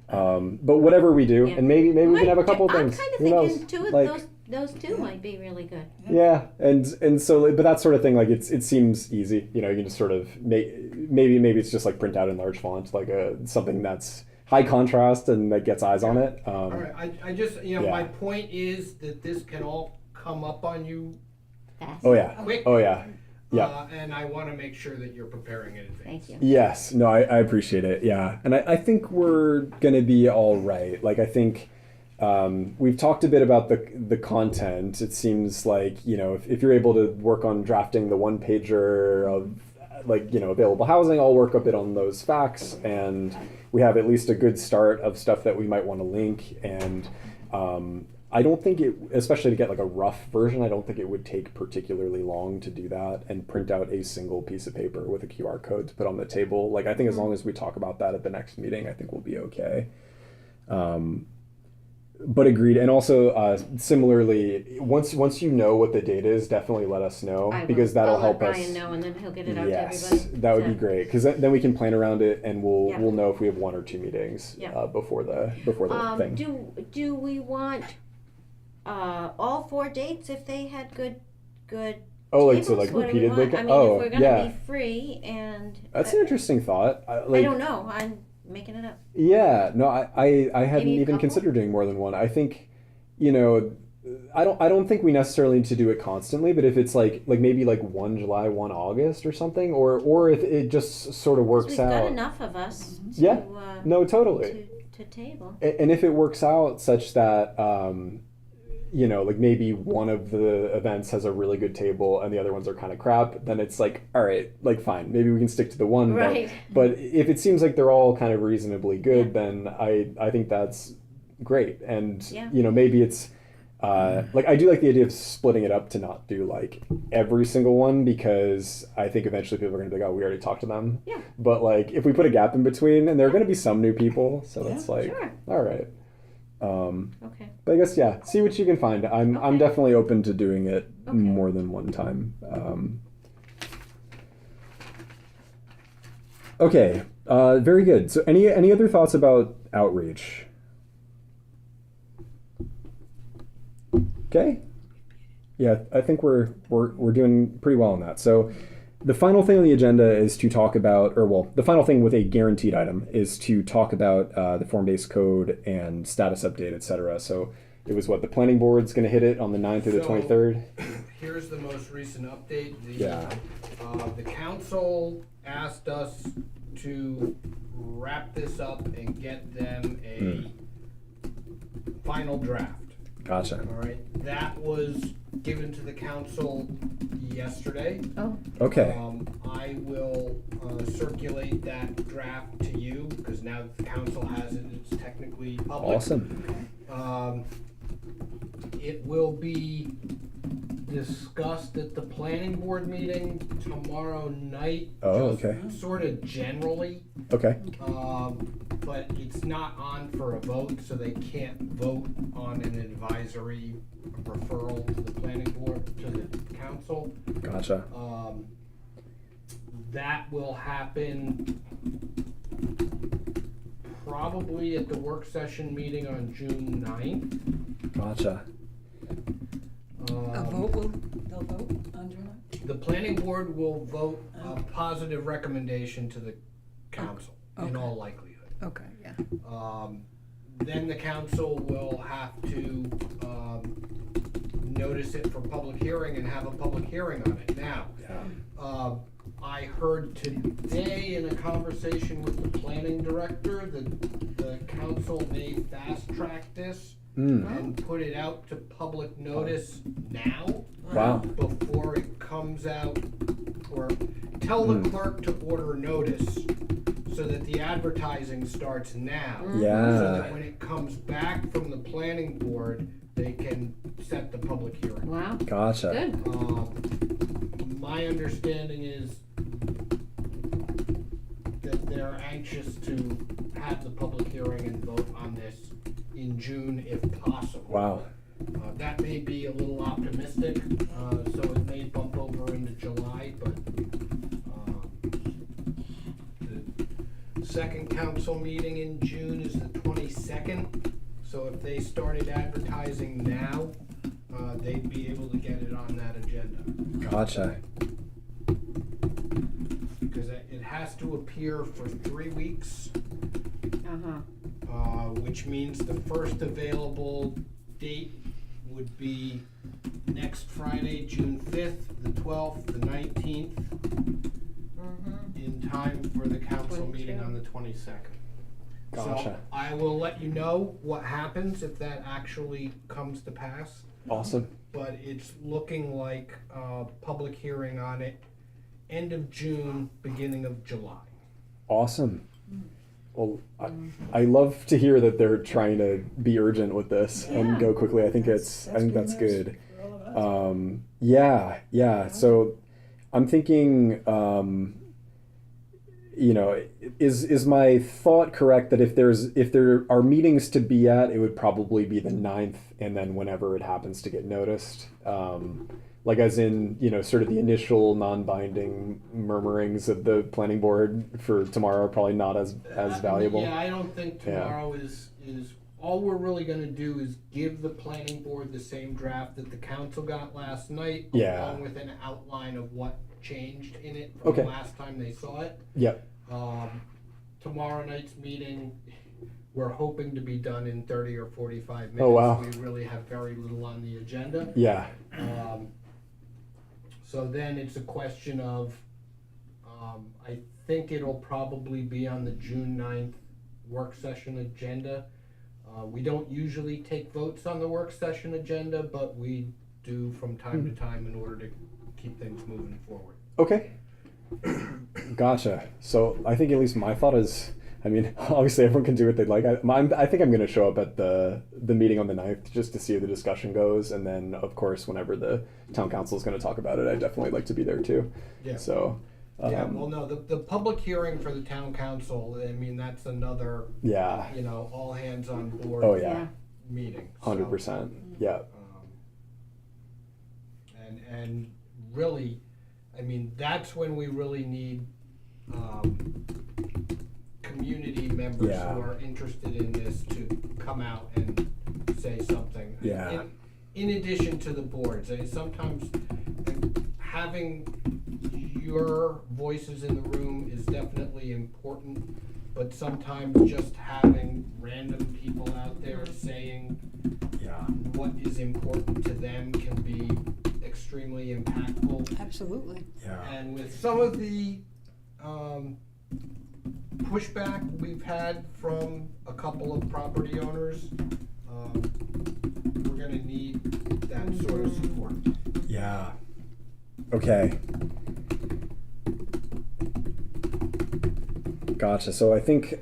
A: but whatever we do,
D: Yeah.
A: and maybe we can have a couple of
D: I'm
A: things.
D: kind of
A: Who knows?
D: thinking two of
A: Like,
D: those two might be really good.
A: yeah, and so, but that sort of thing, like it seems easy. You can just sort of maybe it's just like print out in large font, like something that's high contrast and that gets eyes on it.
C: All right. I just,
A: Yeah.
C: my point is that this can all come up on you
D: Fast.
A: Oh yeah,
C: quick.
A: oh yeah, yeah.
C: And I want to make sure that you're preparing in advance.
D: Thank you.
A: Yes, no, I appreciate it. Yeah, and I think we're gonna be all right. Like I think we've talked a bit about the content. It seems like if you're able to work on drafting the one pager of available housing, I'll work a bit on those facts, and we have at least a good start of stuff that we might want to link. And I don't think especially to get like a rough version, I don't think it would take particularly long to do that and print out a single piece of paper with a QR code to put on the table. Like I think as long as we talk about that at the next meeting, I think we'll be okay. But agreed. And also similarly, once you know what the date is, definitely let us know,
D: I will.
A: because that'll
D: I'll
A: help
D: let
A: us.
D: Brian know, and then he'll get it out to
A: Yes,
D: everybody.
A: that would
D: So-
A: be great, because then we can plan around it, and
D: Yeah.
A: we'll know if we have 1 or 2 meetings
D: Yeah.
A: before the thing.
D: Do we want all 4 dates if they had good
A: Oh, like
D: tables?
A: so, like
D: What do we
A: repeatedly.
D: want? I mean,
A: Oh,
D: if we're gonna
A: yeah.
D: be free and
A: That's an interesting thought.
D: I don't know. I'm making it up.
A: Yeah, no, I hadn't
D: Maybe a
A: even
D: couple?
A: considered doing more than one. I think, I don't think we necessarily need to do it constantly, but if it's like maybe like 1 July, 1 August or something, or if it just sort of
D: 'Cause
A: works
D: we've got
A: out.
D: enough of us to,
A: Yeah. No, totally.
D: to table.
A: And if it works out such that, like maybe one of the events has a really good table and the other ones are kind of crap, then it's like, all right, like fine, maybe we can stick to the one.
D: Right.
A: But if it seems like they're all kind of reasonably good, then I think that's great. And,
D: Yeah.
A: Maybe it's, like I do like the idea of splitting it up to not do like every single one, because I think eventually people are going to be like, oh, we already talked to them.
D: Yeah.
A: But like if we put a gap in between, and there are going to be some new people, so
B: Yeah,
A: it's like,
D: sure.
A: all right.
D: Okay.
A: But I guess see what you can find. I'm
D: Okay.
A: definitely open to doing it
D: Okay.
A: more than one time. Okay, very good. So any other thoughts about outreach? Okay. Yeah, I think we're doing pretty well on that. So the final thing on the agenda is to talk about, the final thing with a guaranteed item is to talk about the form-based code and status update, etc. So it was the planning board's going to hit it on the 9th or the
C: So-
A: 23rd?
C: Here's the most recent update.
A: Yeah.
C: The council asked us to wrap this up and get them a final draft.
A: Gotcha.
C: All right, that was given to the council yesterday.
D: Oh,
A: Okay.
C: I will circulate that draft to you, because now that the council has it, it's technically public.
A: Awesome.
C: It will be discussed at the planning board meeting tomorrow night.
A: Oh,
C: just
A: okay.
C: Sort of generally,
A: Okay.
C: but it's not on for a vote, so they can't vote on an advisory referral to the planning board, to the council.
A: Gotcha.
C: That will happen probably at the work session meeting on June 9th.
A: Gotcha.
B: A vote they'll vote on July?
C: The planning board will vote a positive recommendation to the council, in
B: Okay.
C: all likelihood.
B: Okay, yeah.
C: Then the council will have to notice it for public hearing and have a public hearing on it. Now,
A: Yeah.
C: I heard today in a conversation with the planning director that the council may fast track this and put it out to public notice now,
A: Wow.
C: before it comes out, or tell the clerk to order notice so that the advertising starts now. So
A: Yeah.
C: that when it comes back from the planning board, they can set the public hearing.
D: wow,
A: Gotcha.
D: good.
C: My understanding is that they're anxious to have the public hearing and vote on this in June if possible.
A: Wow.
C: That may be a little optimistic, so it may bump over into July, but the second council meeting in June is the 22nd. So if they started advertising now, they'd be able to get it on that agenda.
A: Gotcha.
C: Because it has to appear for 3 weeks,
D: Uh-huh.
C: which means the first available date would be next Friday, June 5th, the 12th, the 19th, in time for the council meeting on the 22nd. So
A: Gotcha.
C: I will let you know what happens if that actually comes to pass,
A: Awesome.
C: but it's looking like a public hearing on it end of June, beginning of July.
A: Awesome. Well, I love to hear that they're trying to be urgent with this and go quickly. I think that's
B: news
A: good.
B: for all of us.
A: Yeah. So I'm thinking, is my thought correct that if there are meetings to be at, it would probably be the 9th, and then whenever it happens to get noticed, like as in, sort of the initial non-binding murmurings of the planning board for tomorrow are probably not as valuable.
C: Yeah, I don't think
A: Yeah.
C: tomorrow is all we're really gonna do is give the planning board the same draft that the council got last night,
A: Yeah.
C: along with an outline of what changed in it from
A: Okay.
C: the last time they saw it.
A: Yep.
C: Tomorrow night's meeting, we're hoping to be done in 30 or 45 minutes.
A: Oh, wow.
C: We really have very little on the agenda.
A: Yeah.
C: So then it's a question of, I think it'll probably be on the June 9th work session agenda. We don't usually take votes on the work session agenda, but we do from time to time in order to keep things moving forward.
A: Okay. Gotcha. So I think at least my thought is, obviously everyone can do what they'd like. I think I'm going to show up at the meeting on the 9th just to see how the discussion goes. And then, of course, whenever the town council is going to talk about it, I'd definitely like to be there too.
C: Yeah.
A: So,
C: Yeah, well, no, the public hearing for the town council, that's another,
A: yeah.
C: all hands on board.
A: Oh, yeah.
C: Meeting. So,
A: 100%. Yeah.
C: and really, that's when we really need community members
A: Yeah.
C: who are interested in this to come out and say something.
A: Yeah.
C: In addition to the boards, sometimes having your voices in the room is definitely important, but sometimes just having random people out there saying
A: Yeah.
C: what is important to them can be extremely impactful.
B: Absolutely.
A: Yeah.
C: And with some of the pushback we've had from a couple of property owners, we're gonna need that sort of support.
A: Okay. Gotcha. So I think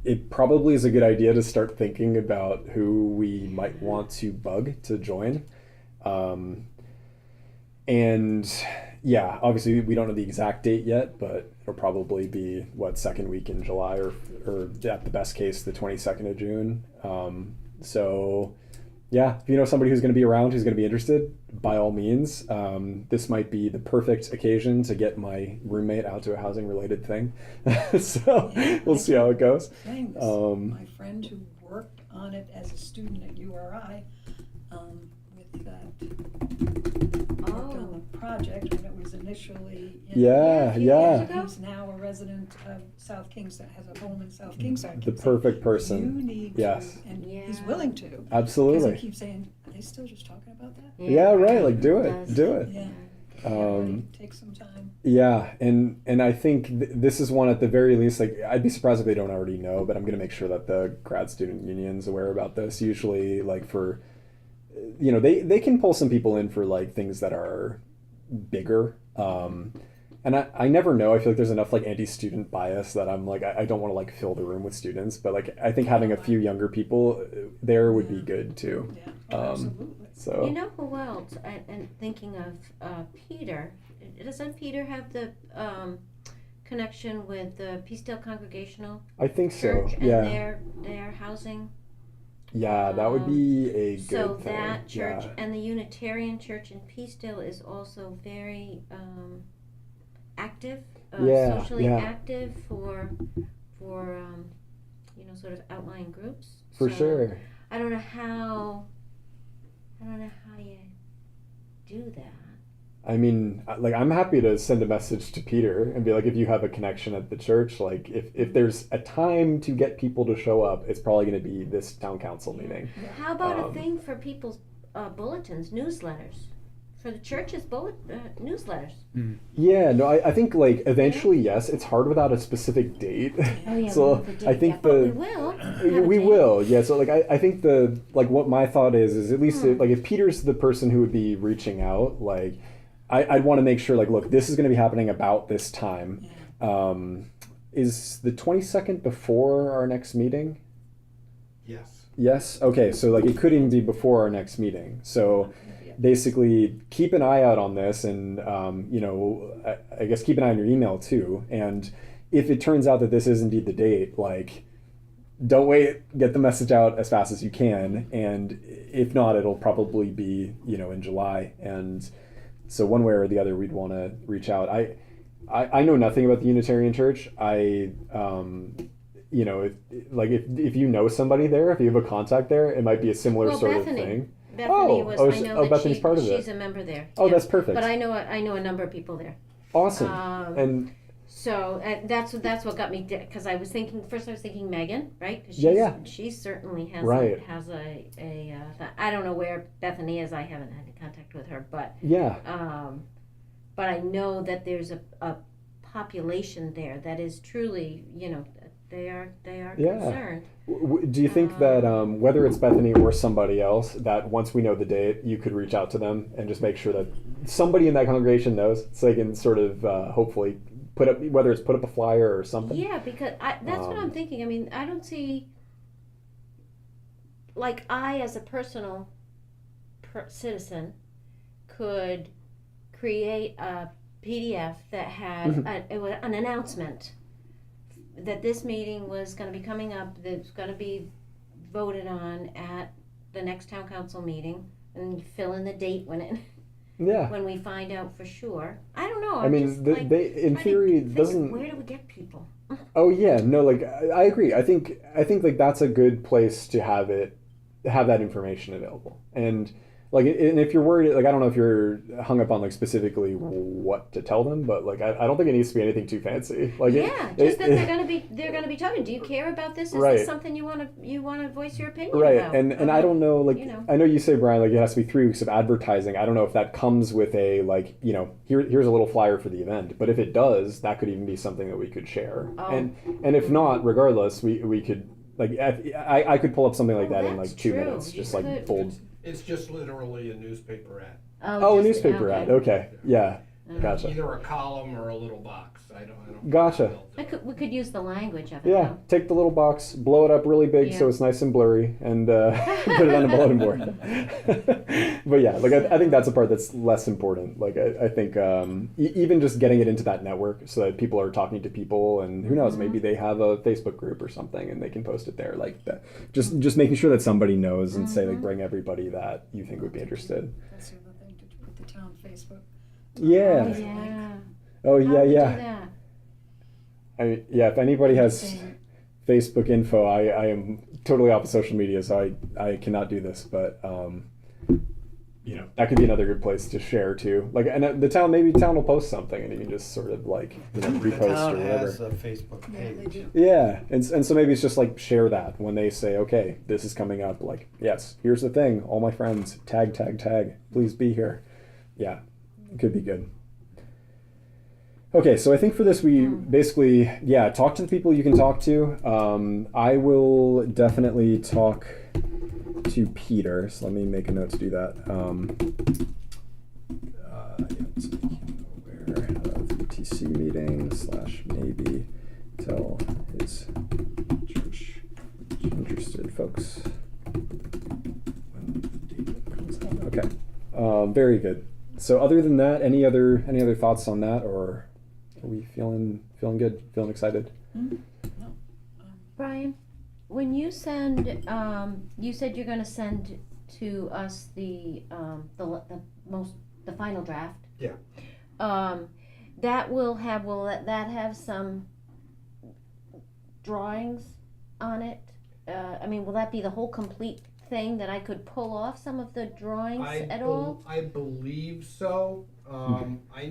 A: it probably is a good idea to start thinking about who we might want to bug to join. And yeah, obviously we don't know the exact date yet, but it'll probably be second week in July or at the best case the 22nd of June. So yeah, if you know somebody who's going to be around, who's going to be interested, by all means. This might be the perfect occasion to get my roommate out to a housing related thing. So we'll see how it goes.
B: Things. My friend who worked on it as a student at URI, with that, worked on the project when it was initially in.
A: Yeah, yeah.
B: He's now a resident of South Kingston, has a home in South Kingston.
A: The perfect person.
B: You need
A: Yes.
B: to, and
D: Yeah.
B: he's willing to. Because
A: Absolutely.
B: I keep saying, are they still just talking about that?
A: Yeah, right. Like, do it.
D: does.
A: Do it.
B: Yeah. Take some time.
A: Yeah, and I think this is one at the very least. Like, I'd be surprised if they don't already know, but I'm gonna make sure that the grad student union's aware about this. Usually, like for, they can pull some people in for like things that are bigger. And I never know. I feel like there's enough like anti-student bias that I'm like I don't want to like fill the room with students, but like I think having a few younger people there would be good too.
B: Yeah, oh, absolutely.
A: So
D: You know who else? And thinking of Peter. Doesn't Peter have the connection with the Peacedale Congregational
A: I think so.
D: Church and
A: Yeah,
D: their housing?
A: yeah, that would be a good
D: So
A: thing.
D: that church
A: Yeah.
D: and the Unitarian Church in Peacedale is also very active,
A: Yeah,
D: socially
A: yeah.
D: active for sort of outlying groups.
A: For
D: So
A: sure.
D: I don't know how you do that.
A: I mean, like, I'm happy to send a message to Peter and be like, if you have a connection at the church, like, if there's a time to get people to show up, it's probably going to be this town council meeting.
D: How about a
A: Um,
D: thing for people's bulletins, newsletters? For the church's newsletters.
A: Yeah, no, I think, like, eventually, yes, it's hard without a specific date.
D: Oh yeah,
A: So
D: we have the
A: I
D: date
A: think
D: yet, but we will. have a
A: we
D: date.
A: will, yeah. So like I think like what my thought is at least like if Peter's the person who would be reaching out, like I'd want to make sure like look, this is going to be happening about this time. Is the 22nd before our next meeting?
C: Yes.
A: Yes. Okay. So like it could even be before our next meeting. So basically keep an eye out on this and I guess keep an eye on your email too. And if it turns out that this is indeed the date, like don't wait, get the message out as fast as you can. And if not, it'll probably be, in July. And so one way or the other, we'd want to reach out. I know nothing about the Unitarian Church. If you know somebody there, if you have a contact there, it might be a similar
D: Well,
A: sort
D: Bethany.
A: of thing.
D: Bethany
A: Oh,
D: was.
A: oh,
D: I know that
A: Bethany's part of it.
D: she's a member there.
A: Oh,
D: yeah.
A: that's perfect.
D: But I know a number of people there.
A: Awesome.
D: Um, So that's what got me because I was thinking Megan, right? 'Cause
A: Yeah.
D: She certainly has
A: Right.
D: I don't know where Bethany is. I haven't had contact with her, but
A: Yeah.
D: but I know that there's a population there that is truly, they are
A: Yeah.
D: concerned.
A: Do you think that whether it's Bethany or somebody else, that once we know the date, you could reach out to them and just make sure that somebody in that congregation knows, so they can sort of hopefully put up a flyer or something?
D: Yeah, because that's what I'm thinking. I mean, I don't see, like, I as a personal citizen could create a PDF that had an announcement that this meeting was going to be coming up, that's going to be voted on at the next town council meeting, and fill in the date
A: Yeah.
D: when we find out for sure. I don't know.
A: I mean,
D: just,
A: they in
D: trying to
A: theory
D: think,
A: doesn't.
D: Where do we get people?
A: Oh yeah, no, like I agree. I think like that's a good place to have that information available. And like, and if you're worried, like I don't know if you're hung up on like specifically what to tell them, but like I don't think it needs to be anything too fancy. Like
D: Just that they're gonna be talking. Do you care about this? Is
A: Right.
D: this something you wanna voice your opinion
A: Right,
D: about?
A: and I don't know, like, I know you say, Brian, like it has to be 3 weeks of advertising. I don't know if that comes with a like, here's a little flyer for the event. But if it does, that could even be something that we could share.
D: Oh.
A: And if not, regardless, we could like I could pull up something like that in
D: that's
A: like 2
D: true.
A: minutes,
D: You
A: just like
D: could.
A: bold
C: It's just literally a newspaper ad.
A: Oh, a
D: just-
A: newspaper ad. Okay. Yeah.
D: Uh,
A: Gotcha.
C: Either a column or a little box. I don't.
A: Gotcha.
D: we could use the language of it.
A: Yeah.
D: though.
A: Take the little box, blow it up really big so
D: Yeah.
A: it's nice and blurry, and put it on the bulletin board. But yeah, like I think that's a part that's less important. Like I think even just getting it into that network so that people are talking to people, and who knows, maybe they have a Facebook group or something, and they can post it there. Like that. Just making sure that somebody knows and say like bring everybody that you think would be interested.
B: That's the other thing to do with the town Facebook.
A: Yeah.
D: Oh, yeah.
A: Oh
D: How
A: yeah,
D: would we
A: yeah.
D: do that?
A: Yeah, if anybody has
B: Saying,
A: Facebook info, I am totally off of social media, so I cannot do this. But that could be another good place to share too. Like, and the town, maybe town will post something, and you can just sort of like
F: The
A: repost
F: town
A: or whatever.
F: has a Facebook
B: Yeah, they
F: page.
B: do.
A: Yeah, and so maybe it's just like share that when they say, okay, this is coming up. Like, yes, here's the thing. All my friends, tag, tag, tag. Please be here. Yeah, it could be good. Okay, so I think for this we basically, talk to the people you can talk to. I will definitely talk to Peter, so let me make a note to do that. Let's make him aware of UTC meeting / maybe tell his church interested folks when the date comes out. Okay, very good. So other than that, any other thoughts on that, or are we feeling good, feeling excited?
D: Brian, when you send, you said you're gonna send to us the final draft.
C: Yeah.
D: Will that have some drawings on it? Will that be the whole complete thing that I could pull off some of the drawings at all?
C: I believe so. I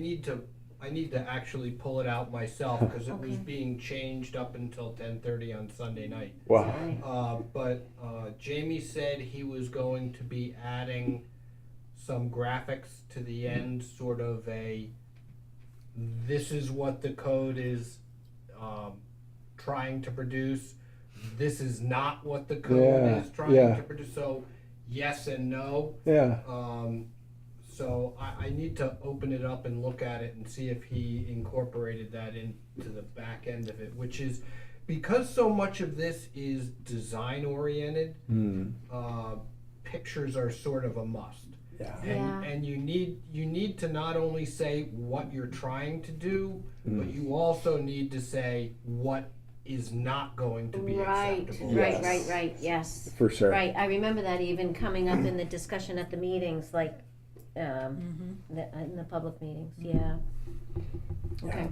C: need to actually pull it out myself because it was
D: Okay.
C: being changed up until 10:30 on Sunday night.
A: Wow.
D: Sorry.
C: But Jamie said he was going to be adding some graphics to the end, sort of this is what the code is trying to produce. This is not what the code is trying to produce. So yes and no.
A: Yeah.
C: So I need to open it up and look at it and see if he incorporated that into the back end of it, which is because so much of this is design oriented. Pictures are sort of a must.
A: Yeah.
C: And you need to not only say what you're trying to do, but you also need to say what is not going to be acceptable.
A: Yes.
D: Right, yes.
A: For sure.
D: Right, I remember that even coming up in the discussion at the meetings, like, in the public meetings, yeah. Okay,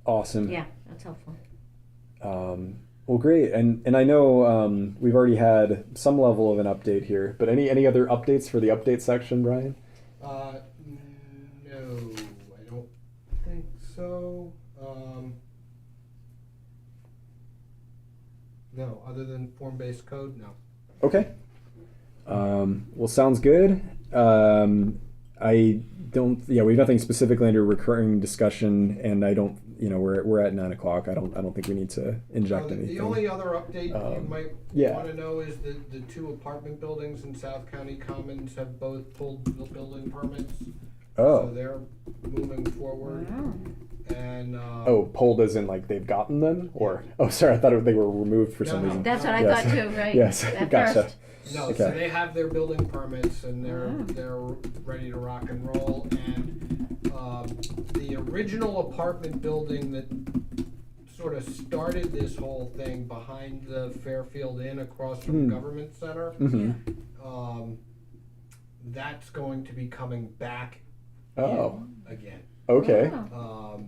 A: Awesome.
D: yeah, that's helpful.
A: Well, great. And I know we've already had some level of an update here, but any other updates for the update section, Brian?
C: No, I don't think so. No, other than form-based code, no.
A: Okay. Well, sounds good. I don't. Yeah, we have nothing specifically under recurring discussion, and I don't. We're at 9 o'clock. I don't think we need to inject anything.
C: The only other update you might
A: yeah.
C: want to know is that the 2 apartment buildings in South County Commons have both pulled the building permits. So
A: Oh.
C: they're moving forward.
D: Wow.
C: And
A: Pulled as in like they've gotten them, or sorry, I thought they were removed for some
C: No,
A: reason.
D: That's what I
A: Yes.
D: thought too, right?
A: Yes,
D: At
A: gotcha.
D: first.
C: no,
A: Okay.
C: so they have their building permits and
D: Wow.
C: they're ready to rock and roll. And the original apartment building that sort of started this whole thing behind the Fairfield Inn across from Government Center, that's going to be coming back
A: Oh.
C: again.
A: Okay.
D: Wow.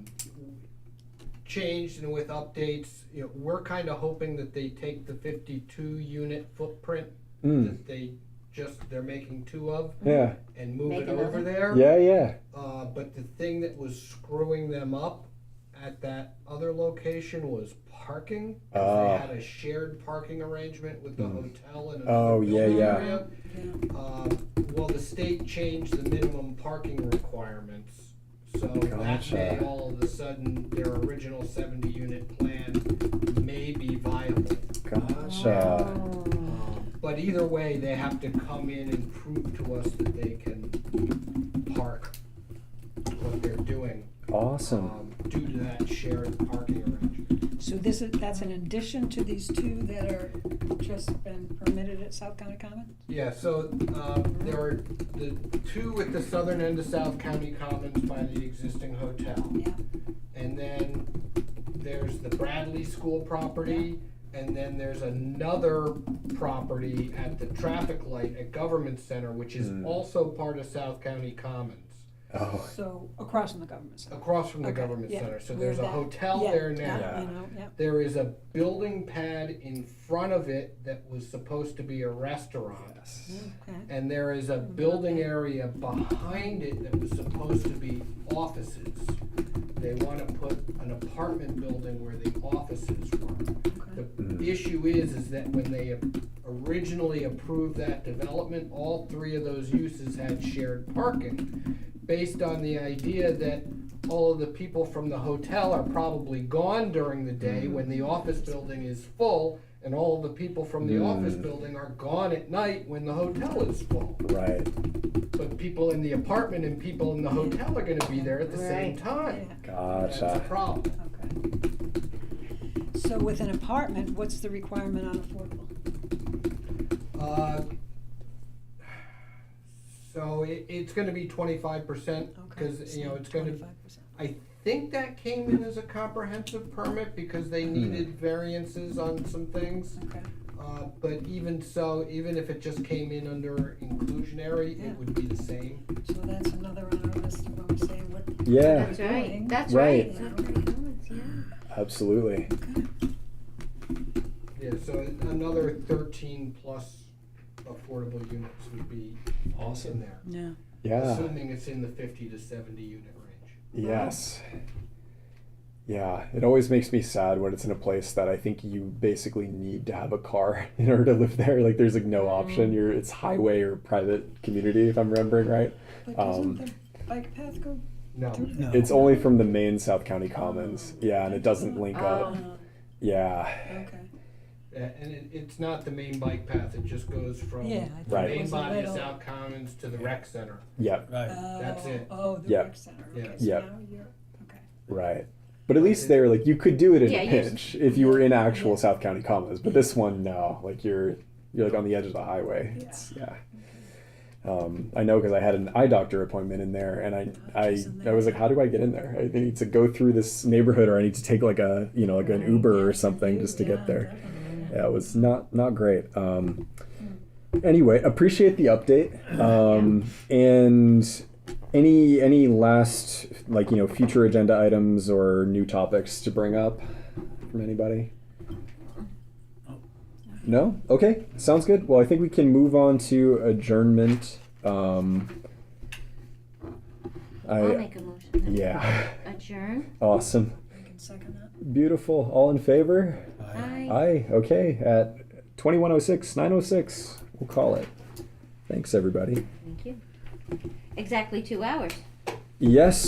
C: Changed and with updates, we're kind of hoping that they take the 52 unit footprint that they're making 2 of
A: Yeah.
C: and move
D: Make
C: it over
D: another?
C: there.
A: Yeah.
C: But the thing that was screwing them up at that other location was parking. 'Cause they had a shared parking arrangement with the hotel and another
A: Oh, yeah,
C: building
A: yeah.
C: area. Well, the state changed the minimum parking requirements, so that
A: Gotcha.
C: may all of a sudden, their original 70 unit plan may be viable.
A: Gotcha.
D: Oh.
C: But either way, they have to come in and prove to us that they can park what they're doing,
A: Awesome.
C: due to that shared parking arrangement.
B: So that's an addition to these two that are just been permitted at South County Commons?
C: Yeah, so, there are the two at the southern end of South County Commons by the existing hotel.
B: Yeah,
C: And then there's the Bradley School property, and then there's another property at the traffic light at Government Center, which is also part of South County Commons,
A: Oh,
B: so across from the government center.
C: across from the
B: Okay,
C: Government
B: yeah,
C: Center. So
B: where
C: there's a
B: that-
C: hotel
B: yeah,
C: there
B: yeah,
C: now.
B: you know, yeah.
C: There is a building pad in front of it that was supposed to be a restaurant.
A: yes.
B: Okay.
C: And there is a building area behind it that was supposed to be offices. They wanna put an apartment building where the offices were. The issue is that when they originally approved that development, all three of those uses had shared parking, based on the idea that all of the people from the hotel are probably gone during the day when the office building is full, and all of the people from the office building are gone at night when the hotel is full.
A: Right.
C: But people in the apartment and people in the hotel are gonna be there at the same
D: Right.
C: time.
B: Yeah,
C: That's a
A: Gotcha.
C: problem.
B: okay. So with an apartment, what's the requirement on affordable?
C: So it's gonna be 25%,
B: Okay,
C: cause, you know,
B: so
C: it's gonna,
B: 25%.
C: I think that came in as a comprehensive permit because they needed variances on some things.
B: Okay,
C: But even so, even if it just came in under inclusionary,
B: Yeah.
C: it would be the same.
B: so that's another on our list of them saying what.
A: Yeah.
D: That's
B: they're
D: right,
B: doing.
D: that's
A: Right.
D: right, South County Commons, yeah.
A: Absolutely.
C: Yeah, so another 13 plus affordable units would be in there.
B: Yeah.
A: Yeah.
C: Assuming it's in the 50 to 70 unit range.
A: Yes. Yeah, it always makes me sad when it's in a place that I think you basically need to have a car in order to live there. Like there's like no option. It's highway or private community, if I'm remembering right.
B: But doesn't the bike path go
C: No.
B: through
E: No.
A: It's only from the main South County Commons. Yeah, and it doesn't link up.
B: Oh,
A: Yeah.
B: okay.
C: And it's not the main bike path, it just goes from
B: Yeah, I
C: the
B: thought
A: Right.
B: it
C: main
B: was a
C: body of
B: little.
C: South Commons to the rec center.
A: Yep.
E: Right.
C: That's it.
B: Oh, the
A: Yeah.
B: rec center. Okay,
C: Yeah.
B: so
A: Yeah.
B: now you're, okay.
A: Right. But at least there, like you could do it in
D: Yeah,
A: a
D: you're-
A: pinch if you were in actual
B: Yeah.
A: South County Commons. But this one, no. Like you're like on the edge of the highway.
B: Yeah.
A: It's, yeah. I know because I had an eye doctor appointment in there, and I was like, how do I get in there? I need to go through this neighborhood, or I need to take like a like an Uber or something just to get there. Yeah, it was not great. Anyway, appreciate the update. And any last future agenda items or new topics to bring up from anybody? No? Okay, sounds good. Well, I think we can move on to adjournment.
D: I'll make a motion. that we
A: Yeah.
D: Adjourn.
A: Awesome.
B: I can second that.
A: Beautiful. All in favor?
D: Aye.
A: Aye. Okay, at 21:06, 9:06, we'll call it. Thanks, everybody.
D: Thank you. Exactly 2 hours.
A: Yes.